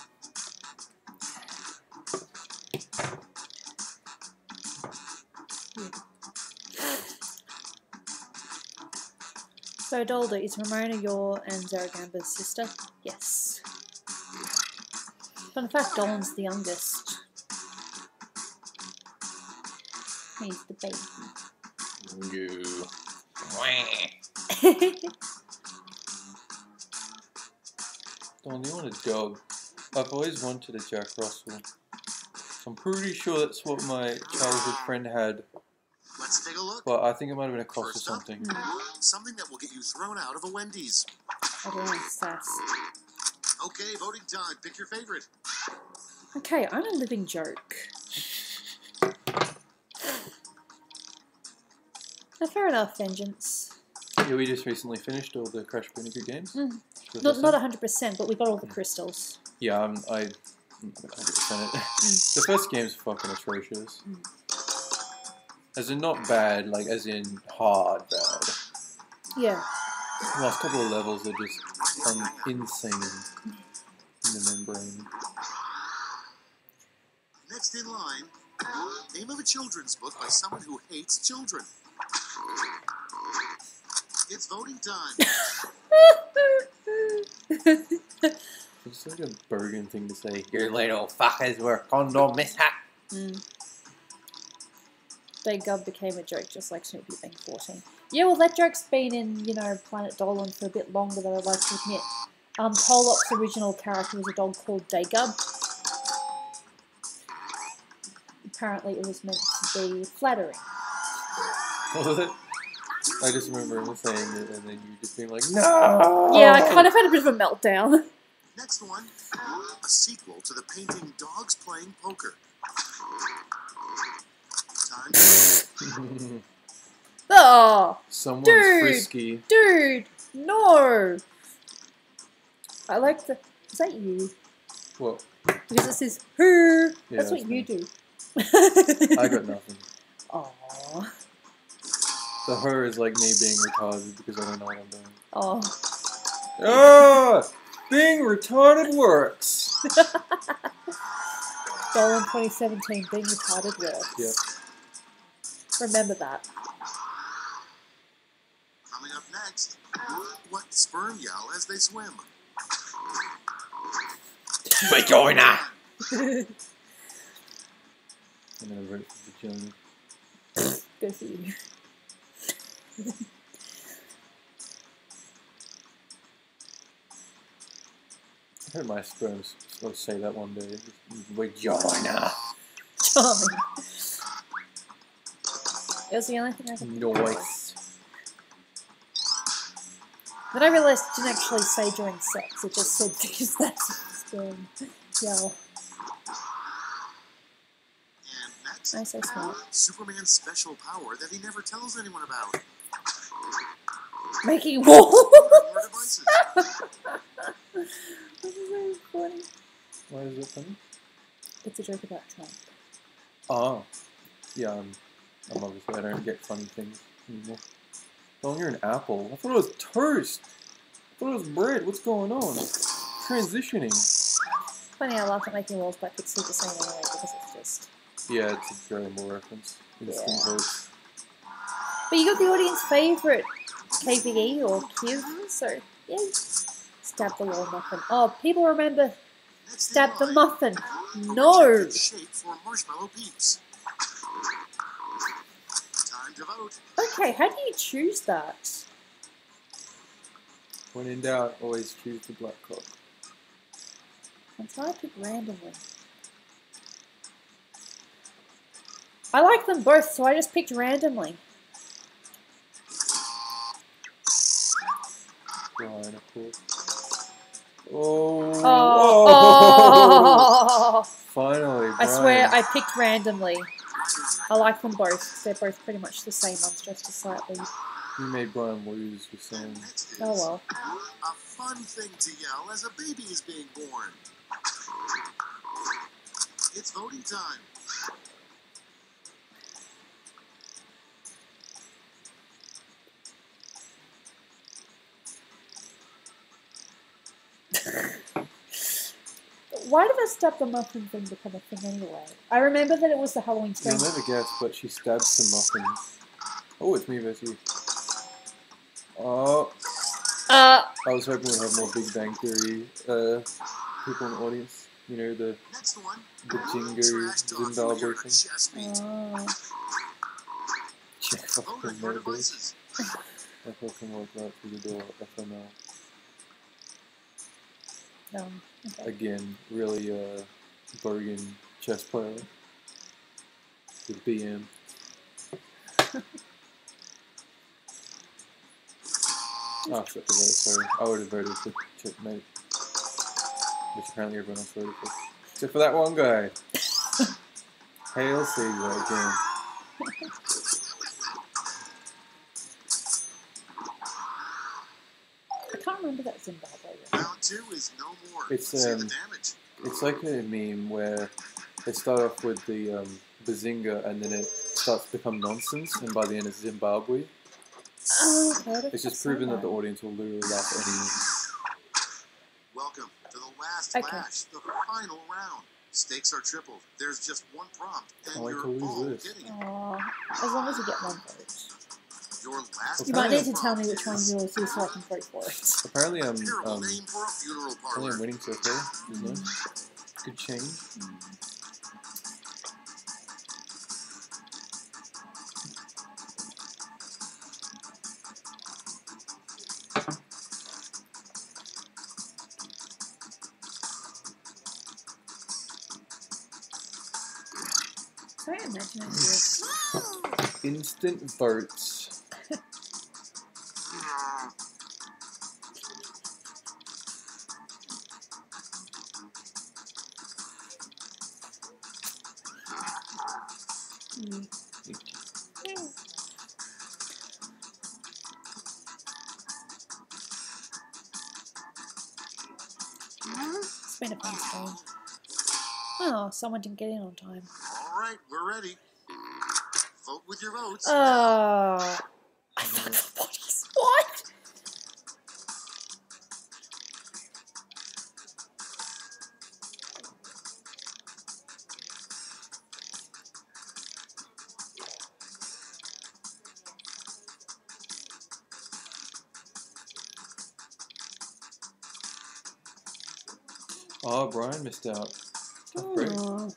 So, Dolda, is Ramona your and Zaragamba's sister? Yes. Fun fact, Dolan's the youngest. He's the baby. You. Dolan, you want a dog? I've always wanted a Jack Russell. I'm pretty sure that's what my childhood friend had. Let's take a look. But I think it might have been a cost or First up, something. something that will get you thrown out of a Wendy's. I don't know, sass. Okay, voting time. Pick your favorite. Okay, I'm a living joke. Oh, fair enough, Vengeance. Yeah, we just recently finished all the Crash Bandicoot games. Not 100%, but we got all the crystals. Yeah, I'm not 100% it. The first game's fucking atrocious. As in not bad, like as in hard bad. Yeah. The last couple of levels are just insane in the membrane. Next in line, name of a children's book by someone who hates children. It's voting time. It's like a Bergen thing to say. You little fuckers were condom mishap. Big Gub became a joke, just like Snoopy being 14. Yeah, well, that joke's been in, you know, Planet Dolan for a bit longer than I'd like to admit. Tolop's original character was a dog called Daygub. Apparently it was meant to be flattering. What was it? I just remember him saying it, and then you just being like, no! Yeah, I kind of had a bit of a meltdown. Next one, a sequel to the painting Dogs Playing Poker. Time to Oh, Someone's dude, frisky. dude, no. I like the. Is that you? What? Because it says her. Yeah, That's what that's you me. do. I got nothing. Aww. The her is like me being retarded because I don't know what I'm doing. Oh. Ah! Being retarded works! Dolan 2017, being retarded works. Yep. Remember that. coming up next. What sperm yell as they swim? Vagina! I'm gonna vote for vagina. Good for you. I heard my sperms supposed to say that one day. Vagina! Charming. It was the only thing I could think of. Nice. Then I realised it didn't actually say during sex, it just said because that's sperm yell. And next, I'm so smart. Superman's special power that he never tells anyone about. Making walls! More devices. This is very funny. Why is it funny? It's a joke about Trump. Oh. Yeah, I'm obviously, I don't get funny things anymore. Oh, you're an apple. I thought it was toast. I thought it was bread. What's going on? Transitioning. Funny, I laugh at making walls, but I could see the same anyway because it's just. Yeah, it's a Dragon Ball reference. Instant votes. But you got the audience favourite KVE or Q, so yeah. Stab the wall muffin. Oh, people remember Next in stab the line, muffin. a No! rejected shape for marshmallow peeps. Time to vote. Okay, how do you choose that? When in doubt, always choose the black cock. I'm trying to pick randomly. I like them both, so I just picked randomly. Brian, of course. Oh! Oh! Finally, Brian. I swear I picked randomly. I like them both. They're both pretty much the same ones, just slightly. You made Brian lose with saying. Next is Oh well. a fun thing to yell as a baby is being born. It's voting time. Why did I stab the muffin thing become a thing anyway? I remember that it was the Halloween stream. You'll never guess, but she stabbed some muffins. Oh, it's me versus you. Oh. I was hoping we'd have more Big Bang Theory people in the audience. You know, the Next one. Jingo Zimbabwe thing. Chest meat. Check Vote on fucking your motivates. devices. I fucking walked right through the door, FML. Okay. Again, really bogan chess player. With BM. Oh, shit, the vote, sorry. I would have voted for Checkmate. Which apparently everyone else voted for. Except for that one guy. Hail Caesar again. I can't remember that Zimbabwe. Round 2 is no more. It's, Let's see the damage. It's like a meme where they start off with the Bazinga and then it starts to become nonsense, and by the end it's Zimbabwe. It's just proven that the audience will literally laugh at anything. Welcome to the last Okay. lash, the final round. Stakes are tripled. There's just one prompt, and I like you're to lose all this. getting it. As long as you get one vote. Your last You might need to prompt tell me which one is yours is so I can vote for it. Apparently I'm terrible name for a funeral parlor. winning so far, isn't it? Good change. So I imagine it's yours. Instant votes. It's been a fun stream. Oh, someone didn't get in on time. All right, we're ready. Vote with your votes. I forgot what he's... What? Oh, Brian missed out. Oh,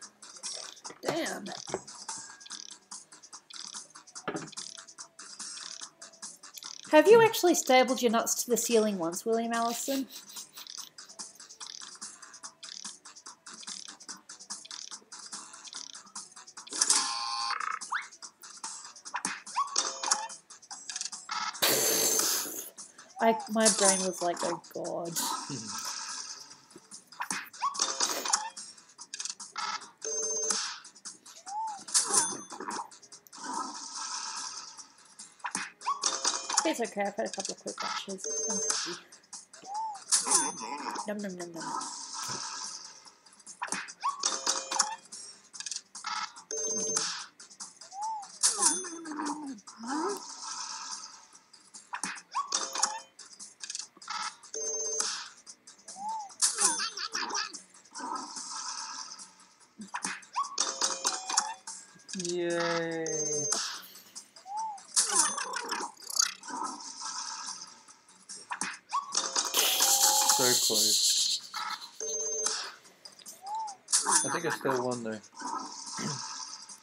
damn. Have you actually stapled your nuts to the ceiling once, William Allison? My brain was like, oh god. It's okay, I've had a couple of quick flashes. I'm happy. Num num num num. Yay! So close. I think I still won though.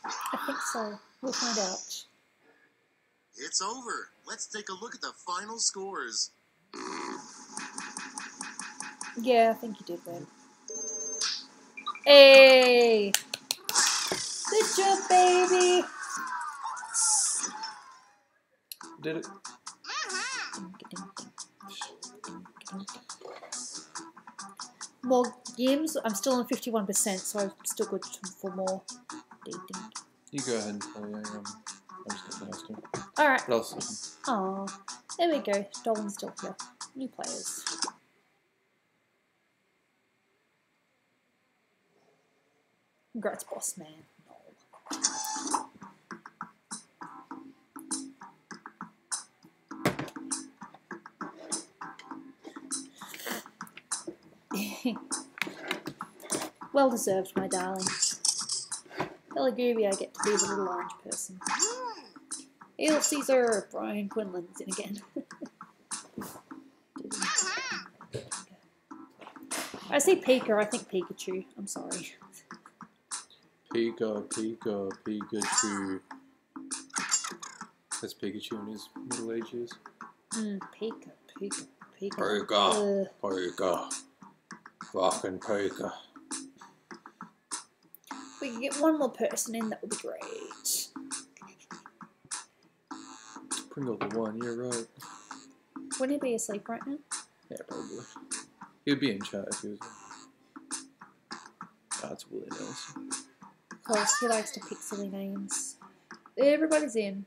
I think so. We'll find out. It's over. Let's take a look at the final scores. Yeah, I think you did win. Hey! Good job, baby! Did it? More games. I'm still on 51%, so I'm still good for more. You go ahead and play. I'm just going to last one. Alright. But I'll listen. Aw. There we go. Dolan's still here. New players. Congrats, boss man. No. Well deserved, my darling. Hello, Gooby, I get to be the little orange person. Hail Caesar! Brian Quinlan's in again. I say Pika, I think Pikachu. I'm sorry. Pika, Pikachu. That's Pikachu in his middle ages. Pika. Pika. Fucking Pika. We can get one more person in, that would be great. Pringle the one, you're right. Wouldn't he be asleep right now? Yeah, probably. He'd be in chat if he was there. That's Willie Nelson. Of course, he likes to pick silly names. Everybody's in.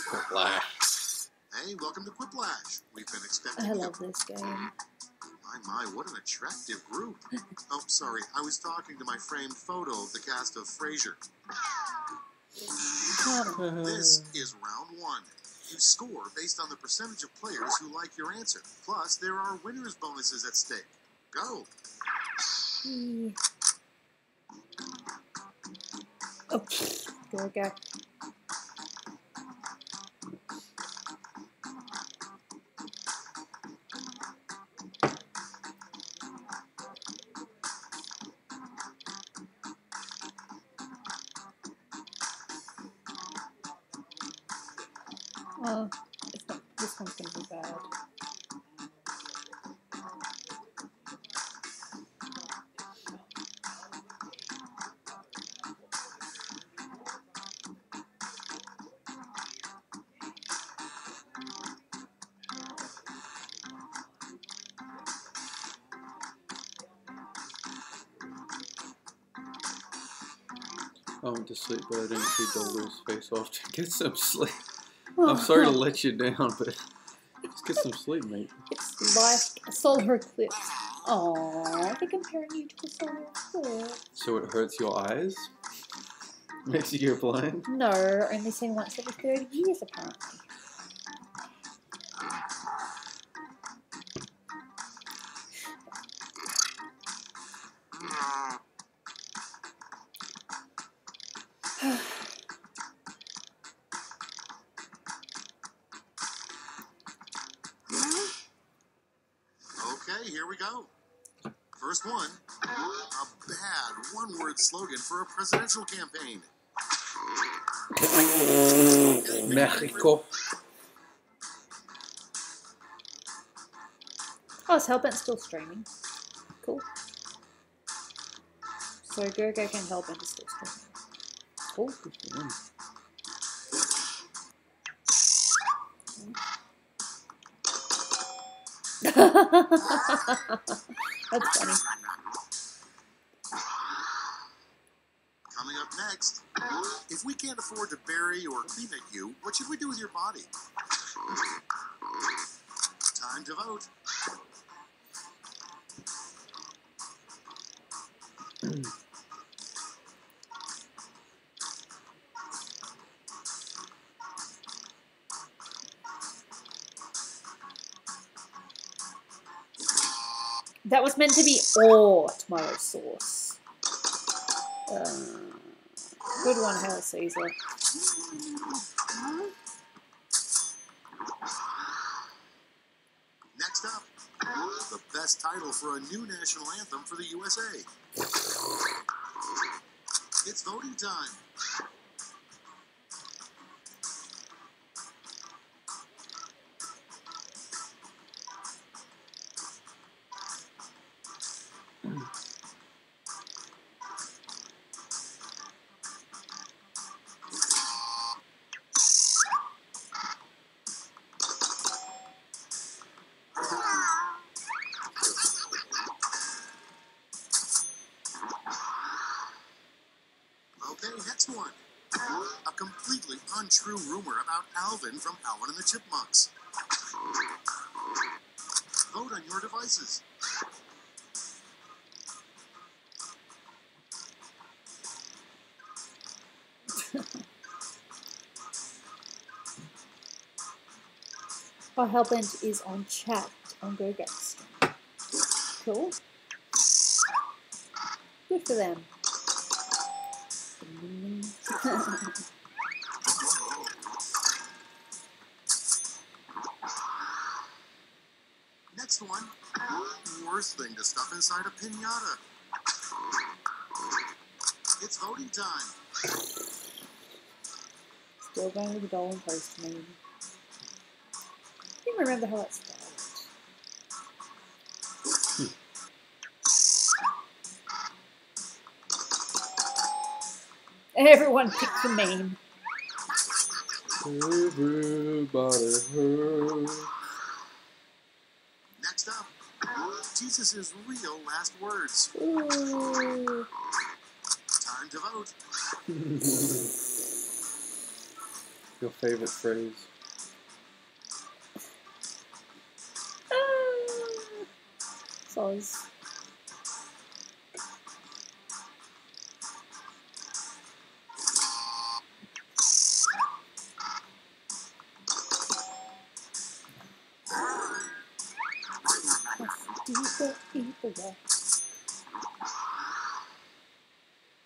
Quiplash. Hey, welcome to Quiplash. We've been expecting I you. love this game. My, what an attractive group. Oh, sorry, I was talking to my framed photo of the cast of Frasier. This is round one. You score based on the percentage of players who like your answer. Plus, there are winners' bonuses at stake. Go. Oh, there we go. Well, it's not, this one's going to be bad. I went to sleep, but I didn't see Dolder's face off to get some sleep. Oh, I'm sorry to let you down, but just get some sleep, mate. It's like a solar eclipse. Aww, they're comparing you to the solar eclipse. So it hurts your eyes? Makes you go blind? No, only seen once every 30 years apparently. Okay, here we go. First one, a bad one-word slogan for a presidential campaign. Mexico. Oh, is Hellbent still streaming? Cool. So Go-Go and Hellbent is still streaming. Cool. That's funny. Coming up next, if we can't afford to bury or cremate you, what should we do with your body? Time to vote. That was meant to be all tomato sauce. Good one, Hail Caesar. Next up, the best title for a new national anthem for the USA. It's voting time. Okay, next one. A completely untrue rumor about Alvin from Alvin and the Chipmunks. Vote on your devices. Oh, Hellbent is on chat on Go-Go stream. Cool. Good for them. Next one. Worst thing to stuff inside a piñata. It's voting time. Still going with the Dolan post meme. I don't remember how that started. Everyone picked the meme. Everybody hurt. Next up, Jesus' real last words. Ooh. Time to vote. Your favorite phrase. Soz.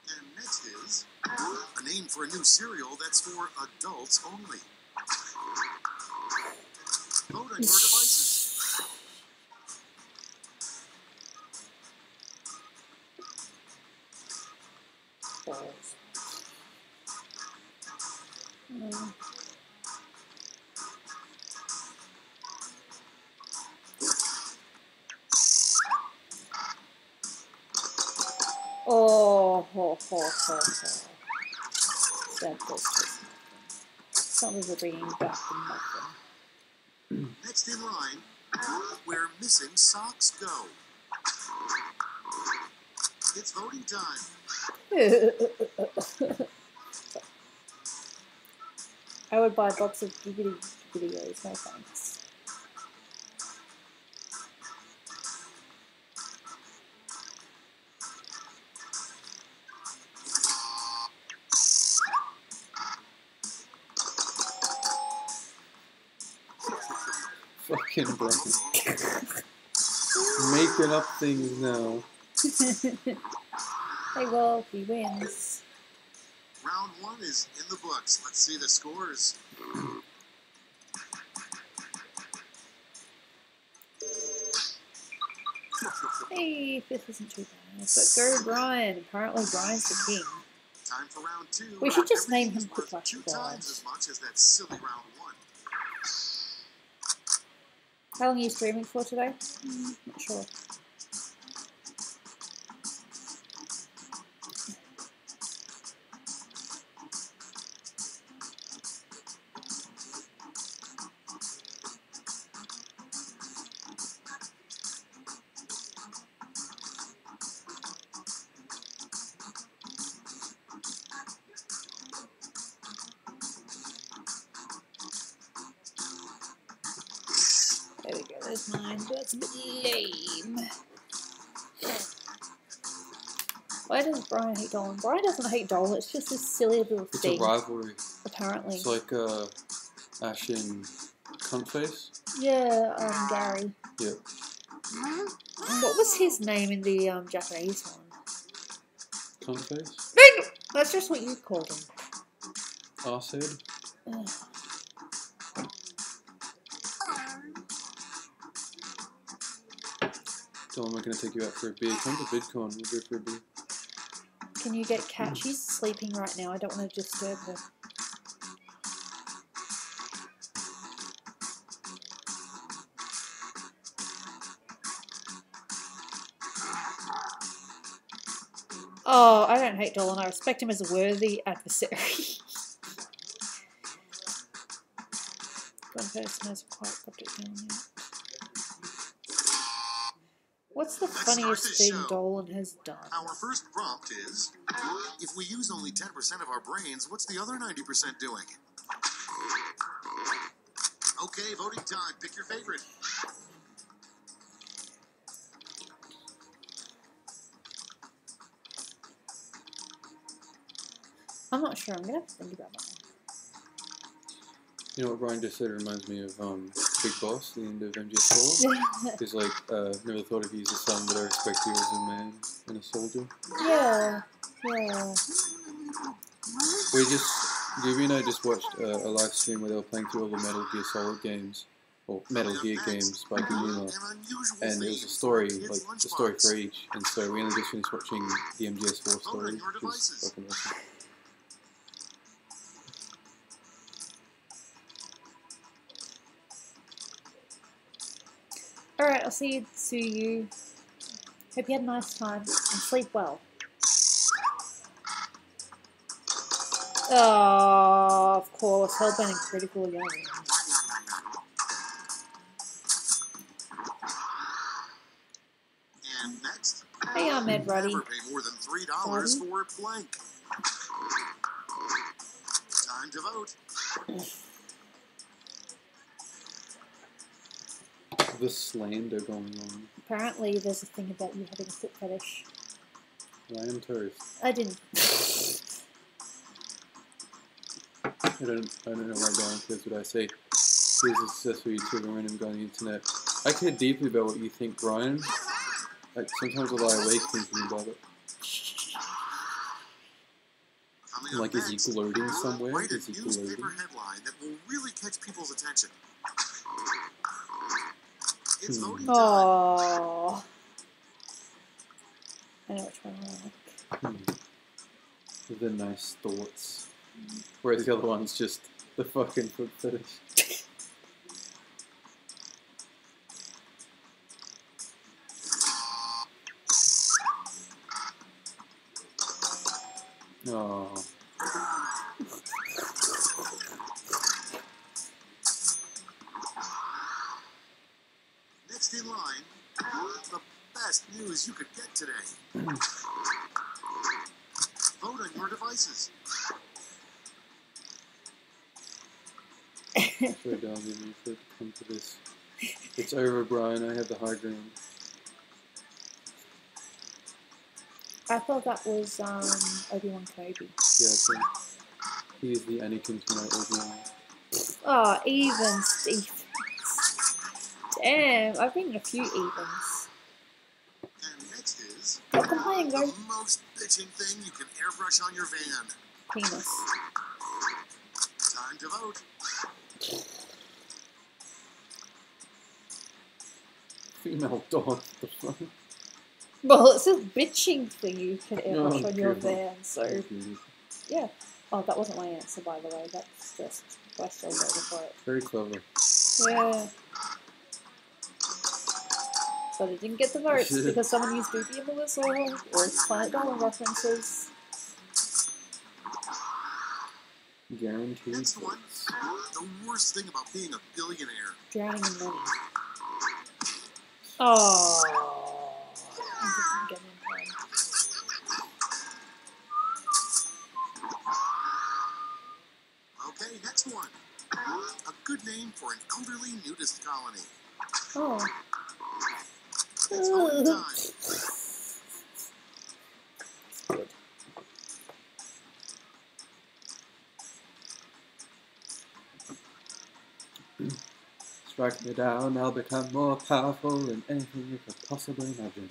And next is a name for a new cereal that's for adults only. Vote on your devices. Oh, ho, ho, ho, ho. That goes this muffin. Some of it bringing back the muffin. Next in line, where missing socks go. It's voting time. I would buy a box of Gooby videos, no thanks. Fucking Brian. Making up things now. Hey, well, he wins. Round 1 is in the books. Let's see the scores. Hey, fifth isn't too bad. But go Brian. Apparently Brian's the king. Time for round 2. We should just name him Everything is worth Quiplash 2 Brian. times as much as that silly round 1. How long are you streaming for today? Not sure. There we go, there's mine. That's a bit lame. Why does Brian hate Dolan? Brian doesn't hate Dolan, it's just this silly little It's thing. a rivalry. Apparently. It's like Ash and Cuntface. Yeah, Gary. Yeah. What was his name in the Japanese one? Cuntface? That's just what you called him. Arsehead? Ugh. Tell him I'm gonna take you out for a beer. Come to VidCon, we'll go for a beer. Can you get Cat? She's sleeping right now. I don't want to disturb her. Oh, I don't hate Dolan. I respect him as a worthy adversary. One person hasn't quite got it down yet. What's the funniest thing Dolan has done? Our first prompt is, if we use only 10% of our brains, what's the other 90% doing? Okay, voting time. Pick your favorite. I'm not sure. I'm going to have to think about that one. You know what Brian just said reminds me of Big Boss, the end of MGS4. He's like, never thought of you as a son, but I respect you as a man and a soldier. Yeah. Yeah. Gooby and I just watched a live stream where they were playing through all the Metal Gear Solid games, or Metal Gear games by Kojima, and it was a story, like a story for each, and so we only just finished watching the MGS4 story, which was fucking awesome. Alright, I'll see you. Hope you had a nice time and sleep well. Oh, of course. Hellbent and critical young. And next, Hey, Ahmed Ruddy. never pay more than $3 for a blank. Time to vote. The slander going on. Apparently, there's a thing about you having a foot fetish. Lamb toast. I didn't. I don't know why Brian says what I say. He's a successful YouTuber, random guy on the internet. I care deeply about what you think, Brian. Like, sometimes I lie awake thinking about it. Like, is he gloating somewhere? Write a Is he newspaper gloating? headline that will really catch people's attention. It's voting time. Aww. I know which one I like. The nice thoughts. Whereas the other one's just the fucking foot fetish. Oh. Next in line, the best news you could get today. Vote on your devices. So dumb in me for it to come to this. It's over, Brian. I have the high ground. I thought that was Obi-Wan Kenobi. Yeah, I think he is the Anakin to my Obi-Wan. Oh, evens, Stevens. Damn, I've been in a few evens. And next is Don't complain, the go. most bitching thing you can airbrush on your van. Penis. Time to vote. Female dog. The fuck? Well, it says bitching thing you can airbrush Oh, on your good. van, so yeah. Oh, that wasn't my answer, by the way. That's just I still voted for it. Very clever. Yeah. But it didn't get the votes because someone used Gooby and the Whistle or it's Planet Dolan references. Guaranteed. Next one. The worst thing about being a billionaire. Drowning in money. Oh. I didn't get in time. Okay, next one. A good name for an elderly nudist colony. Oh. It's voting time. Good. Strike me down, I'll become more powerful than anything you could possibly imagine.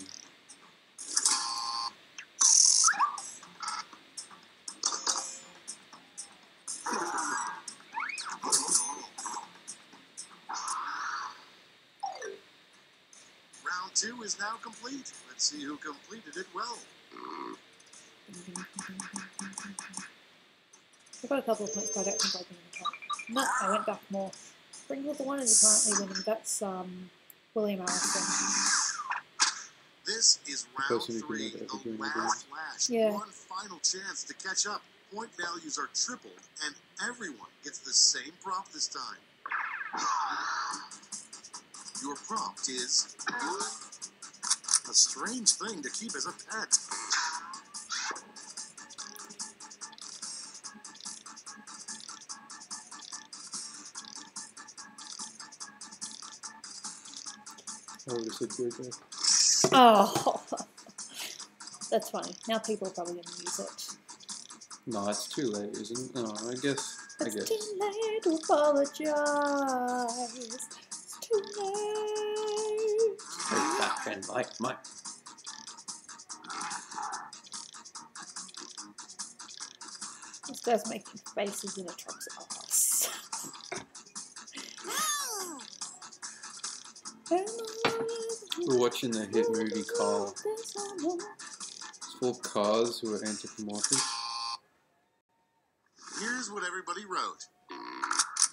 Round 2 is now complete. Let's see who completed it well. I got a couple of points, but I don't think I've been in the top. No, I went back more. Spring with the One is currently winning. That's William Harrison. This is round 3, the last flash. Yeah. One final chance to catch up. Point values are tripled, and everyone gets the same prompt this time. Your prompt is a strange thing to keep as a pet. Oh, this is good there. Oh, that's funny. Now people are probably going to use it. No, it's too late, isn't it? No, I guess. It's too late to apologize. It's too late. Take that, Ben. Mike. This guy's making faces in a truck's ass. We're watching the hit movie Car. It's full of cars who are anthropomorphic. Here's what everybody wrote.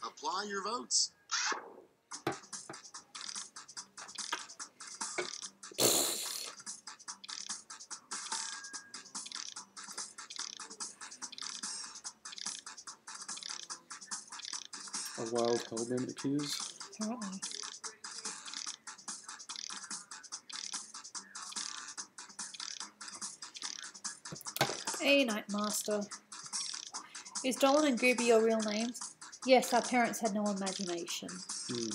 Apply your votes. A wild hellbent appears. Apparently. Hey, Nightmaster. Is Dolan and Gooby your real names? Yes, our parents had no imagination.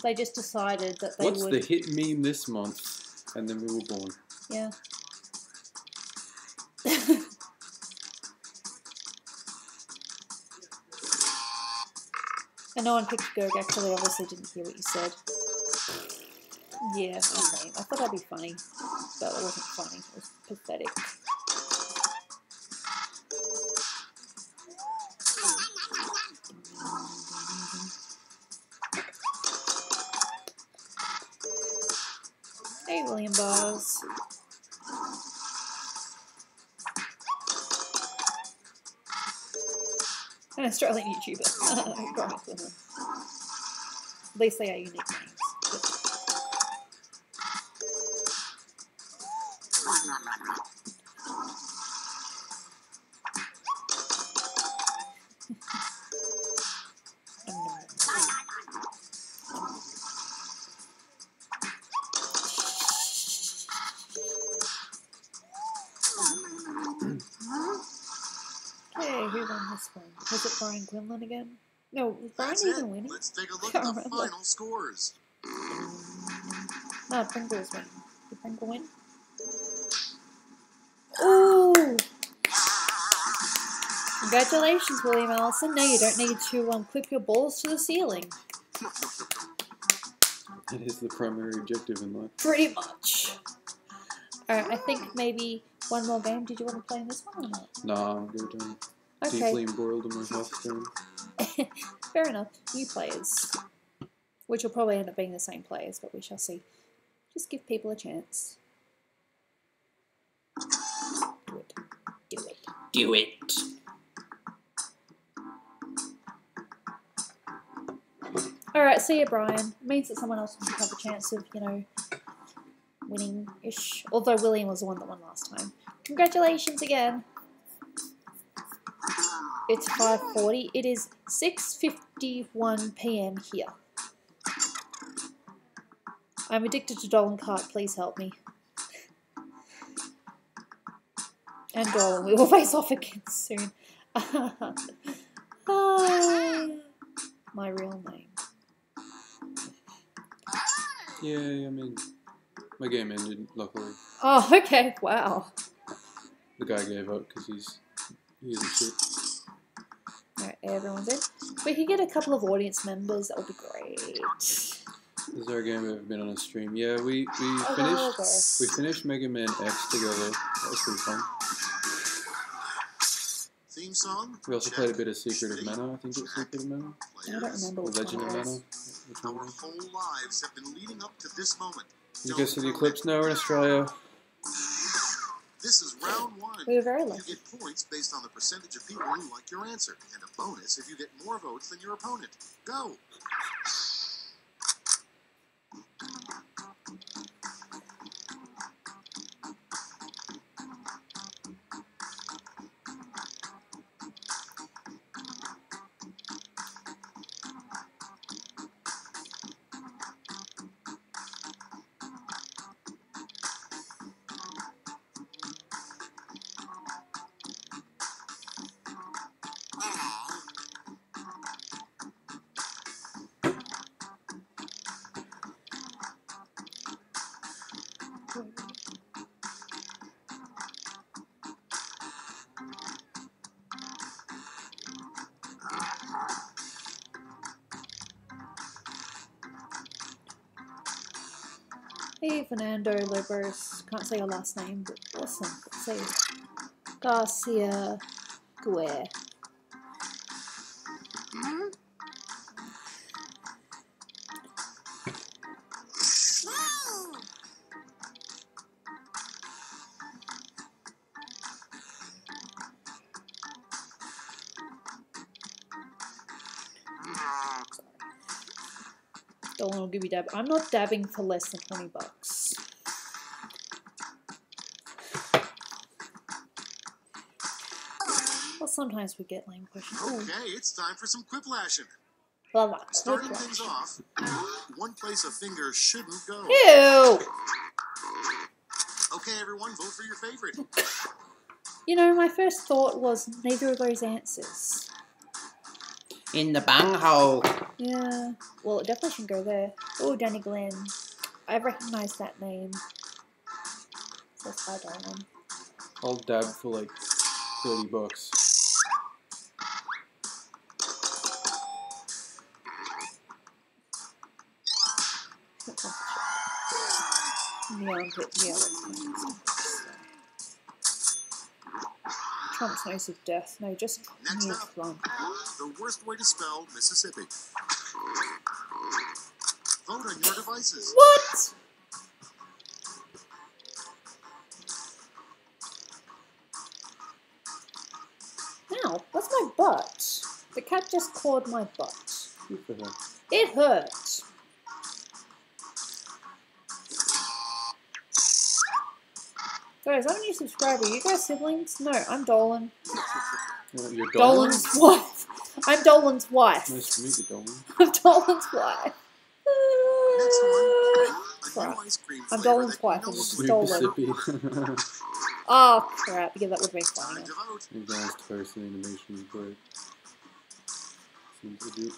They just decided that they would... What's the hit meme this month? And then we were born. Yeah. And no one picked Gerg, actually. Obviously didn't hear what you said. Yeah, okay. I thought that'd be funny. But it wasn't funny. It was pathetic. Hey, William Buzz. An Australian YouTuber. Go ahead with him. At least they are unique names. one? Was it Brian Quinlan again? No, was Brian That's even it. winning? Let's take a look I at can't the remember. final scores. No, Pringles win. Did Pringle win? Ooh! Congratulations, William Allison. Now you don't need to clip your balls to the ceiling. It is the primary objective in life. Pretty much. Alright, I think maybe one more game. Did you want to play in this one or not? Nah, I'm good. I'm Okay. deeply embroiled in my Hearthstone. Fair enough. New players. Which will probably end up being the same players, but we shall see. Just give people a chance. Do it. Do it. Do it. Alright, see you, Brian. It means that someone else will have a chance of, you know, winning-ish. Although William was the one that won last time. Congratulations again. It's 5:40. It is 6:51 PM here. I'm addicted to Dolan Cart. Please help me. And Dolan, we will face off again soon. My real name. Yeah, I mean, my game ended, luckily. Oh, okay. Wow. The guy gave up because he's a shit. Alright, everyone's in. If we could get a couple of audience members, that would be great. This is our game we've ever been on a stream. Yeah, we Okay. finished Mega Man X together. That was pretty fun. Theme song. We also played a bit of Secret of Mana. I think it was Secret of Mana. I don't remember Or which Legend one of it Mana. was. Which one Our was it? whole lives have been leading up to this moment. You guys see the eclipse now in Australia? This is round one. We were very You lucky. get points based on the percentage of people who like your answer, and a bonus if you get more votes than your opponent. Go! Hey, Fernando Libers. Can't say your last name, but awesome. Let's see. Garcia Guerre. Dolan will give you dab. I'm not dabbing for less than $20. Well, sometimes we get lame questions. Ooh. Okay, it's time for some quiplashing. Blah, blah. Starting things off, one place a finger shouldn't go. Ew! Okay, everyone, vote for your favorite. You know, my first thought was neither of those answers. In the bunghole. Yeah. Well, it definitely shouldn't go there. Oh, Danny Glenn. I recognise that name. Says hi, Dolan. I'll dab for like $30. Neon pit, yeah, Trump's nose of death. No, just Next near up, Trump. the worst way to spell Mississippi. Vote on your devices. What? Ow, that's my butt. The cat just clawed my butt. Good for her. It hurt. Guys, I'm a new subscriber. You guys siblings? No, I'm Dolan. You're Dolan? Dolan's wife. I'm Dolan's wife. Nice to meet you, Dolan. I'm Dolan's wife. Next one. A Crap. new ice cream I'm flavor Dolan's that you wife know and just will stole Super it. sippy. Oh crap, yeah, that would make Time funny. to vote. You guys toast the animations, but seems a bit.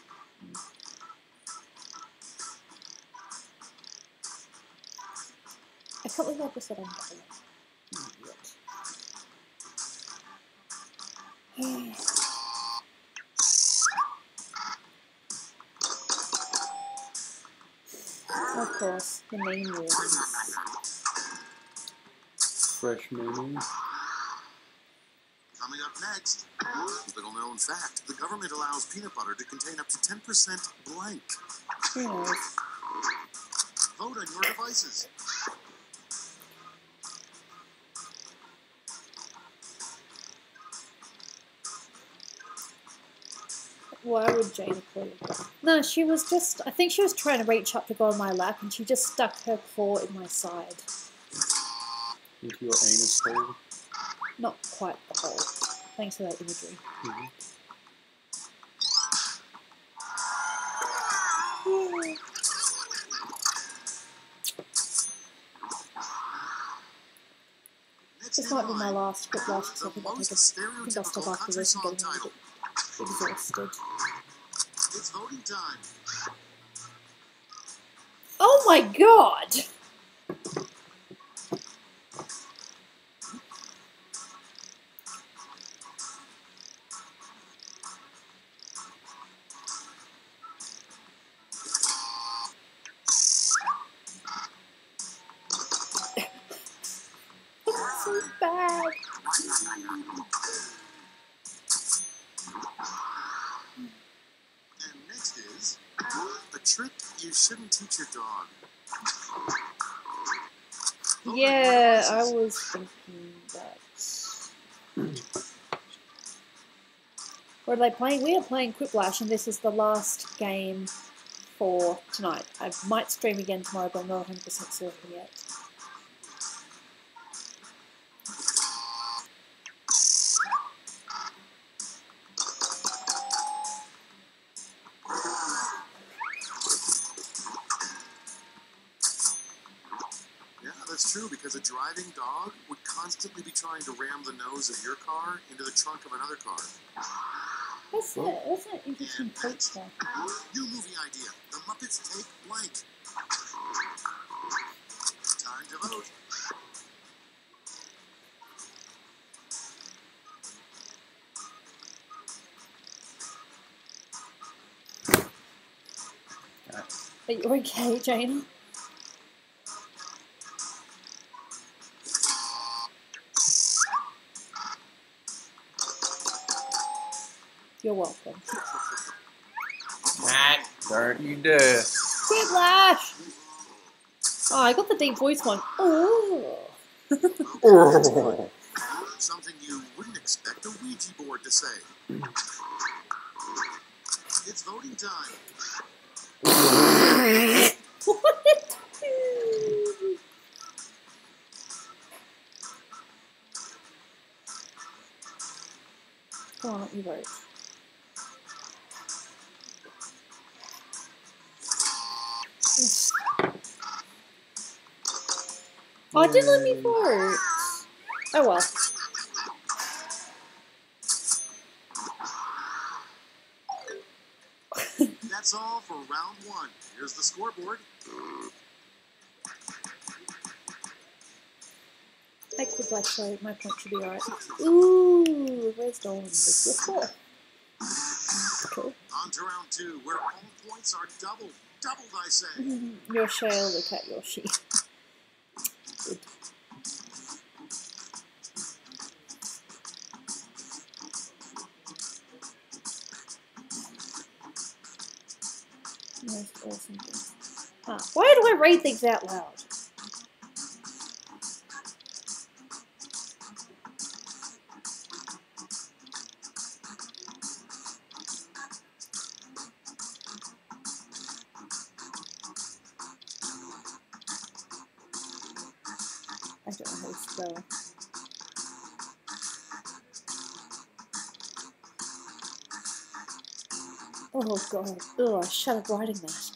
I can't believe I just said I'm Dolan. Of course, the main rules. Fresh mayonnaise. Coming up next, little known fact, the government allows peanut butter to contain up to 10% blank. Who knows? Vote on your devices. Why would Jane play? No, she was just, I think she was trying to reach up to go on my lap and she just stuck her claw in my side. Into your anus hole. Not quite the hole. Thanks for that imagery. This might be my last Quiplash because I think I'll stop after this and getting a little bit exhausted. It's voting time. Oh my god! It's so bad. And next is a trick you shouldn't teach your dog. Vote on your Yeah, I devices. was thinking that. What are they playing? We are playing Quiplash, and this is the last game for tonight. I might stream again tomorrow, but I'm not 100% certain yet. Yeah, that's true, because a driving dog would constantly be trying to ram the nose of your car into the trunk of another car. That's an interesting feature. New movie idea. The Muppets Take Blank. Time to vote. Are you okay, Jane? You're welcome. Don't you dare. Quiplash! Oh, I got the deep voice one. Oh. Something you wouldn't expect a Ouija board to say. It's voting time. What? Come on, let me vote. Oh, it didn't let me vote. Oh well. That's all for round one. Here's the scoreboard. Hey, Quiplash, so my point should be right. Ooh, where's Dolan? This was cool. Cool. On to round two, where all points are doubled. Doubled, I say. Your shale, look at your sheep. Good. Most awesome things. Ah, why do I read things out loud? I don't know how to spell. Oh god. Ugh, shut up writing that.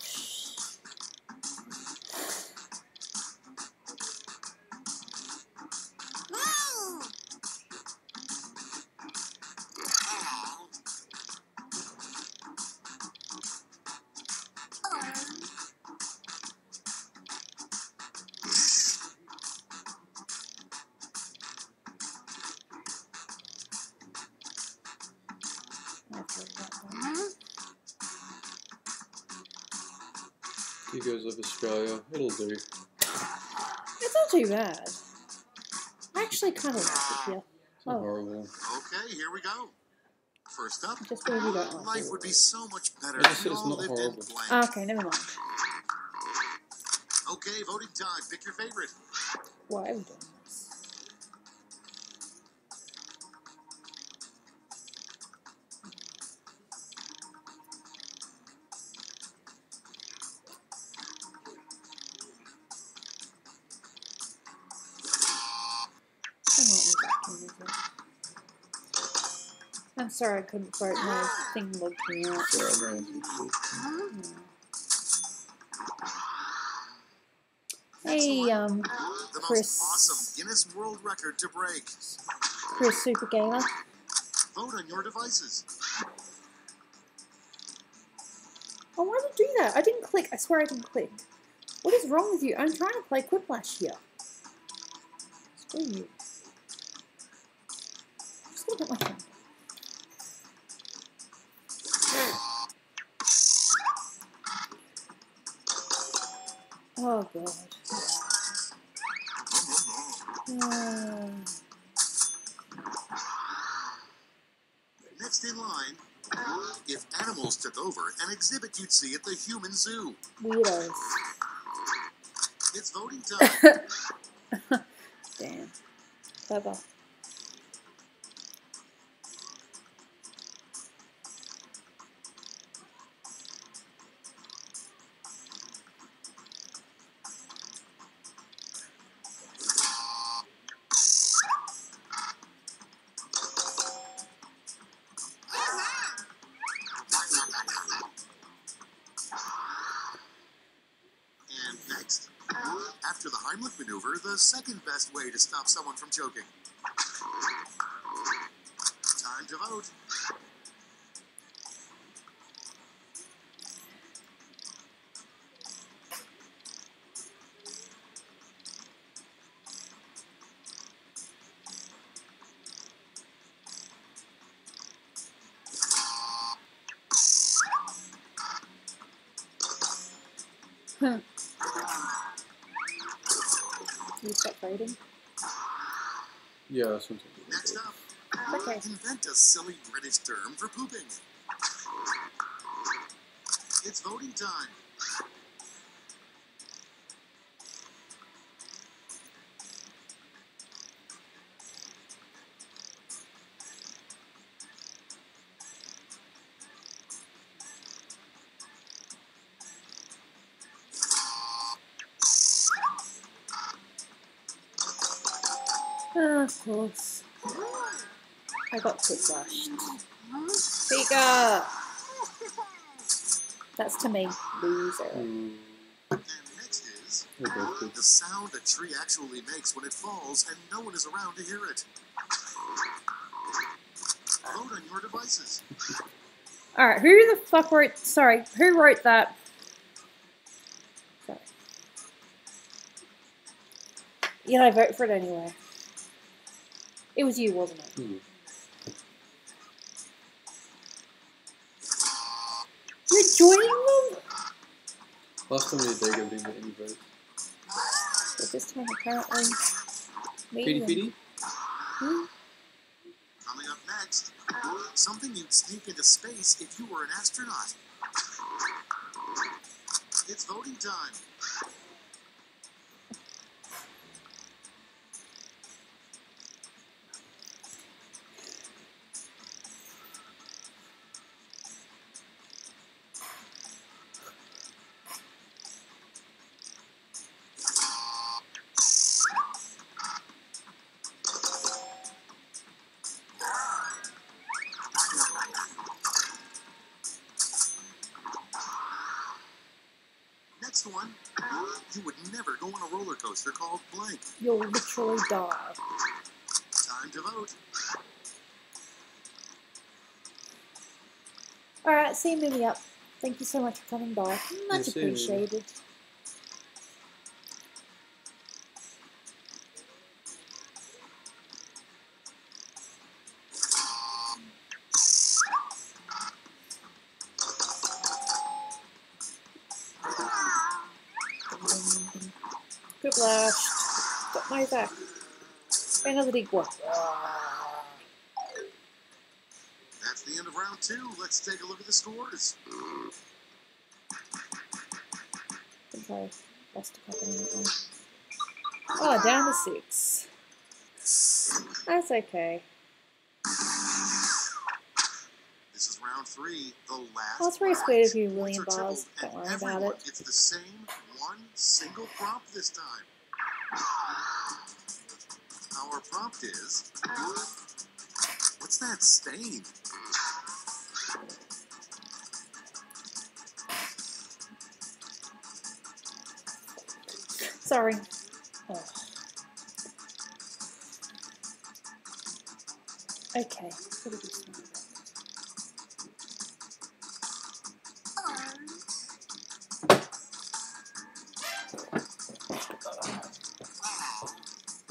You guys love Australia. It'll do. It's not too bad. I actually kind of like it here. It's not horrible. Okay, here we go. First up, Just because you don't like life it. would be so much better I just if said we it's all not lived in horrible. blank. Okay, never mind. Okay, voting time. Pick your favorite. Why are we doing this? I'm sorry I couldn't vote. My thing logged me out. Hey, The Chris. most awesome Guinness World Record to break. Chris Super Gamer. Vote on your devices. Oh, why did you do that? I didn't click. I swear I didn't click. What is wrong with you? I'm trying to play Quiplash here. Screw you. I'm just gonna get my phone. Oh, God. Next in line, if animals took over, an exhibit you'd see at the human zoo. Weirdos. It's voting time. Damn. Clever. And next, after the Heimlich maneuver, the second best way to stop someone from choking. Time to vote. You stop voting? Yeah, that's something. Next up, Okay. invent a silly British term for pooping. It's voting time. Oh, of course. I got Quickblush. Figure! That's to me, loser. And next is the sound a tree actually makes when it falls and no one is around to hear it. Vote on your devices. Alright, who the fuck wrote... Sorry, who wrote that? Sorry. Yet I vote for it anyway. It was you, wasn't it? Mm. You're joining them? Last time we did, I didn't get any votes. But this time apparently... Feedy feedy? Hmm? Coming up next, something you'd sneak into space if you were an astronaut. It's voting time. Next one, you would never go on a roller coaster called blank. You'll literally die. Time to vote. Alright, see you movie up. Thank you so much for coming by. Much see you. appreciated. Quiplash. Got my back. Another big one. That's the end of round 2. Let's take a look at the scores. I think I lost a couple in that one. Oh, down to 6. That's okay. This is round 3. The last. Oh, it's very sweet of you, points William are Bars. tripled, Don't and worry about everyone it. gets the same one single prompt this time. Our prompt is, what's that stain? Sorry. Oh. Okay. What did we say?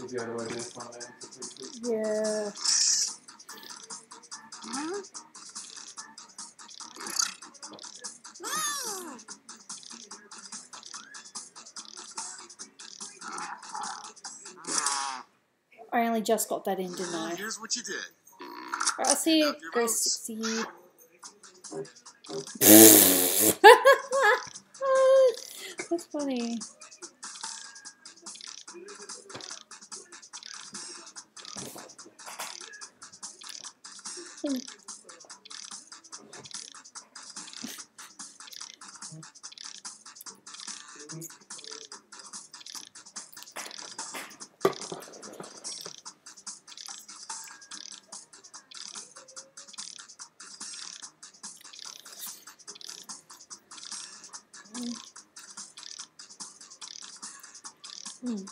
The other way this one then. Yeah. I only just got that in, didn't I? Here's what you did. Alright, I'll see you, Hand out your go votes. 60. That's funny.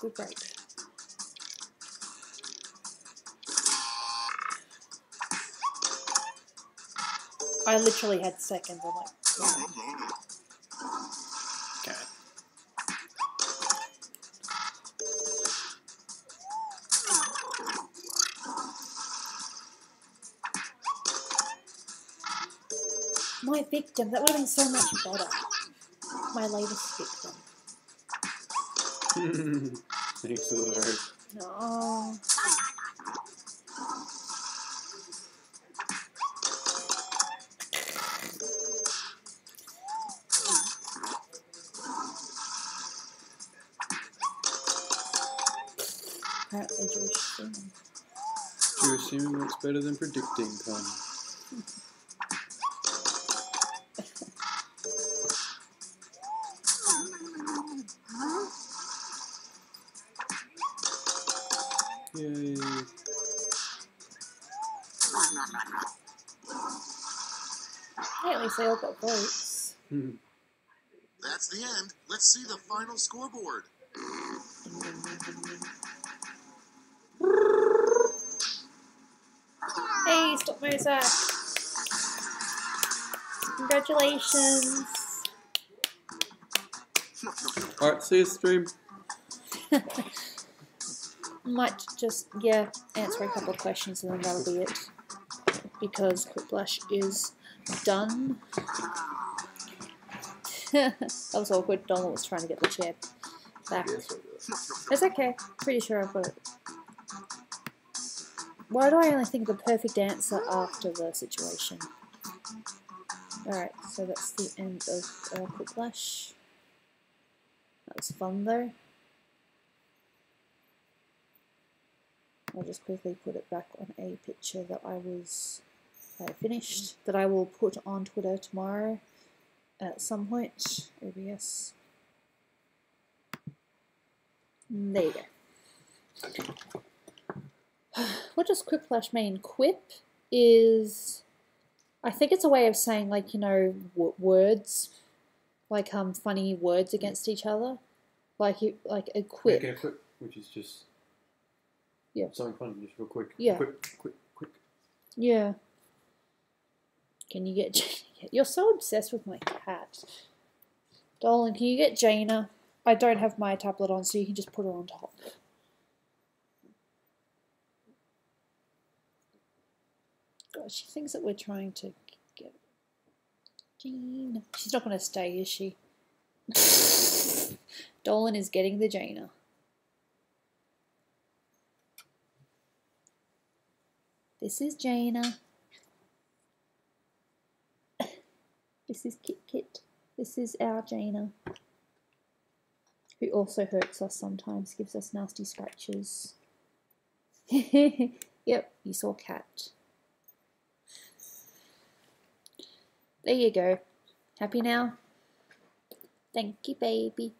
Good break. I literally had seconds. I'm like, Okay. my victim. That would have been so much better. My latest victim. Thanks for the vote. No. Apparently Jewish thing. You're assuming what's better than predicting, Con. Yay. Hey, at least they all got votes. That's the end. Let's see the final scoreboard. Hey, stop Mozart. Congratulations. Alright, see you stream. Might just, yeah, answer a couple of questions and then that'll be it. Because Quickblush is done. That was awkward. Donald was trying to get the chair back. It's okay. Pretty sure I've got it. Why do I only think of the perfect answer after the situation? Alright, so that's the end of Quickblush. That was fun though. I'll just quickly put it back on a picture that I finished, that I will put on Twitter tomorrow at some point. OBS. There you go. What does Quiplash mean? Quip is, I think it's a way of saying, like, you know, words, like funny words against each other, like a quip. Make a quip, which is just something funny, just real quick. Yeah. Quick. Yeah. Can you get? You're so obsessed with my cat, Dolan. Can you get Jaina? I don't have my tablet on, so you can just put her on top. God, she thinks that we're trying to get Jaina. She's not going to stay, is she? Dolan is getting the Jaina. This is Jaina. This is Kit Kit. This is our Jaina, who also hurts us sometimes, gives us nasty scratches. Yep, you saw cat. There you go. Happy now? Thank you, baby.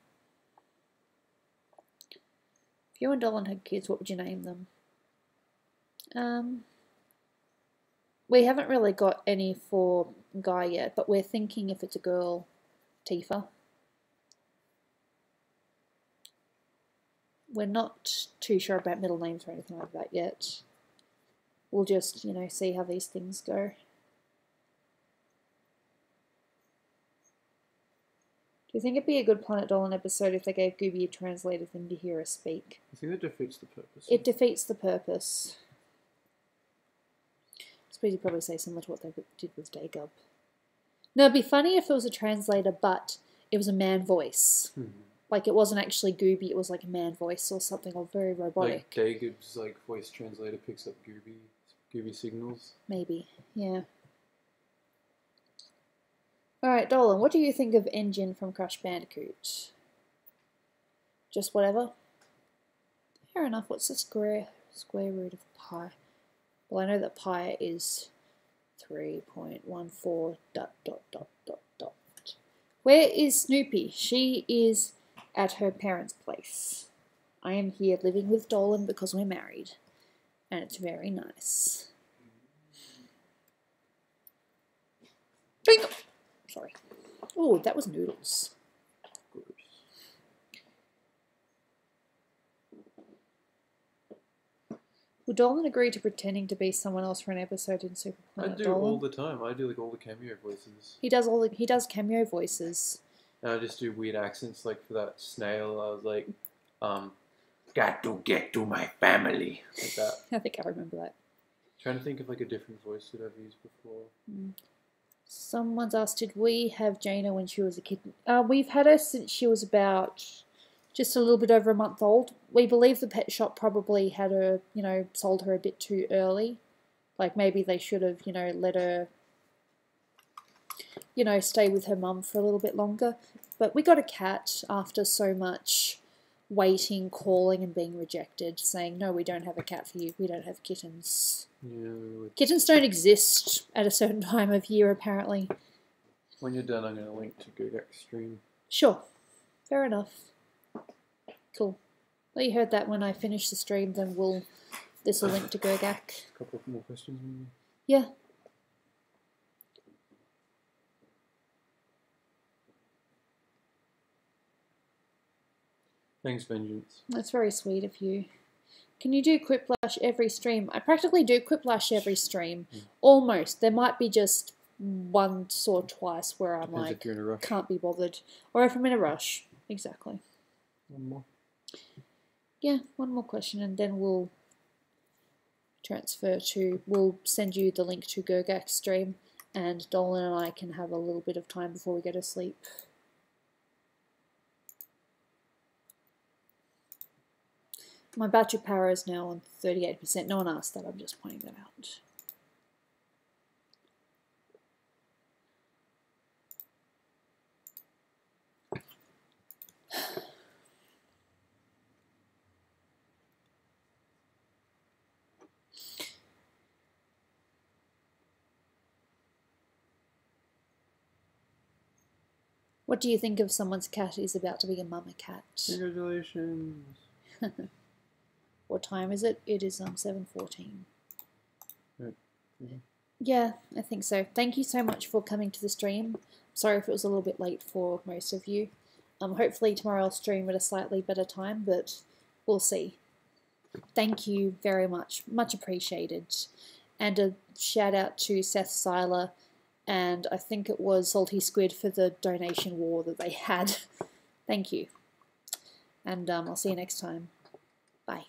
If you and Dolan had kids, what would you name them? We haven't really got any for Guy yet, but we're thinking if it's a girl, Tifa. We're not too sure about middle names or anything like that yet. We'll just, you know, see how these things go. Do you think it'd be a good Planet Dolan episode if they gave Gooby a translator thing to hear us speak? I think that defeats the purpose. It defeats the purpose. I suppose you'd probably say similar to what they did with Dagub. No, it'd be funny if it was a translator, but it was a man voice. Like, it wasn't actually Gooby, it was like a man voice or something, or very robotic. Like Dagub's like voice translator picks up Gooby signals. Maybe, yeah. Alright, Dolan, what do you think of Engine from Crash Bandicoot? Just whatever? Fair enough, what's the square root of pi? Well, I know that pi is 3.14 ... Where is Snoopy? She is at her parents' place. I am here living with Dolan because we're married. And it's very nice. Bingo! Sorry. Oh, that was noodles. Will Dolan agree to pretending to be someone else for an episode in Super Planet I do Dolan? all the time. I do like all the cameo voices. He does cameo voices. And I just do weird accents, like for that snail. I was like, got to get to my family, like that. I think I remember that. Trying to think of like a different voice that I've used before. Someone's asked, did we have Jaina when she was a kitten? We've had her since she was about just a little bit over a month old. We believe the pet shop probably had her, you know, sold her a bit too early. Like maybe they should have, you know, let her, you know, stay with her mum for a little bit longer. But we got a cat after so much waiting, calling and being rejected, saying, no, we don't have a cat for you. We don't have kittens. Yeah. Kittens don't exist at a certain time of year, apparently. When you're done, I'm going to link to Gogak's stream. Sure. Fair enough. Cool. Well, you heard that when I finish the stream, then this will link to Gogak. A couple of more questions, maybe? Yeah. Thanks, Vengeance. That's very sweet of you. Can you do Quiplash every stream? I practically do Quiplash every stream. Almost. There might be just once or twice where I'm Depends like, if you're in a rush. can't be bothered. Or if I'm in a rush. Exactly. One more. Yeah, one more question and then we'll we'll send you the link to Gogak's stream and Dolan and I can have a little bit of time before we go to sleep. My battery power is now on 38%. No one asked that, I'm just pointing that out. What do you think if someone's cat is about to be a mama cat? Congratulations. What time is it? It is 7:14. Right. Yeah, I think so. Thank you so much for coming to the stream. Sorry if it was a little bit late for most of you. Hopefully tomorrow I'll stream at a slightly better time, but we'll see. Thank you very much. Much appreciated. And a shout out to Seth Seiler and I think it was Salty Squid for the donation war that they had. Thank you. And I'll see you next time. Bye.